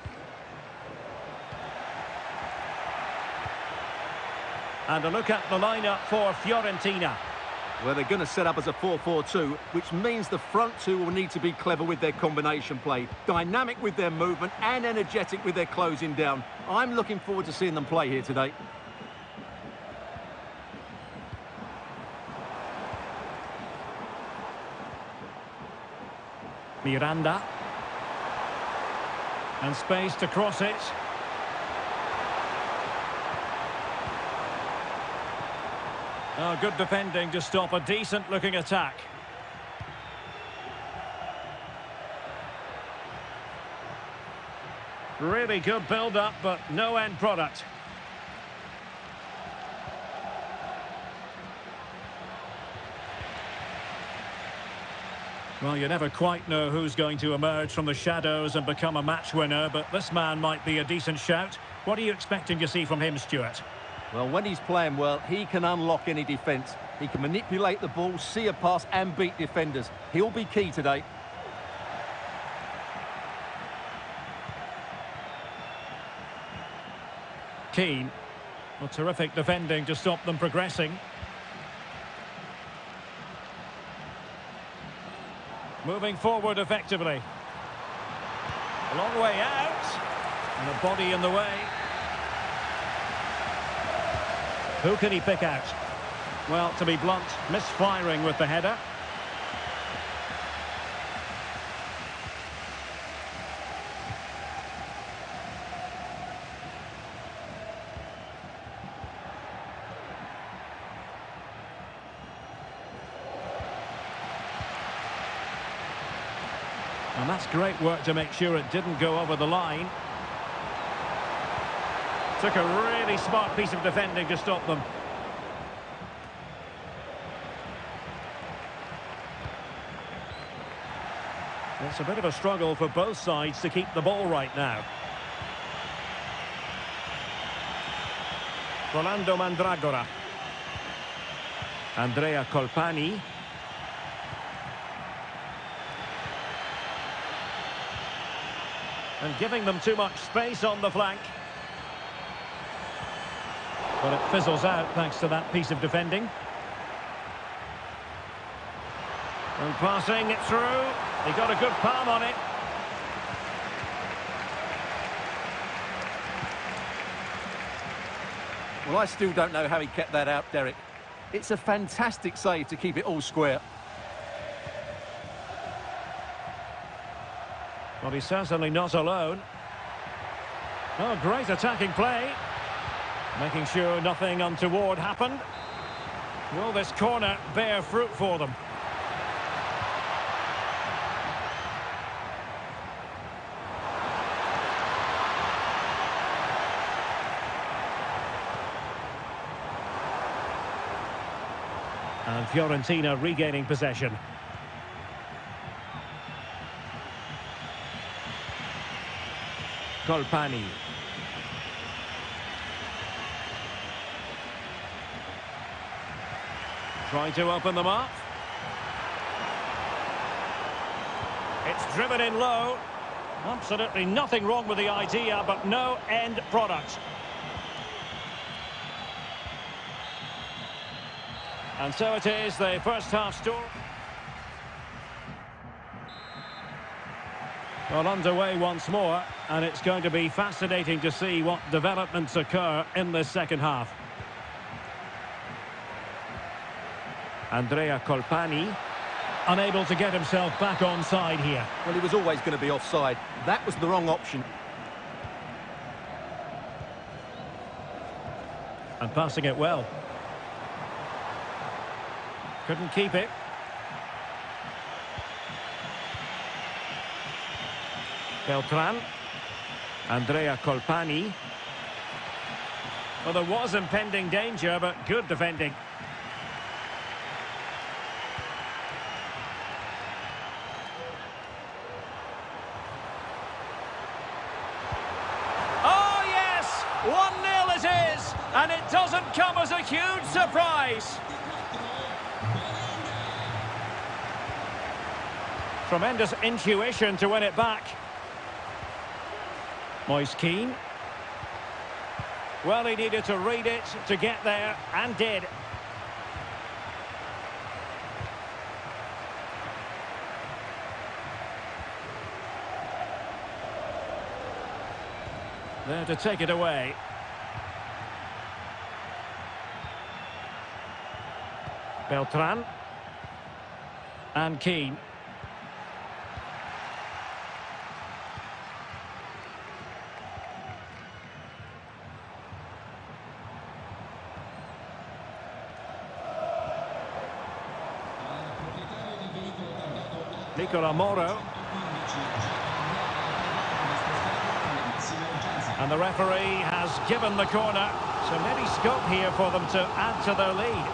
And a look at the lineup for Fiorentina. Well, they're going to set up as a 4-4-2, which means the front two will need to be clever with their combination play, dynamic with their movement and energetic with their closing down. I'm looking forward to seeing them play here today. Miranda. And space to cross it. Oh, good defending to stop a decent-looking attack. Really good build-up, but no end product. Well, you never quite know who's going to emerge from the shadows and become a match winner, but this man might be a decent shout. What are you expecting to see from him, Stuart? Well, when he's playing well, he can unlock any defence. He can manipulate the ball, see a pass and beat defenders. He'll be key today. Keane. Well, terrific defending to stop them progressing. Moving forward effectively. A long way out. And the body in the way. Who can he pick out? Well, to be blunt, misfiring with the header. And that's great work to make sure it didn't go over the line. Took a really smart piece of defending to stop them. It's a bit of a struggle for both sides to keep the ball right now. Rolando Mandragora. Andrea Colpani. And giving them too much space on the flank. But it fizzles out thanks to that piece of defending. And passing it through. He got a good palm on it. Well, I still don't know how he kept that out, Derek. It's a fantastic save to keep it all square. Well, he's certainly not alone. Oh, great attacking play. Making sure nothing untoward happened. Will this corner bear fruit for them? And Fiorentina regaining possession. Colpani. Trying to open them up. It's driven in low. Absolutely nothing wrong with the idea, but no end product. And so it is, the first half score. Well, underway once more, and it's going to be fascinating to see what developments occur in this second half. Andrea Colpani, unable to get himself back onside here. Well, he was always going to be offside. That was the wrong option. And passing it well. Couldn't keep it. Beltran. Andrea Colpani. Well, there was impending danger, but good defending. Oh, yes! 1-0 it is! And it doesn't come as a huge surprise. Tremendous intuition to win it back. Moise Keane. Well, he needed to read it to get there, and did. There to take it away. Beltran. And Keane. Nicola Moro. And the referee has given the corner, so maybe scope here for them to add to their lead.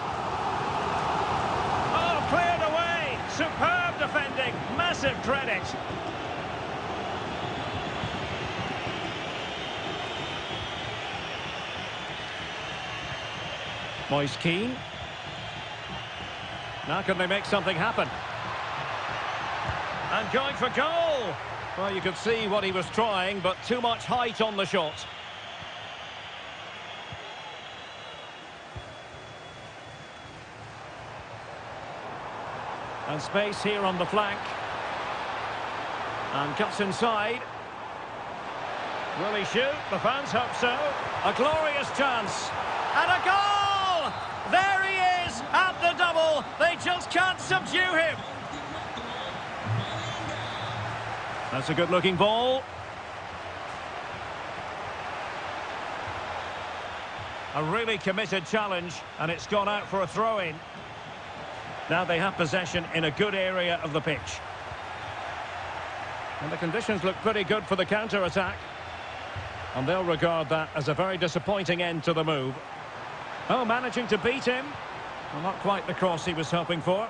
Oh, cleared away! Superb defending, massive credit. Moise Keane. Now can they make something happen? And going for goal! Well, you could see what he was trying, but too much height on the shot. And space here on the flank. And cuts inside. Will he shoot? The fans hope so. A glorious chance. And a goal! There he is at the double. They just can't subdue him. That's a good-looking ball. A really committed challenge, and it's gone out for a throw-in. Now they have possession in a good area of the pitch. And the conditions look pretty good for the counter-attack. And they'll regard that as a very disappointing end to the move. Oh, managing to beat him. Well, not quite the cross he was hoping for.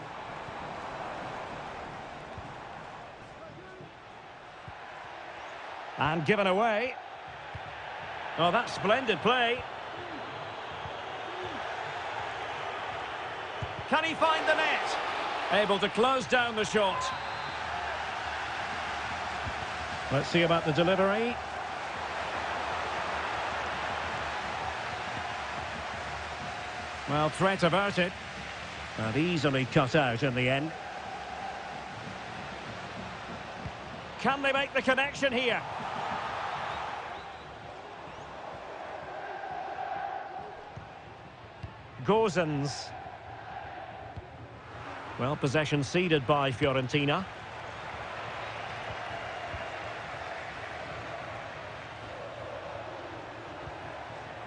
And given away. Oh, that's splendid play. Can he find the net? Able to close down the shot. Let's see about the delivery. Well, threat averted. And easily cut out in the end. Can they make the connection here? Gozens. Well, possession ceded by Fiorentina.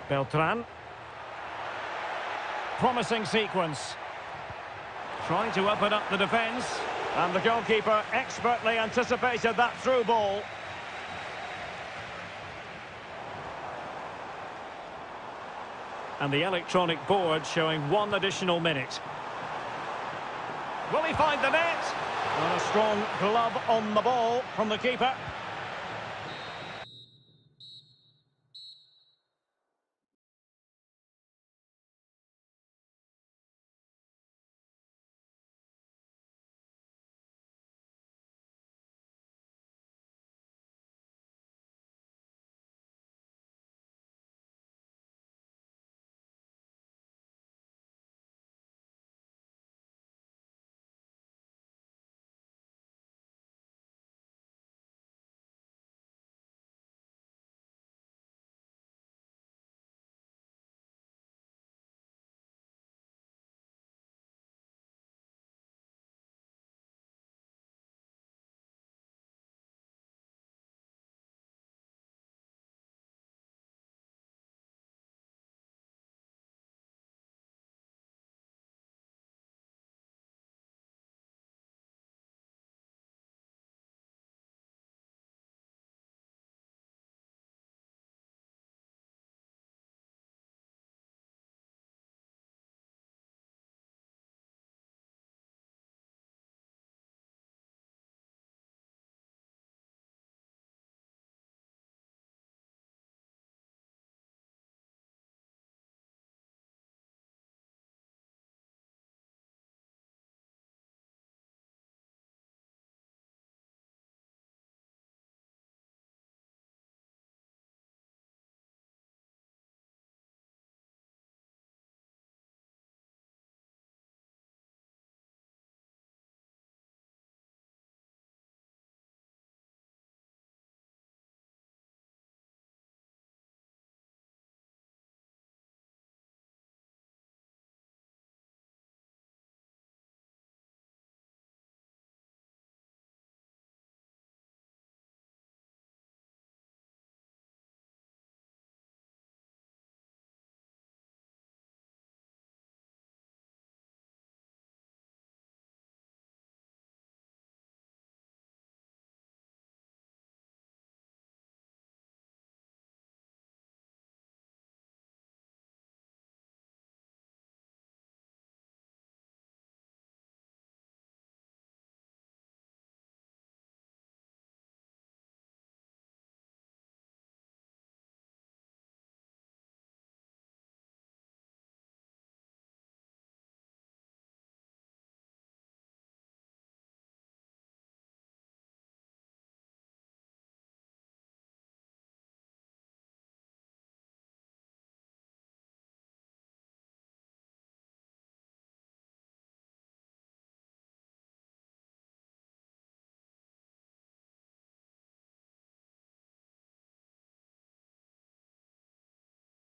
Beltran. Promising sequence. Trying to open up the defence. And the goalkeeper expertly anticipated that through ball. And the electronic board showing 1 additional minute. Will he find the net? And a strong glove on the ball from the keeper.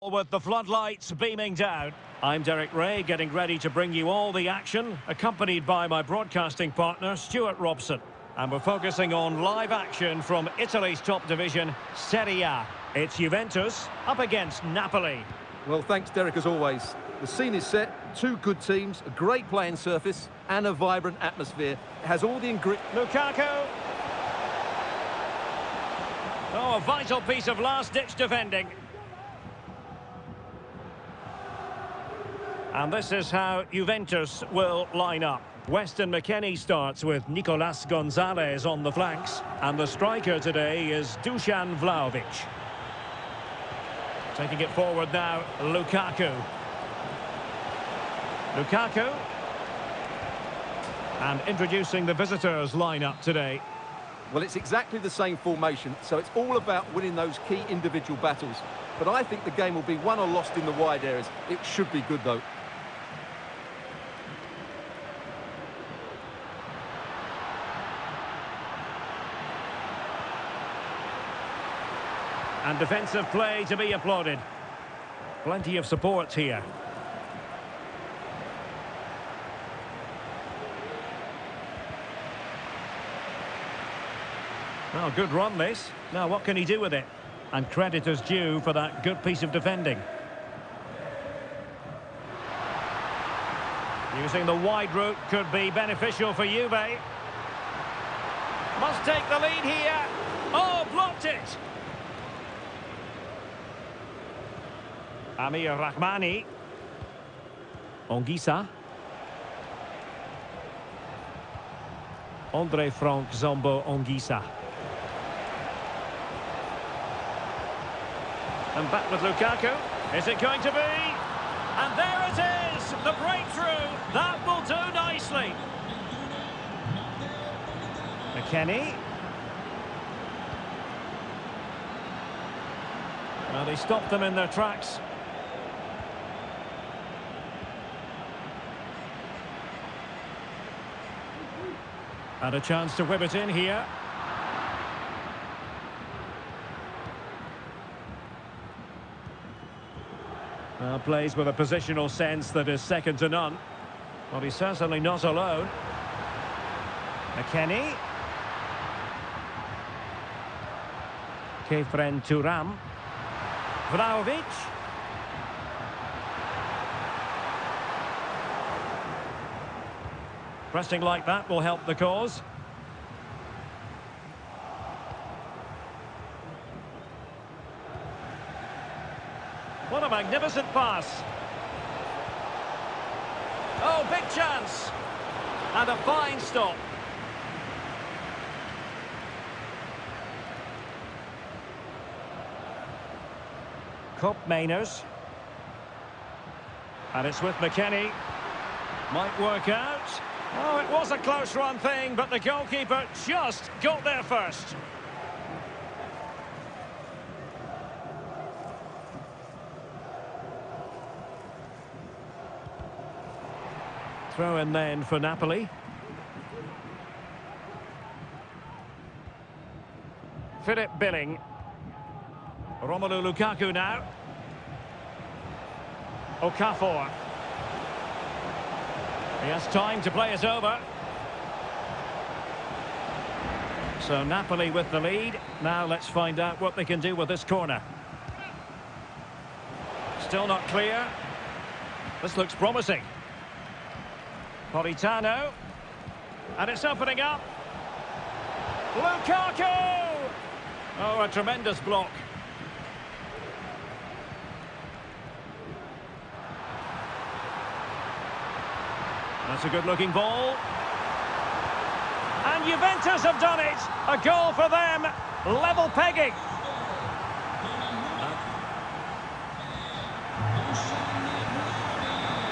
With the floodlights beaming down, I'm Derek Ray, getting ready to bring you all the action, accompanied by my broadcasting partner, Stuart Robson. And we're focusing on live action from Italy's top division, Serie A. It's Juventus up against Napoli. Well, thanks, Derek, as always. The scene is set, two good teams, a great playing surface, and a vibrant atmosphere. It has all the ingredients. Lukaku. Oh, a vital piece of last-ditch defending. And this is how Juventus will line up. Weston McKennie starts with Nicolas Gonzalez on the flanks. And the striker today is Dusan Vlahovic. Taking it forward now, Lukaku. Lukaku. And introducing the visitors' lineup today. Well, it's exactly the same formation, so it's all about winning those key individual battles. But I think the game will be won or lost in the wide areas. It should be good, though. And defensive play to be applauded. Plenty of support here. Well, good run this. Now what can he do with it? And credit is due for that good piece of defending. Using the wide route could be beneficial for Juve. Must take the lead here. Oh, blocked it. Amir Rahmani. Ongisa. Andre Frank Zombo Ongisa. And back with Lukaku. Is it going to be? And there it is! The breakthrough! That will do nicely. McKennie. Well, they stopped them in their tracks. And a chance to whip it in here. Plays with a positional sense that is second to none. Well, he's certainly not alone. McKennie. Kefren Turam. Vlahovic. Pressing like that will help the cause. What a magnificent pass. Oh, big chance. And a fine stop. Cup Mainers. And it's with McKennie. Might work out. Oh, it was a close run thing, but the goalkeeper just got there first. Throw in then for Napoli. Philip Billing. Romelu Lukaku now. Okafor. He has time to play it over. So Napoli with the lead. Now let's find out what they can do with this corner. Still not clear. This looks promising. Politano. And it's opening up. Lukaku! Oh, a tremendous block. That's a good-looking ball. And Juventus have done it. A goal for them. Level pegging.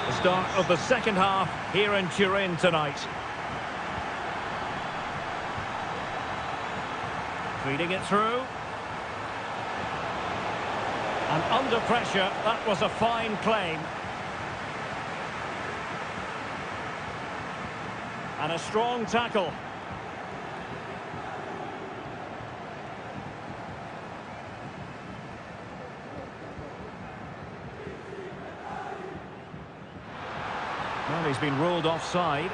The start of the second half here in Turin tonight. Feeding it through. And under pressure, that was a fine claim. And a strong tackle. Well, he's been ruled offside.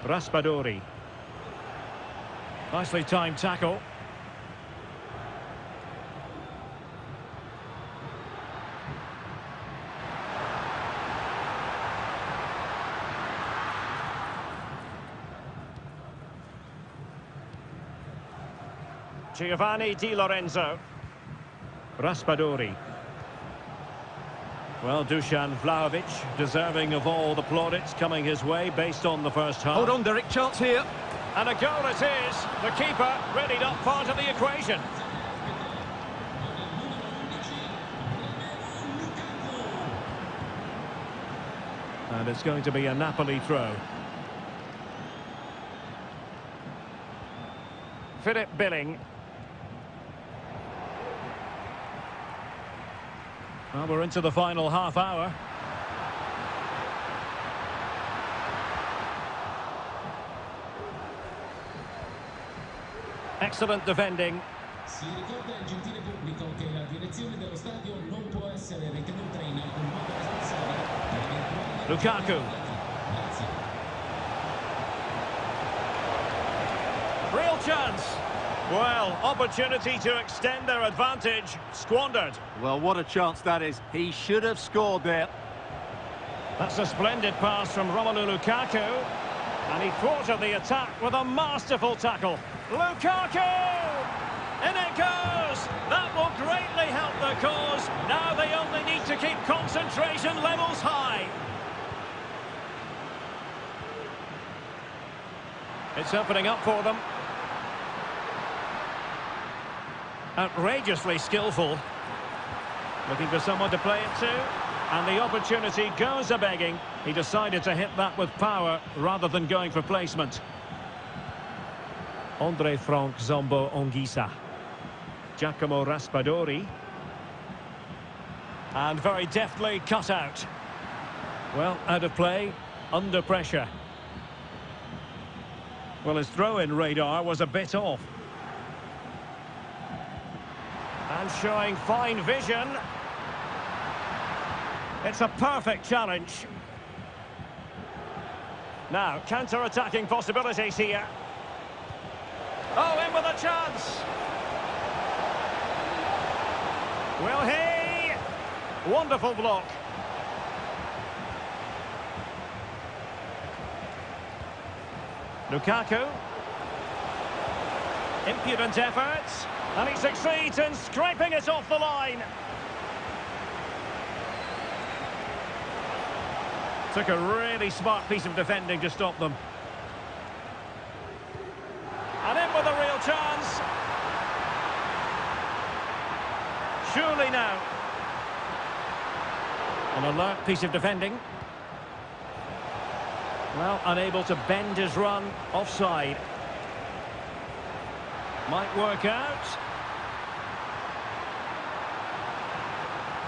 Raspadori. Nicely timed tackle. Giovanni Di Lorenzo. Raspadori. Well, Dusan Vlahovic, deserving of all the plaudits coming his way based on the first half. Hold on, Derek, chance here. And a goal it is. The keeper really not part of the equation. And it's going to be a Napoli throw. Philip Billing. Well, we're into the final half hour. Excellent defending. Si ricorda il gentile pubblico che la direzione dello stadio non può essere ritenuta in alcun modo responsabile per eventuali... Lukaku. Real chance. Well, opportunity to extend their advantage, squandered. Well, what a chance that is. He should have scored there. That's a splendid pass from Romelu Lukaku. And he thwarted the attack with a masterful tackle. Lukaku! In it goes! That will greatly help the cause. Now they only need to keep concentration levels high. It's opening up for them. Outrageously skillful. Looking for someone to play it to. And the opportunity goes a-begging. He decided to hit that with power rather than going for placement. Andre Frank Zombo Ongisa. Giacomo Raspadori. And very deftly cut out. Well, out of play, under pressure. Well, his throw-in radar was a bit off. And showing fine vision. It's a perfect challenge. Now, counter-attacking possibilities here. Oh, in with a chance. Will he? Wonderful block. Lukaku. Impudent efforts. And he succeeds in scraping it off the line. Took a really smart piece of defending to stop them. And in with a real chance. Surely now. An alert piece of defending. Well, unable to bend his run. Offside. Might work out.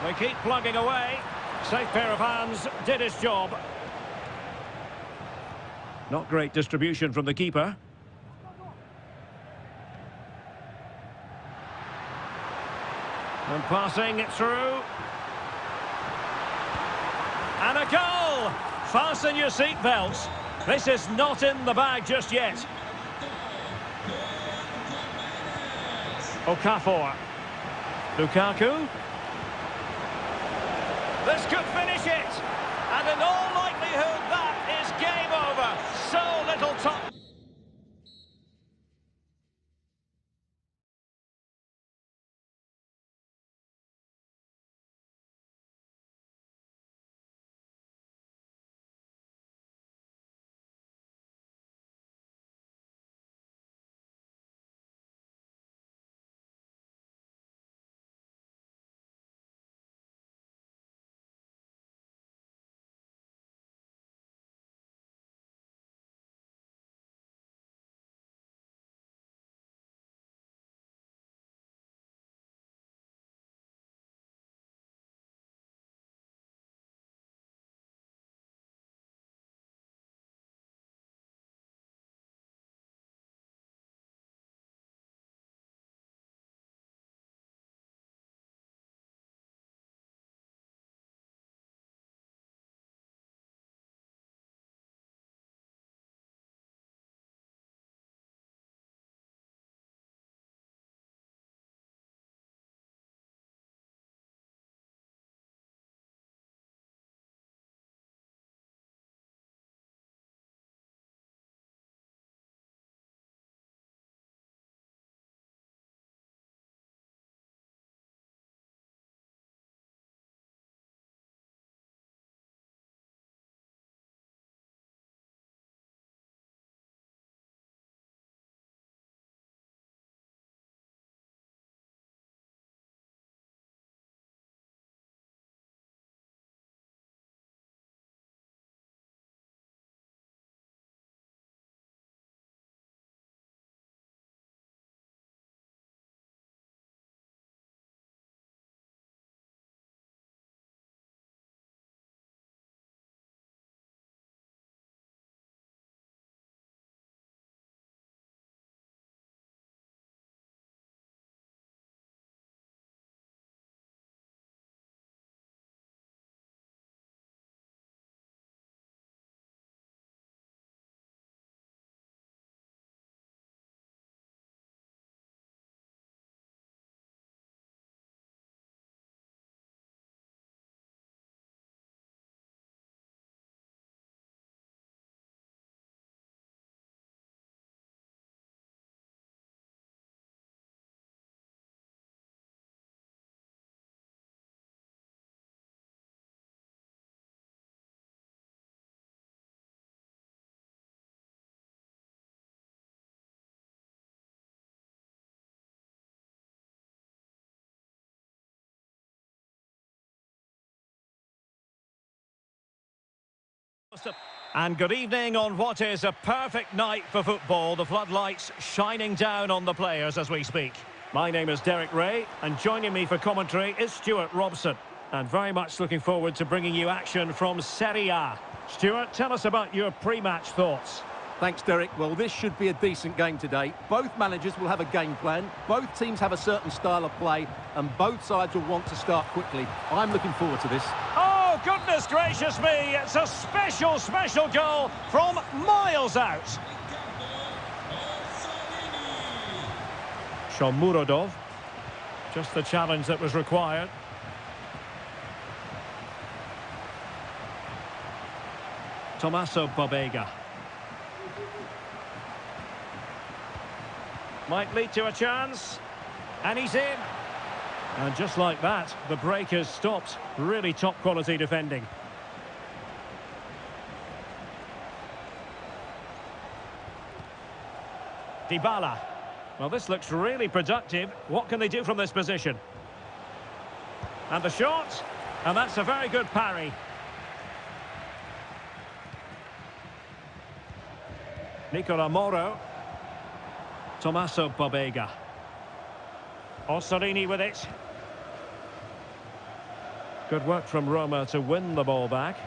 They keep plugging away. Safe pair of hands, did his job. Not great distribution from the keeper. And passing it through. And a goal! Fasten your seatbelts. This is not in the bag just yet. Okafor. Lukaku. This could finish it. And in all likelihood, that is game over. So little top. And good evening on what is a perfect night for football. The floodlights shining down on the players as we speak. My name is Derek Ray, and joining me for commentary is Stuart Robson. And very much looking forward to bringing you action from Serie A. Stuart, tell us about your pre-match thoughts. Thanks, Derek. Well, this should be a decent game today. Both managers will have a game plan. Both teams have a certain style of play, and both sides will want to start quickly. I'm looking forward to this. Oh, goodness gracious me! It's a special, special goal from miles out. Shomurodov. Just the challenge that was required. Tommaso Pobega. Might lead to a chance. And he's in. And just like that, the break has stopped. Really top quality defending. Dybala. Well, this looks really productive. What can they do from this position? And the shot. And that's a very good parry. Nicola Moro. Tommaso Pobega. Orsolini with it. Good work from Roma to win the ball back.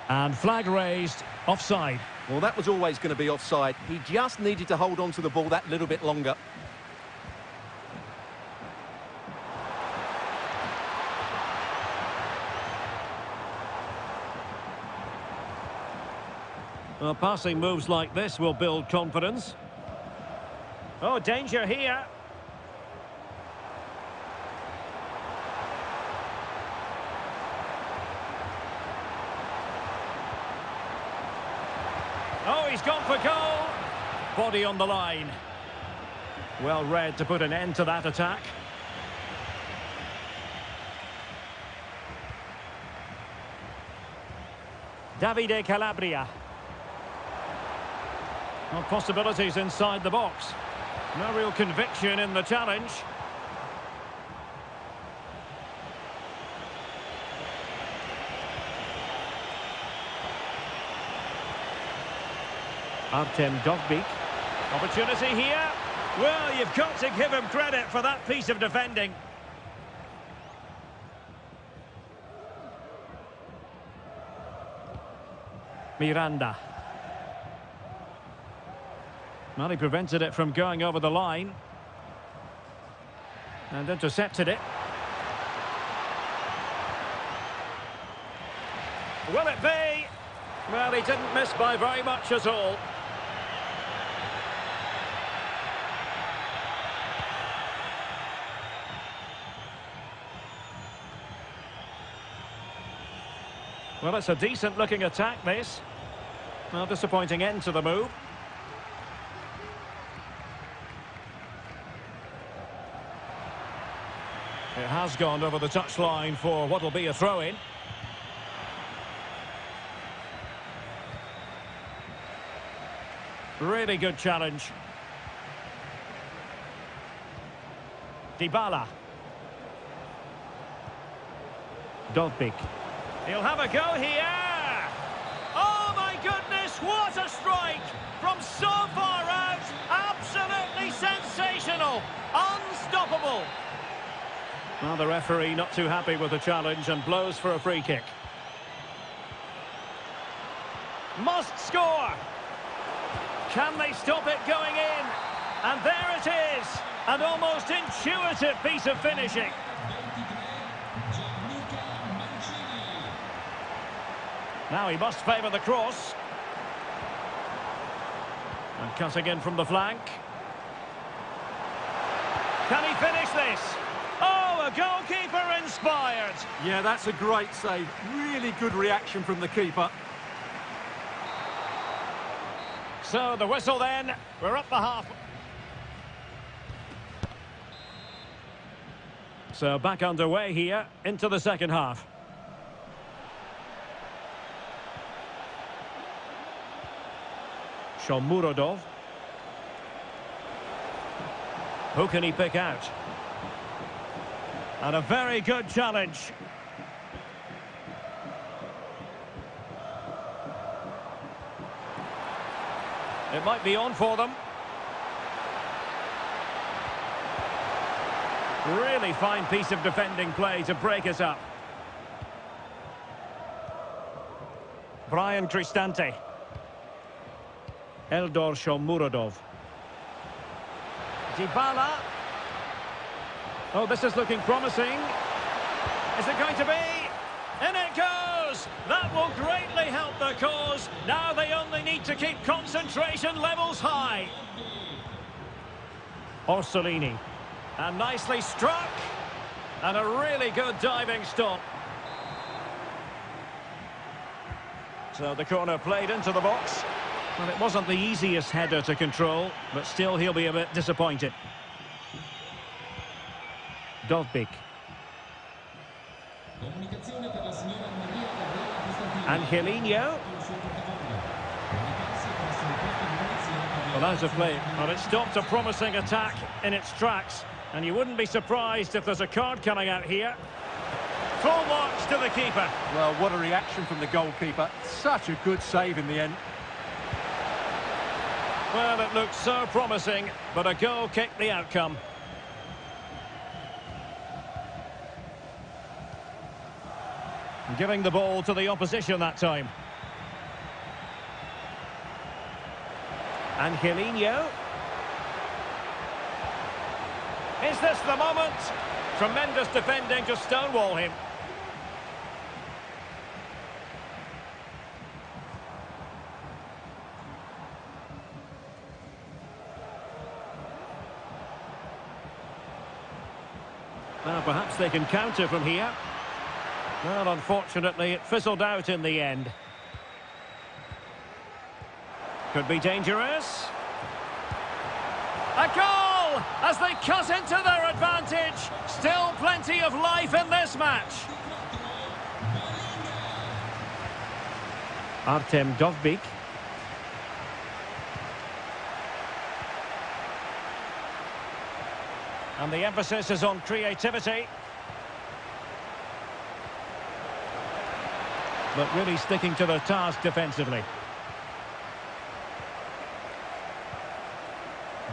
And flag raised, offside. Well, that was always going to be offside. He just needed to hold on to the ball that little bit longer. Well, passing moves like this will build confidence. Oh, danger here. Oh, he's gone for goal. Body on the line. Well read to put an end to that attack. Davide Calabria. Well, possibilities inside the box. No real conviction in the challenge. Artem Dovbyk. Opportunity here. Well, you've got to give him credit for that piece of defending. Miranda. Well, he prevented it from going over the line. And intercepted it. Will it be? Well, he didn't miss by very much at all. Well, it's a decent-looking attack, this. Well, disappointing end to the move. It has gone over the touchline for what will be a throw-in. Really good challenge. Dybala. Dovbyk. He'll have a go here. Oh, my goodness, what a strike from so far out. Absolutely sensational. Unstoppable. Well, the referee not too happy with the challenge and blows for a free kick. Must score. Can they stop it going in? And there it is. An almost intuitive piece of finishing. Now he must favour the cross. And cutting in from the flank. Can he finish this? Oh, a goalkeeper inspired. Yeah, that's a great save. Really good reaction from the keeper. So the whistle then. We're up the half. So back underway here into the second half. Shomurodov. Who can he pick out? And a very good challenge. It might be on for them. Really fine piece of defending play to break us up. Brian Cristante. Eldor Shomurodov. Dybala. Oh, this is looking promising. Is it going to be? In it goes! That will greatly help the cause. Now they only need to keep concentration levels high. Orsolini. And nicely struck. And a really good diving stop. So the corner played into the box. Well, it wasn't the easiest header to control, but still he'll be a bit disappointed. Dovbik. Angelino. Well, out of play. Well, it stopped a promising attack in its tracks. And you wouldn't be surprised if there's a card coming out here. Full marks to the keeper. Well, what a reaction from the goalkeeper. Such a good save in the end. Well, it looked so promising, but a goal kicked the outcome. Giving the ball to the opposition that time. Angelino. Is this the moment? Tremendous defending to stonewall him. Now perhaps they can counter from here. Well, unfortunately, it fizzled out in the end. Could be dangerous. A goal as they cut into their advantage. Still plenty of life in this match. Artem Dovbik. And the emphasis is on creativity. But really sticking to their task defensively.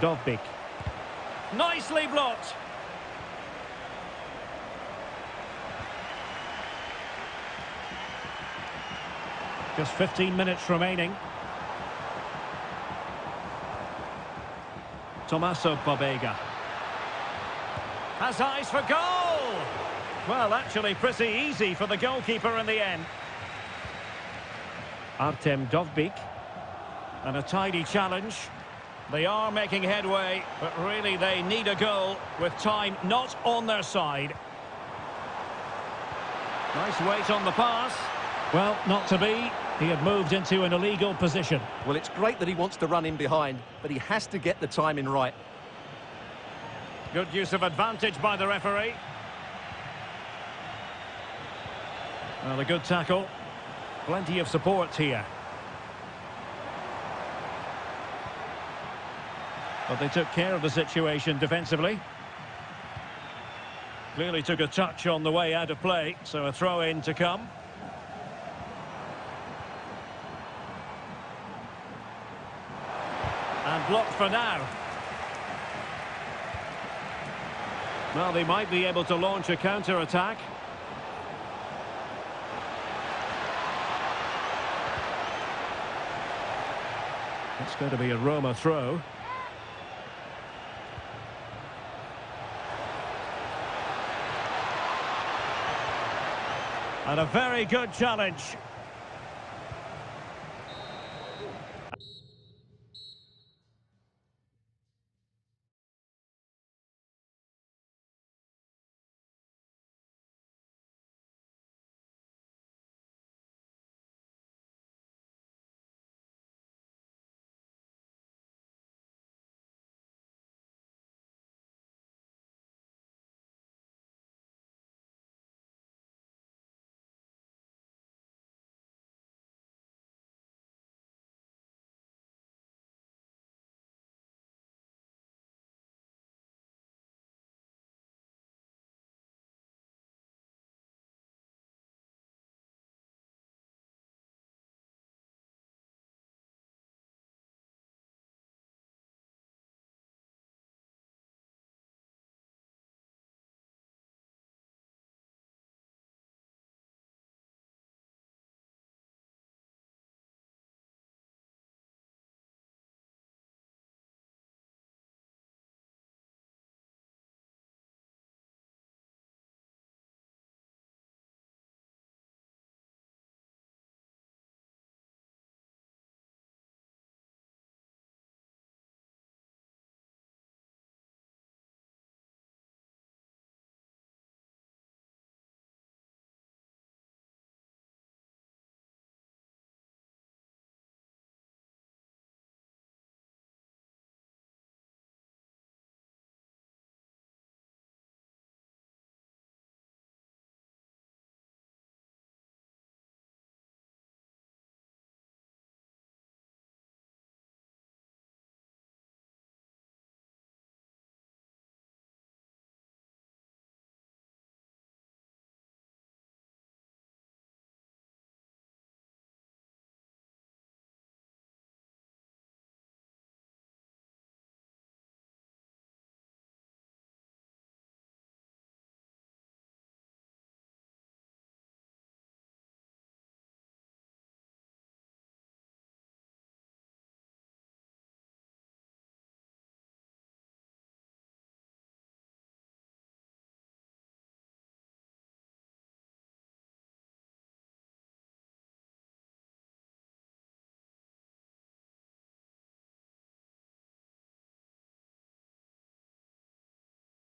Dovbik. Nicely blocked. Just 15 minutes remaining. Tommaso Pobega. Has eyes for goal! Well, actually pretty easy for the goalkeeper in the end. Artem Dovbik. And a tidy challenge. They are making headway, but really they need a goal with time not on their side. Nice weight on the pass. Well, not to be. He had moved into an illegal position. Well, it's great that he wants to run in behind, but he has to get the timing right. Good use of advantage by the referee. Well, a good tackle. Plenty of support here. But they took care of the situation defensively. Clearly took a touch on the way out of play, so a throw-in to come. And blocked for now. Well, they might be able to launch a counter-attack. It's going to be a Roma throw. And a very good challenge.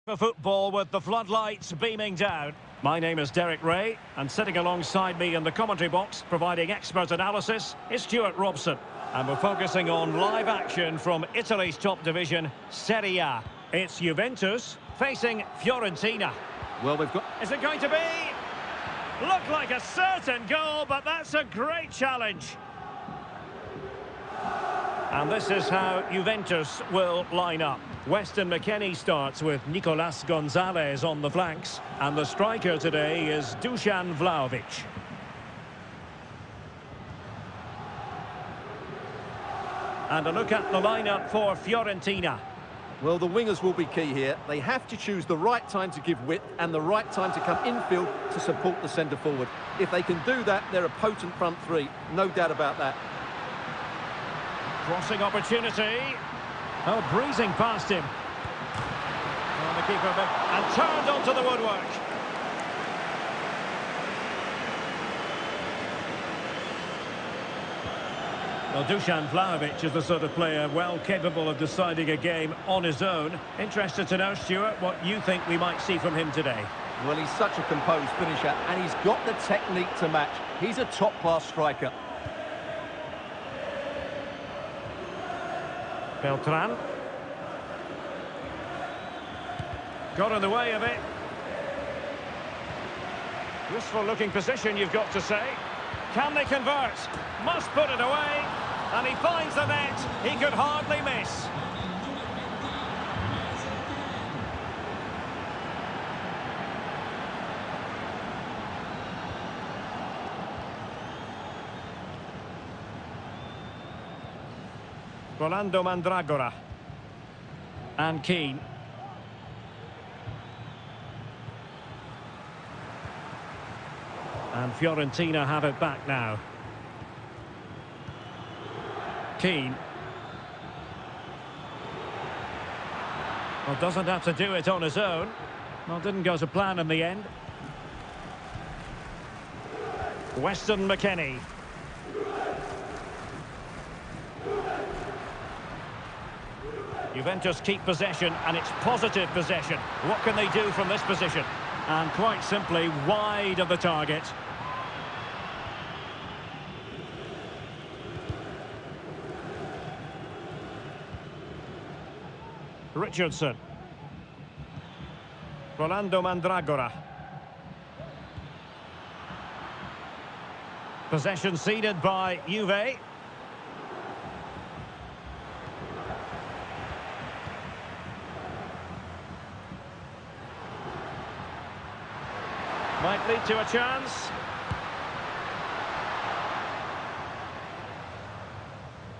Football with the floodlights beaming down. My name is Derek Ray, and sitting alongside me in the commentary box, providing expert analysis, is Stuart Robson. And we're focusing on live action from Italy's top division, Serie A. It's Juventus facing Fiorentina. Well, we've got... Is it going to be? Looked like a certain goal, but that's a great challenge. And this is how Juventus will line up. Weston McKennie starts with Nicolas Gonzalez on the flanks. And the striker today is Dusan Vlahovic. And a look at the lineup for Fiorentina. Well, the wingers will be key here. They have to choose the right time to give width and the right time to come infield to support the centre-forward. If they can do that, they're a potent front three. No doubt about that. Crossing opportunity. Oh, breezing past him. Oh, the keeper and turned onto the woodwork. Well, Dusan Vlahovic is the sort of player well capable of deciding a game on his own. Interested to know, Stuart, what you think we might see from him today. Well, he's such a composed finisher, and he's got the technique to match. He's a top-class striker. Beltran. Got in the way of it. Useful looking position, you've got to say. Can they convert? Must put it away. And he finds the net. He could hardly miss. Rolando Mandragora. And Keane. And Fiorentina have it back now. Keane. Well, doesn't have to do it on his own. Well, didn't go to plan in the end. Weston McKennie. Juventus keep possession, and it's positive possession. What can they do from this position? And quite simply, wide of the target. Richardson. Rolando Mandragora. Possession ceded by Juve. Might lead to a chance.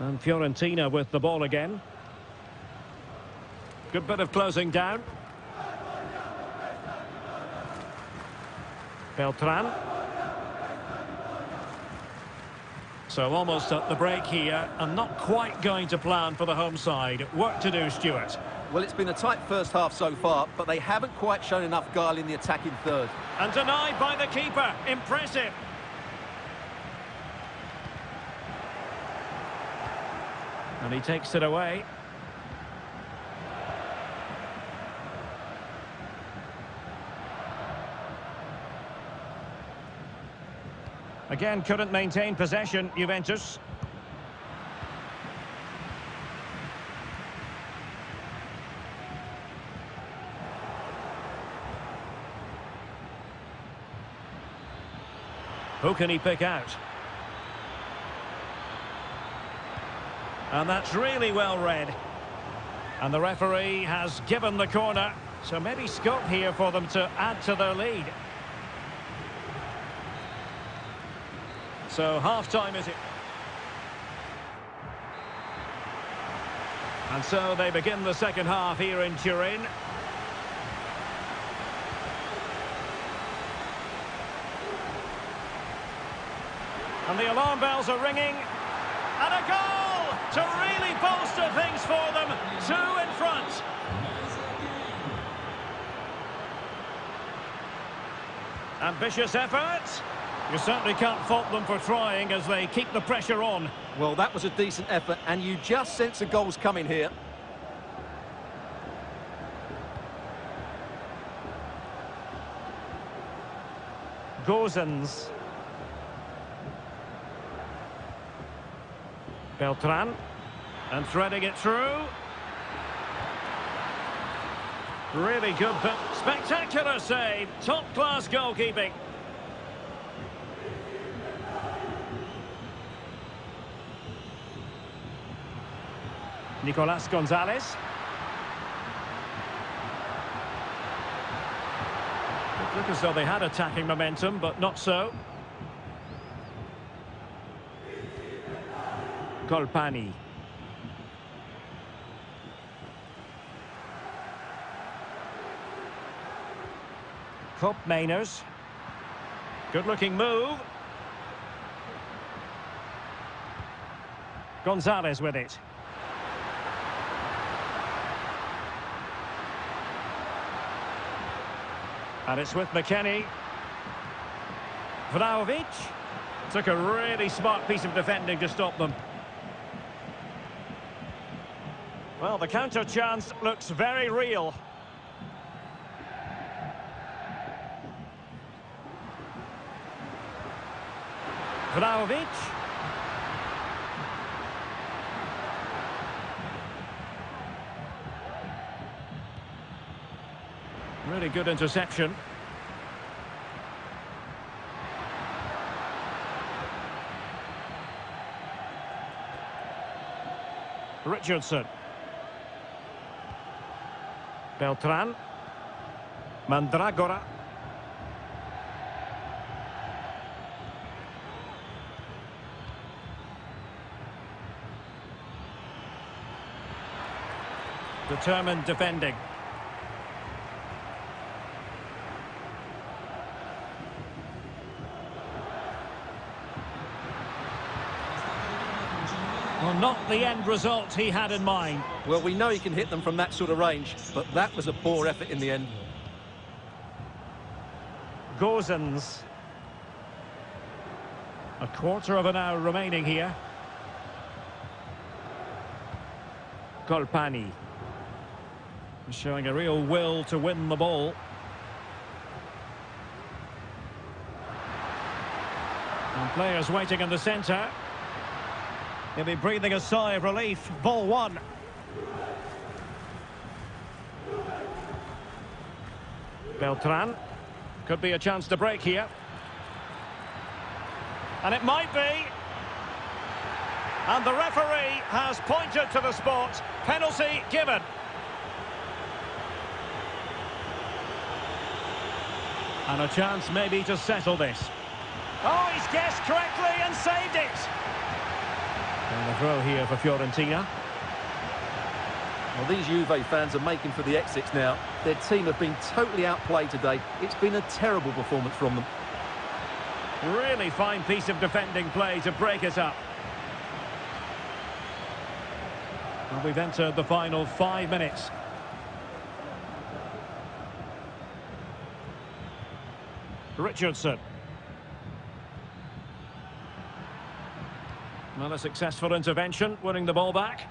And Fiorentina with the ball again. Good bit of closing down. Beltran. So almost at the break here, and not quite going to plan for the home side. Work to do, Stuart. Well, it's been a tight first half so far, but they haven't quite shown enough guile in the attacking third. And denied by the keeper. Impressive. And he takes it away. Again, couldn't maintain possession, Juventus. Who can he pick out? And that's really well read. And the referee has given the corner, so maybe scope here for them to add to their lead. So half-time is it? And so they begin the second half here in Turin. And the alarm bells are ringing. And a goal to really bolster things for them. 2 in front. Ambitious effort. You certainly can't fault them for trying as they keep the pressure on. Well, that was a decent effort, and you just sense the goals coming here. Gozens. Beltran. And threading it through. Really good, but spectacular save. Top-class goalkeeping. Nicolas Gonzalez. It looked as though they had attacking momentum, but not so. Colpani. Kopp Mainers. Good-looking move. Gonzalez with it. And it's with McKennie. Vlahovic. Took a really smart piece of defending to stop them. Well, the counter chance looks very real. Vlahovic. Really good interception. Richardson. Beltran. Mandragora. Determined defending. Well, not the end result he had in mind. Well, we know he can hit them from that sort of range, but that was a poor effort in the end. Gozens. A quarter of an hour remaining here. Colpani. Showing a real will to win the ball. And players waiting in the centre. He'll be breathing a sigh of relief. Ball one. Beltran. Could be a chance to break here. And it might be. And the referee has pointed to the spot. Penalty given. And a chance maybe to settle this. Oh, he's guessed correctly and saved it. And a throw here for Fiorentina. Well, these Juve fans are making for the exits now. Their team have been totally outplayed today. It's been a terrible performance from them. Really fine piece of defending play to break it up. Well, we've entered the final 5 minutes. Richardson. Well, a successful intervention, winning the ball back.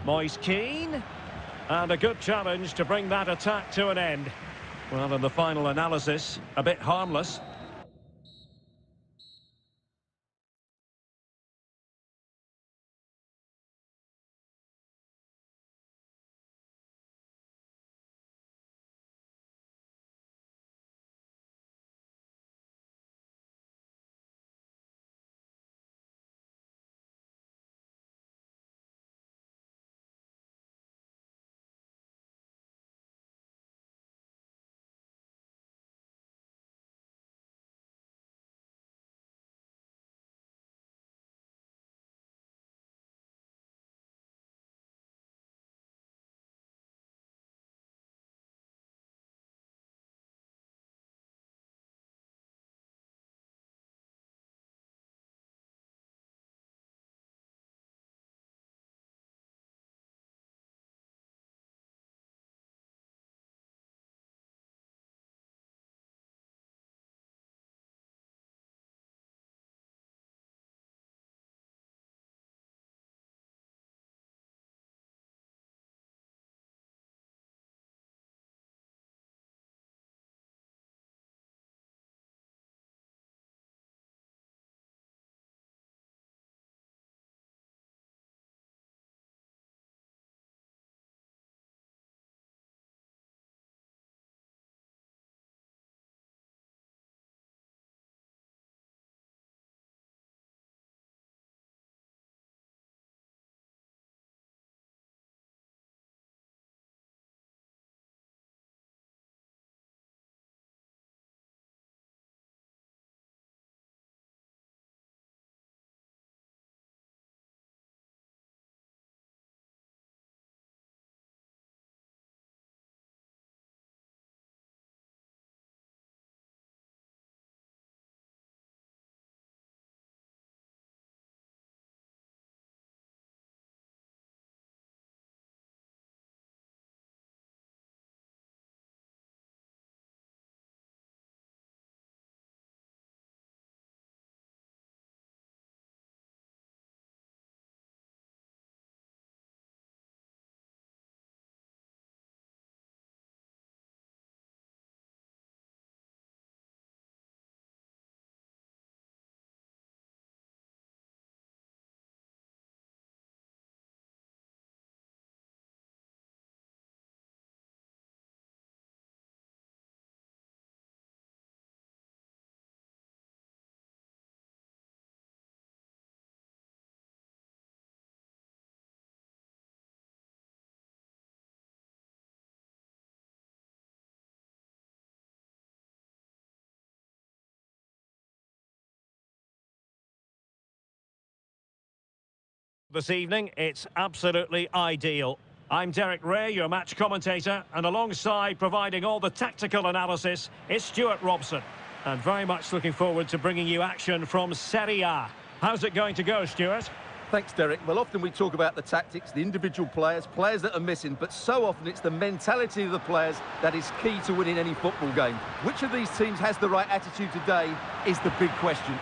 Moise Keane. And a good challenge to bring that attack to an end. Well, in the final analysis, a bit harmless. This evening, it's absolutely ideal. I'm Derek Ray, your match commentator, and alongside providing all the tactical analysis is Stuart Robson. And very much looking forward to bringing you action from Serie A. How's it going to go, Stuart? Thanks, Derek. Well, often we talk about the tactics, the individual players that are missing, but so often it's the mentality of the players that is key to winning any football game. Which of these teams has the right attitude today is the big question.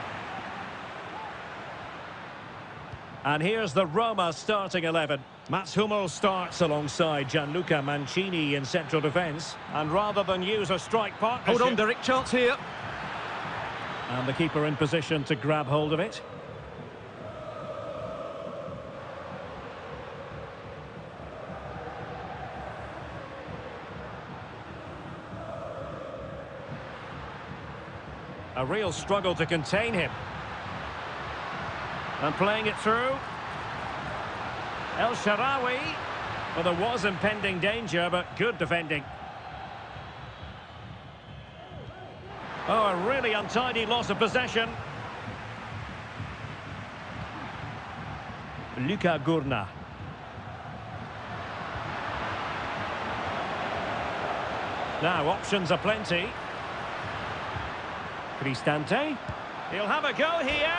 And here's the Roma starting 11. Mats Hummels starts alongside Gianluca Mancini in central defence. And rather than use a strike partnership... Hold on, Derek, chance here. And the keeper in position to grab hold of it. A real struggle to contain him. And playing it through. El Shaarawy. Well, there was impending danger, but good defending. Oh, a really untidy loss of possession. Luka Gurna. Now, options aplenty. Cristante. He'll have a go here.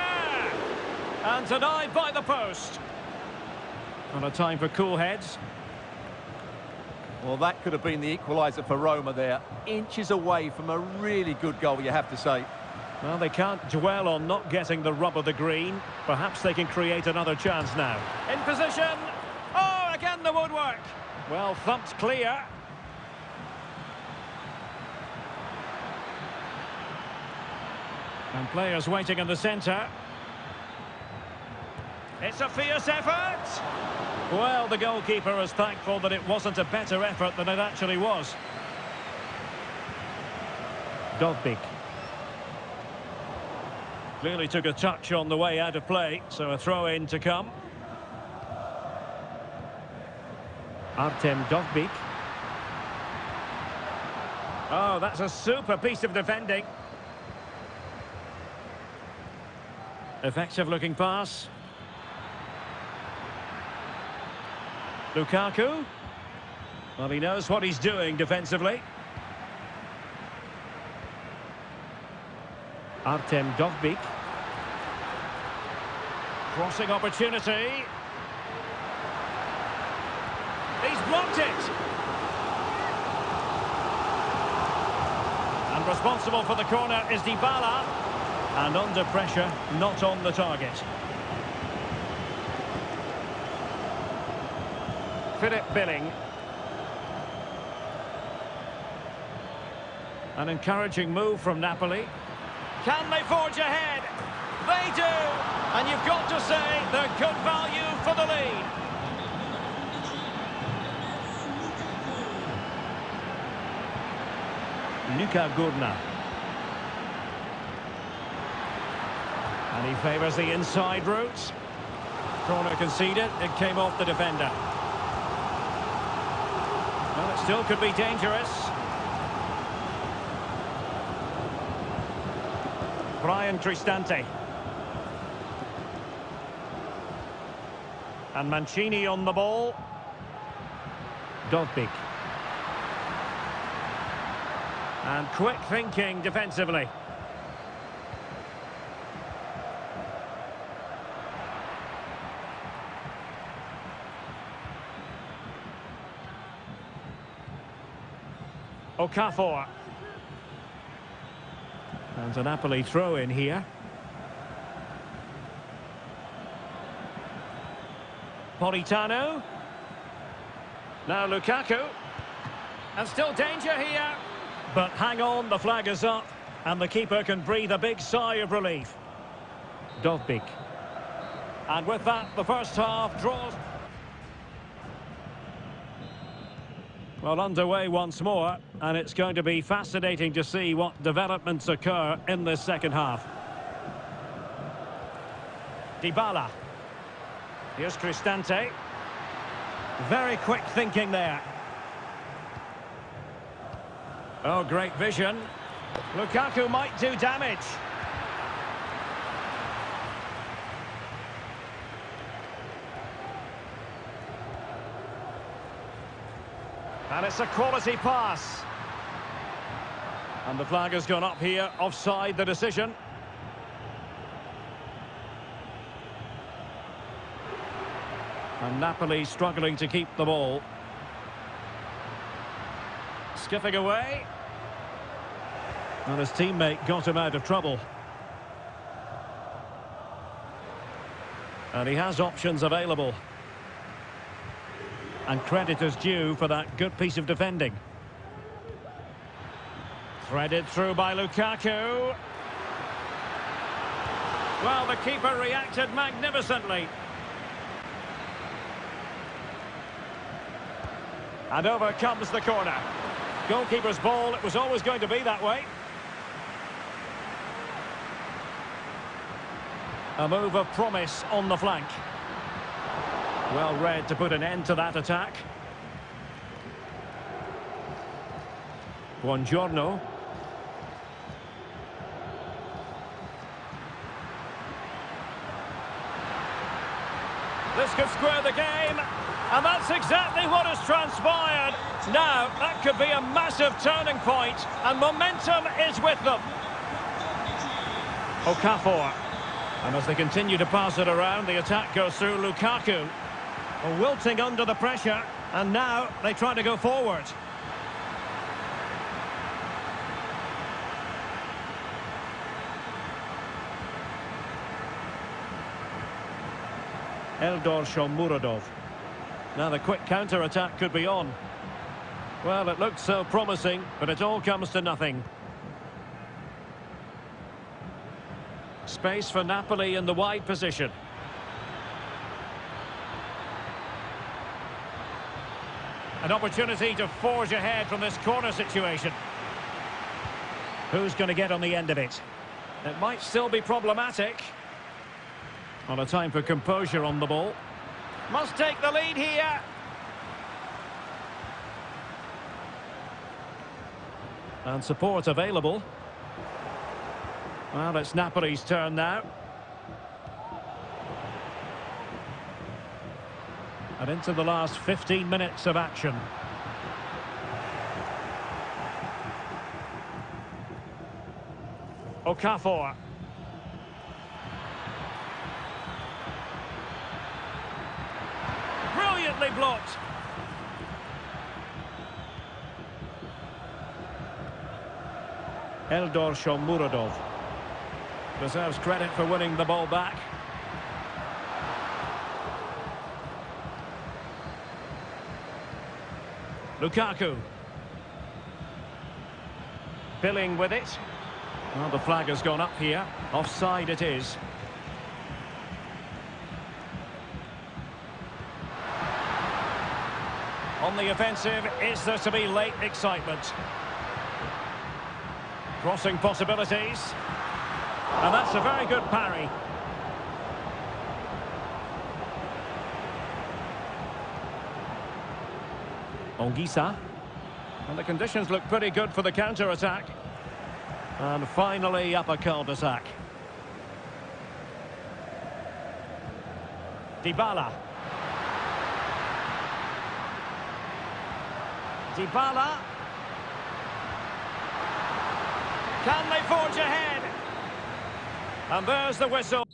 And denied by the post. On a time for cool heads. Well, that could have been the equaliser for Roma there. Inches away from a really good goal, you have to say. Well, they can't dwell on not getting the rub of the green. Perhaps they can create another chance now. In position. Oh, again the woodwork. Well, thumped clear. And players waiting in the centre. It's a fierce effort. Well, the goalkeeper is thankful that it wasn't a better effort than it actually was. Dovbyk. Clearly took a touch on the way out of play, so a throw-in to come. Artem Dovbyk. Oh, that's a super piece of defending. Effective-looking pass. Lukaku. Well, he knows what he's doing defensively. Artem Dovbyk. Crossing opportunity. He's blocked it. And responsible for the corner is Dybala. And under pressure, not on the target. Philip Billing. An encouraging move from Napoli. Can they forge ahead? They do! And you've got to say they're good value for the lead. Luka Gurna. And he favours the inside route. Corner conceded, it came off the defender. Well, it still could be dangerous. Brian Cristante. And Mancini on the ball. Dovbyk. And quick thinking defensively. Okafor. And a Napoli throw in here. Politano. Now Lukaku. And still danger here. But hang on, the flag is up. And the keeper can breathe a big sigh of relief. Dovbyk. And with that, the first half draws. Well, underway once more, and it's going to be fascinating to see what developments occur in this second half. Dybala. Here's Cristante. Very quick thinking there. Oh, great vision. Lukaku might do damage. And it's a quality pass. And the flag has gone up here, offside the decision. And Napoli struggling to keep the ball. Skipping away. And his teammate got him out of trouble. And he has options available. And credit is due for that good piece of defending. Threaded through by Lukaku. Well, the keeper reacted magnificently. And over comes the corner. Goalkeeper's ball, it was always going to be that way. A move of promise on the flank. Well read to put an end to that attack. Buongiorno. This could square the game, and that's exactly what has transpired. Now, that could be a massive turning point, and momentum is with them. Okafor. And as they continue to pass it around, the attack goes through Lukaku. Wilting under the pressure, and now they try to go forward. Eldor Shomurodov. Now the quick counter-attack could be on. Well, it looked so promising, but it all comes to nothing. Space for Napoli in the wide position. An opportunity to forge ahead from this corner situation. Who's going to get on the end of it? It might still be problematic. On a time for composure on the ball. Must take the lead here. And support available. Well, it's Napoli's turn now. And into the last 15 minutes of action. Okafor. Brilliantly blocked. Eldor Shomurodov deserves credit for winning the ball back. Lukaku. Billing with it. Well, the flag has gone up here. Offside it is. On the offensive, is there to be late excitement? Crossing possibilities. And that's a very good parry. Ongisa. And the conditions look pretty good for the counter-attack. And finally up a cul-de-sac. Dybala. Dybala. Can they forge ahead? And there's the whistle.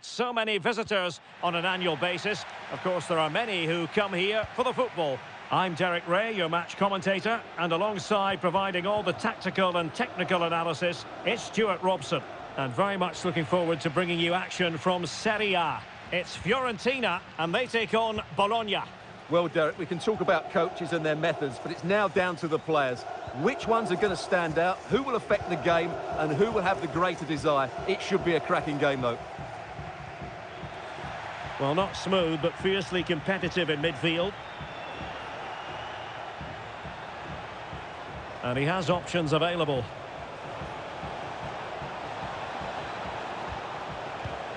So many visitors on an annual basis. Of course, there are many who come here for the football. I'm Derek Ray, your match commentator, and alongside providing all the tactical and technical analysis, it's Stuart Robson. And very much looking forward to bringing you action from Serie A. It's Fiorentina, and they take on Bologna. Well, Derek, we can talk about coaches and their methods, but it's now down to the players. Which ones are going to stand out, who will affect the game, and who will have the greater desire? It should be a cracking game, though. Well, not smooth, but fiercely competitive in midfield. And he has options available.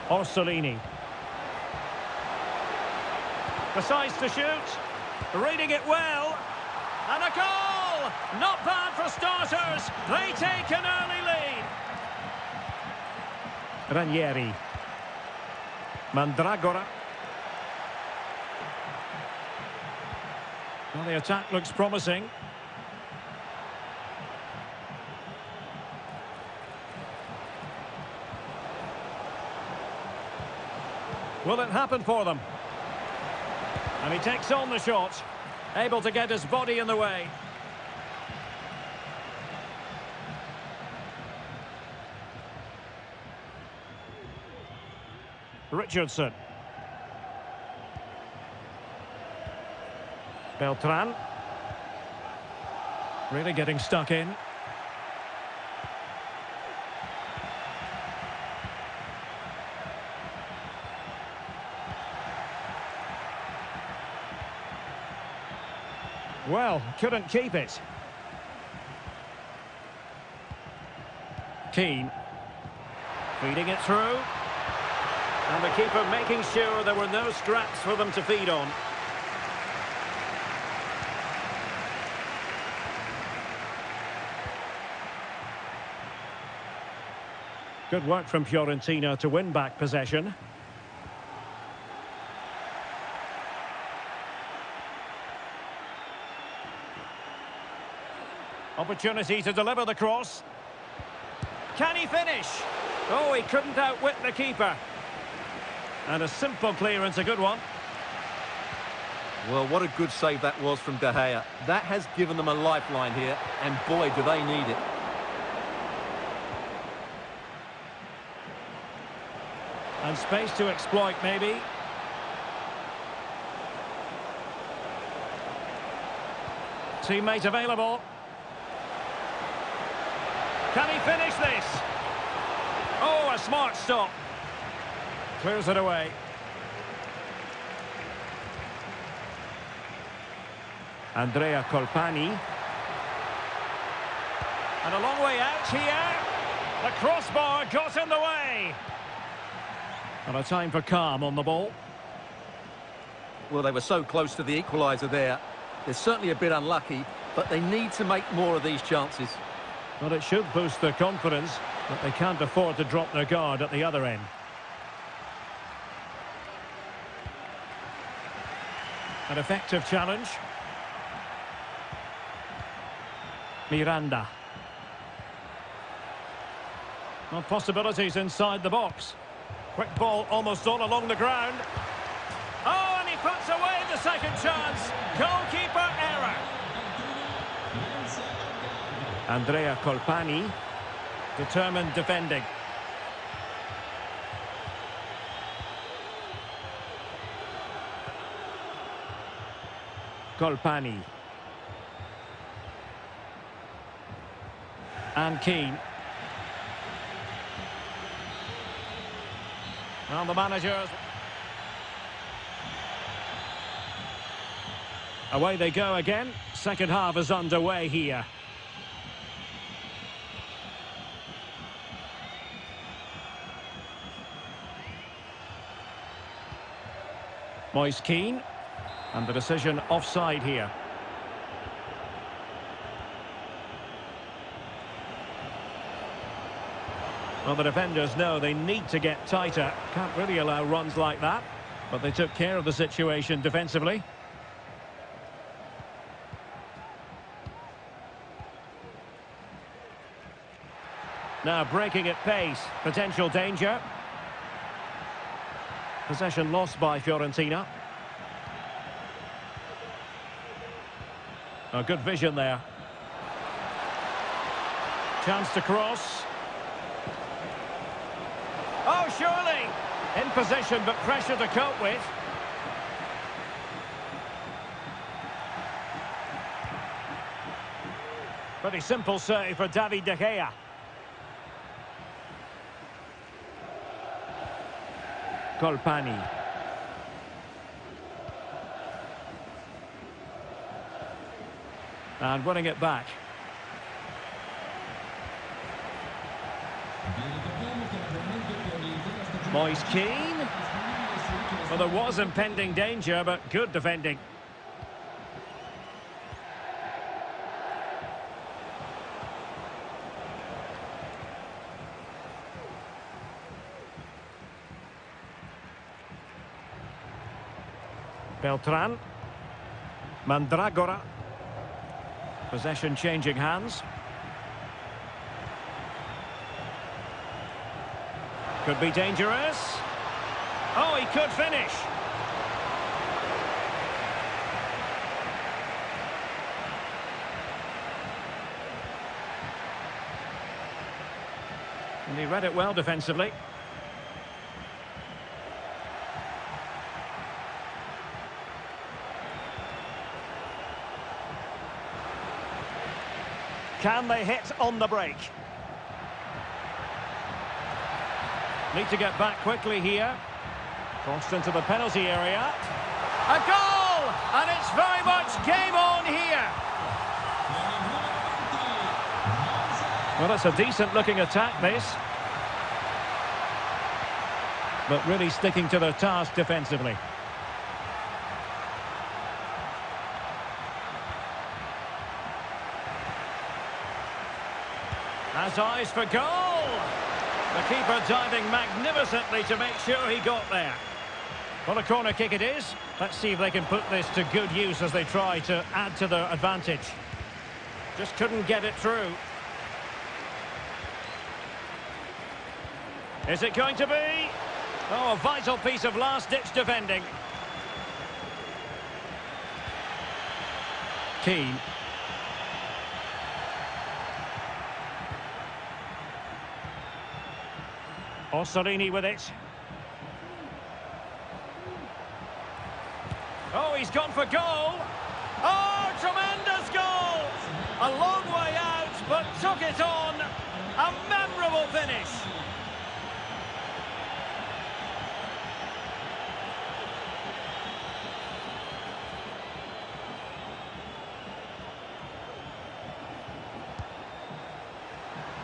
Orsolini. Decides to shoot. Reading it well. And a goal! Not bad for starters. They take an early lead. Ranieri. Mandragora. Well, the attack looks promising. Will it happen for them? And he takes on the shot. Able to get his body in the way. Richardson. Beltran. Really getting stuck in. Well, couldn't keep it. Keane. Feeding it through. And the keeper making sure there were no scraps for them to feed on. Good work from Fiorentina to win back possession. Opportunity to deliver the cross. Can he finish? Oh, he couldn't outwit the keeper. And a simple clearance, a good one. Well, what a good save that was from De Gea. That has given them a lifeline here, and boy, do they need it. And space to exploit, maybe. Teammate available. Can he finish this? Oh, a smart stop. Clears it away. Andrea Colpani. And a long way out here. The crossbar got in the way. And a time for calm on the ball. Well, they were so close to the equaliser there. They're certainly a bit unlucky, but they need to make more of these chances. Well, it should boost their confidence, but they can't afford to drop their guard at the other end. An effective challenge. Miranda. Well, possibilities inside the box. Quick ball almost all along the ground. Oh, and he puts away the second chance. Goalkeeper error. Andrea Colpani, determined defending. Colpani. And Keane. Well, the managers. Away they go again. Second half is underway here. Moise Keane. And the decision offside here. Well, the defenders know they need to get tighter. Can't really allow runs like that. But they took care of the situation defensively. Now breaking at pace. Potential danger. Possession lost by Fiorentina. A good vision there. Chance to cross. Oh, surely! In possession, but pressure to cope with. Pretty simple save for David De Gea. Colpani. And winning it back. Moise Keane. Well, there was impending danger, but good defending. Beltran. Mandragora. Possession changing hands. Could be dangerous. Oh, he could finish. And he read it well defensively. Can they hit on the break? Need to get back quickly here. Crossed into the penalty area. A goal! And it's very much game on here. Well, it's a decent-looking attack, this. But really sticking to their task defensively. Has eyes for goal. The keeper diving magnificently to make sure he got there. Well, a corner kick it is. Let's see if they can put this to good use as they try to add to their advantage. Just couldn't get it through. Is it going to be? Oh, a vital piece of last-ditch defending. Keane. Orsolini with it. Oh, he's gone for goal. Oh, tremendous goal! A long way out, but took it on. A memorable finish.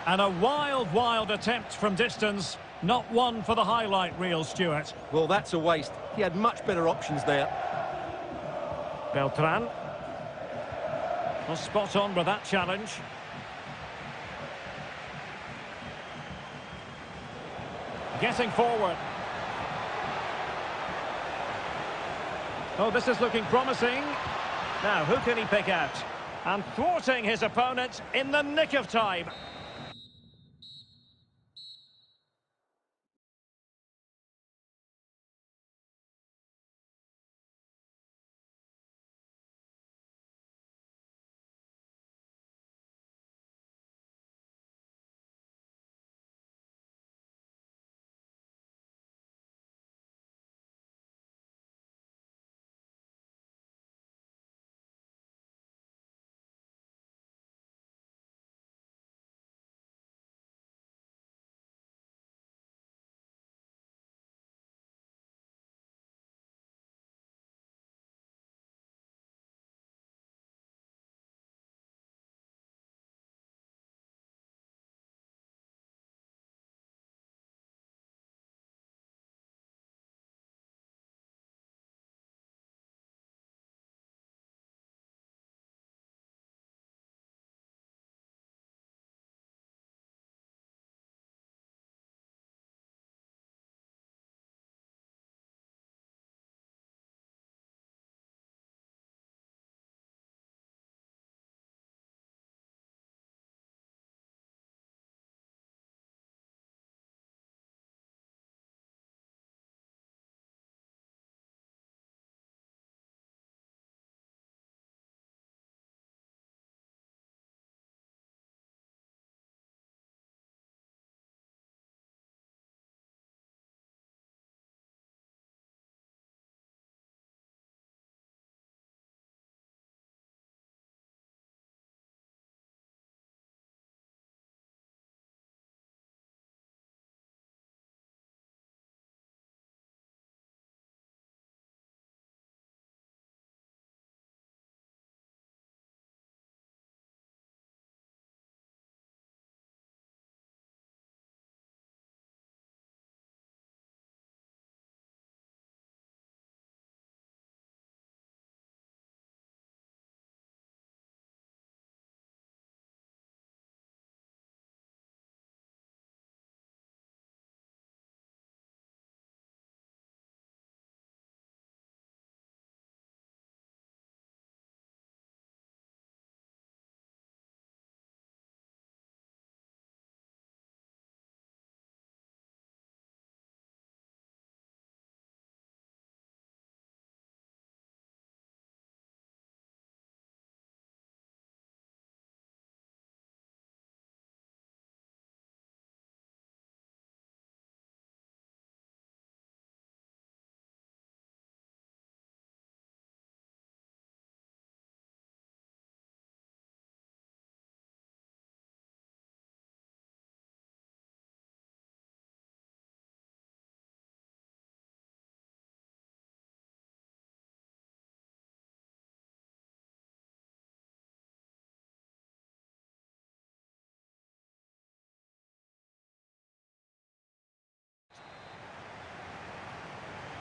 And a wild, wild attempt from distance. Not one for the highlight reel, Stuart. Well, that's a waste. He had much better options there. Beltran. Well, spot on with that challenge. Getting forward. Oh, this is looking promising. Now, who can he pick out? And thwarting his opponent in the nick of time.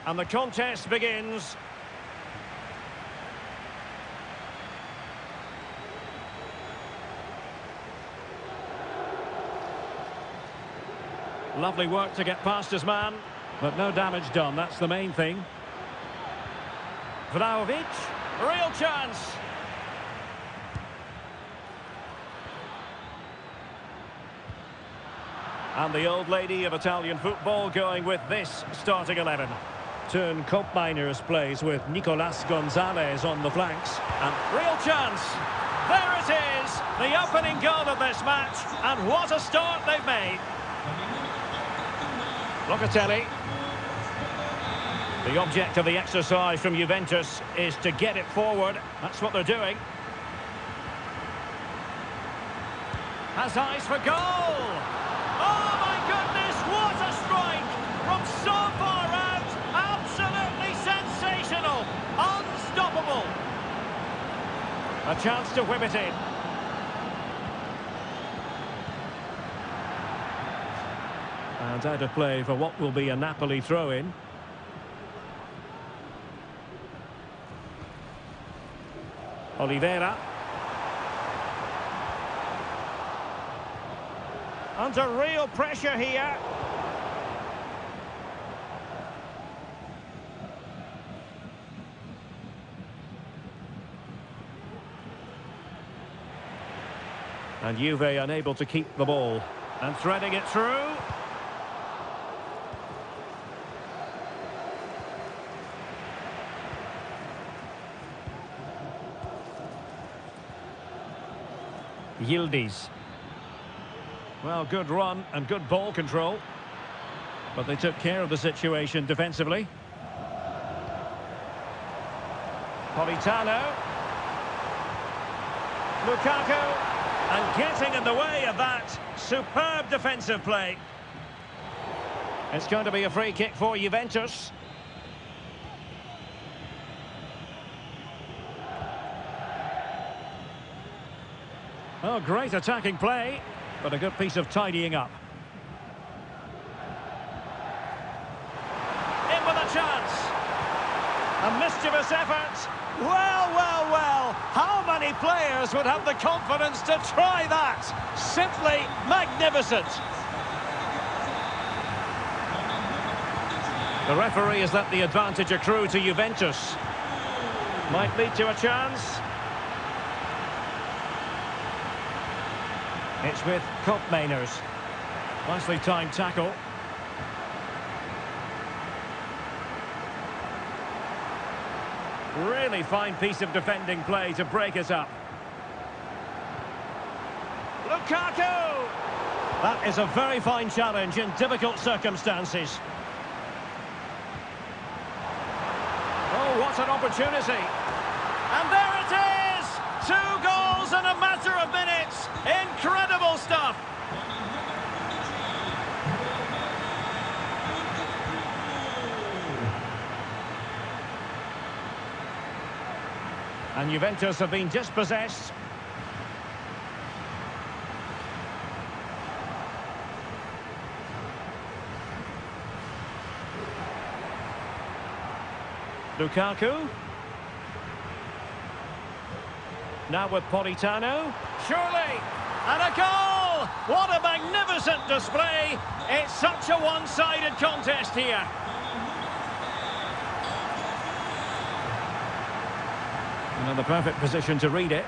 And the contest begins. Lovely work to get past his man, but no damage done, that's the main thing. Vlahovic, real chance. And the old lady of Italian football going with this starting 11. Turn Koopmeiners plays with Nicolas Gonzalez on the flanks. And real chance. There it is, the opening goal of this match. And what a start they've made. Locatelli. The object of the exercise from Juventus is to get it forward. That's what they're doing. Has eyes for goal. Oh my goodness, what a strike! From so far out, absolutely sensational. Unstoppable. A chance to whip it in. And out of play for what will be a Napoli throw-in. Oliveira. Under real pressure here. And Juve unable to keep the ball. And threading it through. Yildiz. Well, good run and good ball control. But they took care of the situation defensively. Politano. Lukaku. And getting in the way of that. Superb defensive play. It's going to be a free kick for Juventus. Oh, great attacking play, but a good piece of tidying up. In with a chance. A mischievous effort. Well, well, well. How many players would have the confidence to try that? Simply magnificent. The referee has let the advantage accrue to Juventus. Might lead to a chance. It's with Koopmeiners. Nicely timed tackle. Really fine piece of defending play to break it up. Lukaku! That is a very fine challenge in difficult circumstances. Oh, what an opportunity. And there it is! 2 goals in a matter of minutes. Incredible stuff. And Juventus have been dispossessed. Lukaku. Now with Politano. Surely. And a goal! What a magnificent display. It's such a one-sided contest here. And the perfect position to read it.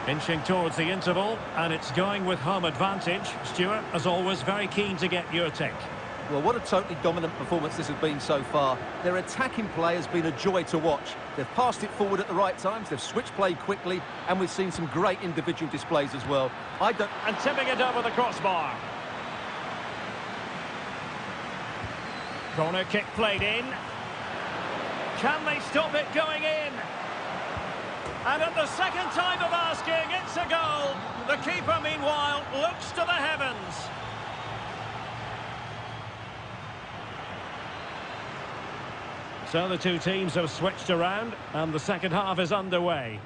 Inching towards the interval, and it's going with home advantage. Stuart, as always, very keen to get your take. Well, what a totally dominant performance this has been so far. Their attacking play has been a joy to watch. They've passed it forward at the right times, they've switched play quickly, and we've seen some great individual displays as well. And tipping it over the crossbar. Corner kick played in. Can they stop it going in? And at the second time of asking, it's a goal. The keeper, meanwhile, looks to the heavens. So the two teams have switched around, and the second half is underway.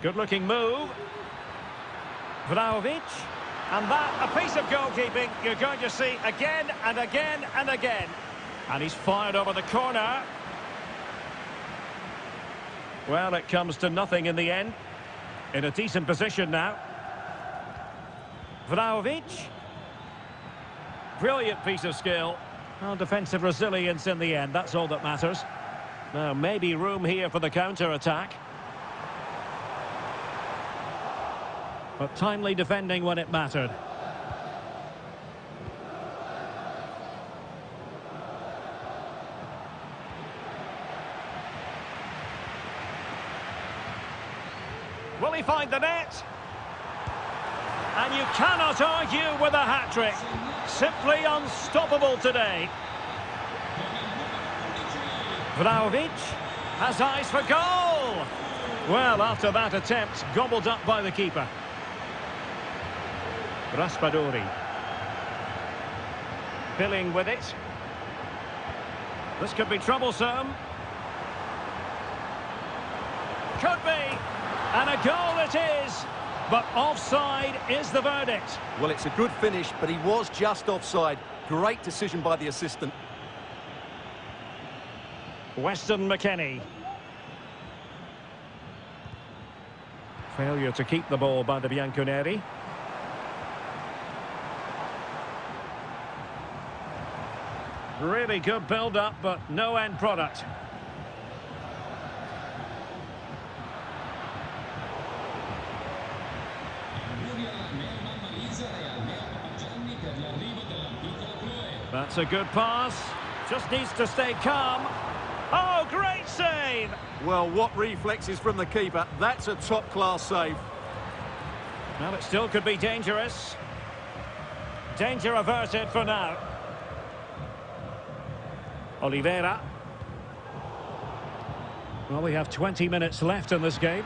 Good-looking move. Vlahovic. And that, a piece of goalkeeping you're going to see again and again and again. And he's fired over the corner. Well, it comes to nothing in the end. In a decent position now. Vlahovic. Brilliant piece of skill. Well, defensive resilience in the end, that's all that matters. Now, maybe room here for the counter-attack. But timely defending when it mattered. Will he find the net? And you cannot argue with a hat-trick. Simply unstoppable today. Vlahovic has eyes for goal. Well, after that attempt, gobbled up by the keeper. Raspadori. Billing with it. This could be troublesome. Could be. And a goal it is. But offside is the verdict. Well, it's a good finish, but he was just offside. Great decision by the assistant. Weston McKennie. Failure to keep the ball by the Bianconeri. Really good build-up, but no end product. That's a good pass. Just needs to stay calm. Oh, great save! Well, what reflexes from the keeper. That's a top-class save. Well, it still could be dangerous. Danger averted for now. Oliveira. Well, we have 20 minutes left in this game.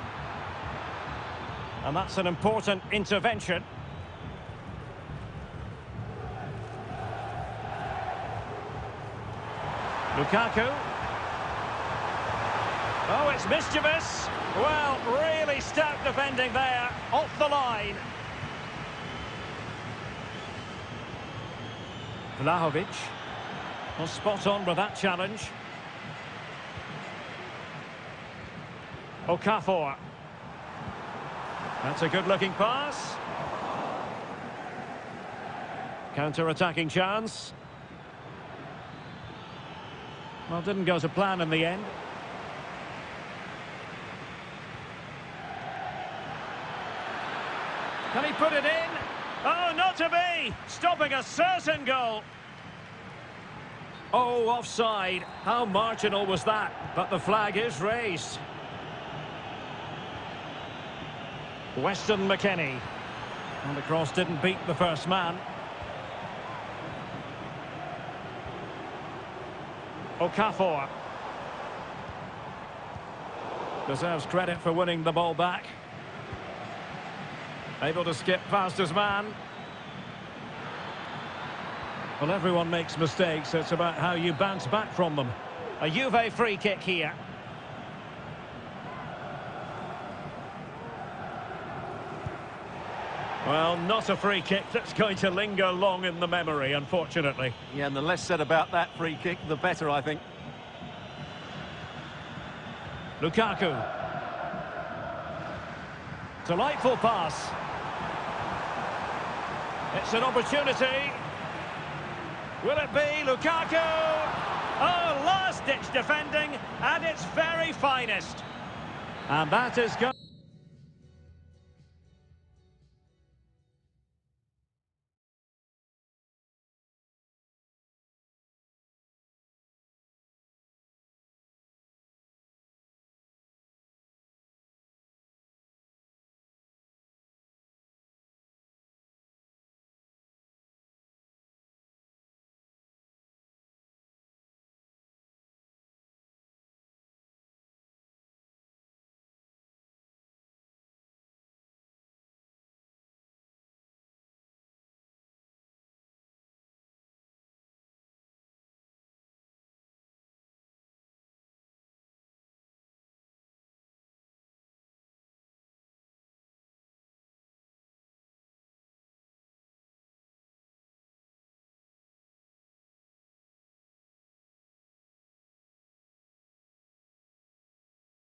And that's an important intervention. Lukaku. Oh, it's mischievous. Well, really stout defending there. Off the line. Vlahovic. Well, spot on with that challenge. Okafor. That's a good-looking pass. Counter-attacking chance. Well, didn't go to plan in the end. Can he put it in? Oh, not to be! Stopping a certain goal. Oh, offside. How marginal was that? But the flag is raised. Weston McKennie. And the cross didn't beat the first man. Okafor. Deserves credit for winning the ball back. Able to skip past his man. Well, everyone makes mistakes. It's about how you bounce back from them. A Juve free kick here. Well, not a free kick that's going to linger long in the memory, unfortunately. Yeah, and the less said about that free kick, the better, I think. Lukaku. Delightful pass. It's an opportunity. Will it be Lukaku? Oh, last-ditch defending at its very finest. And that is good.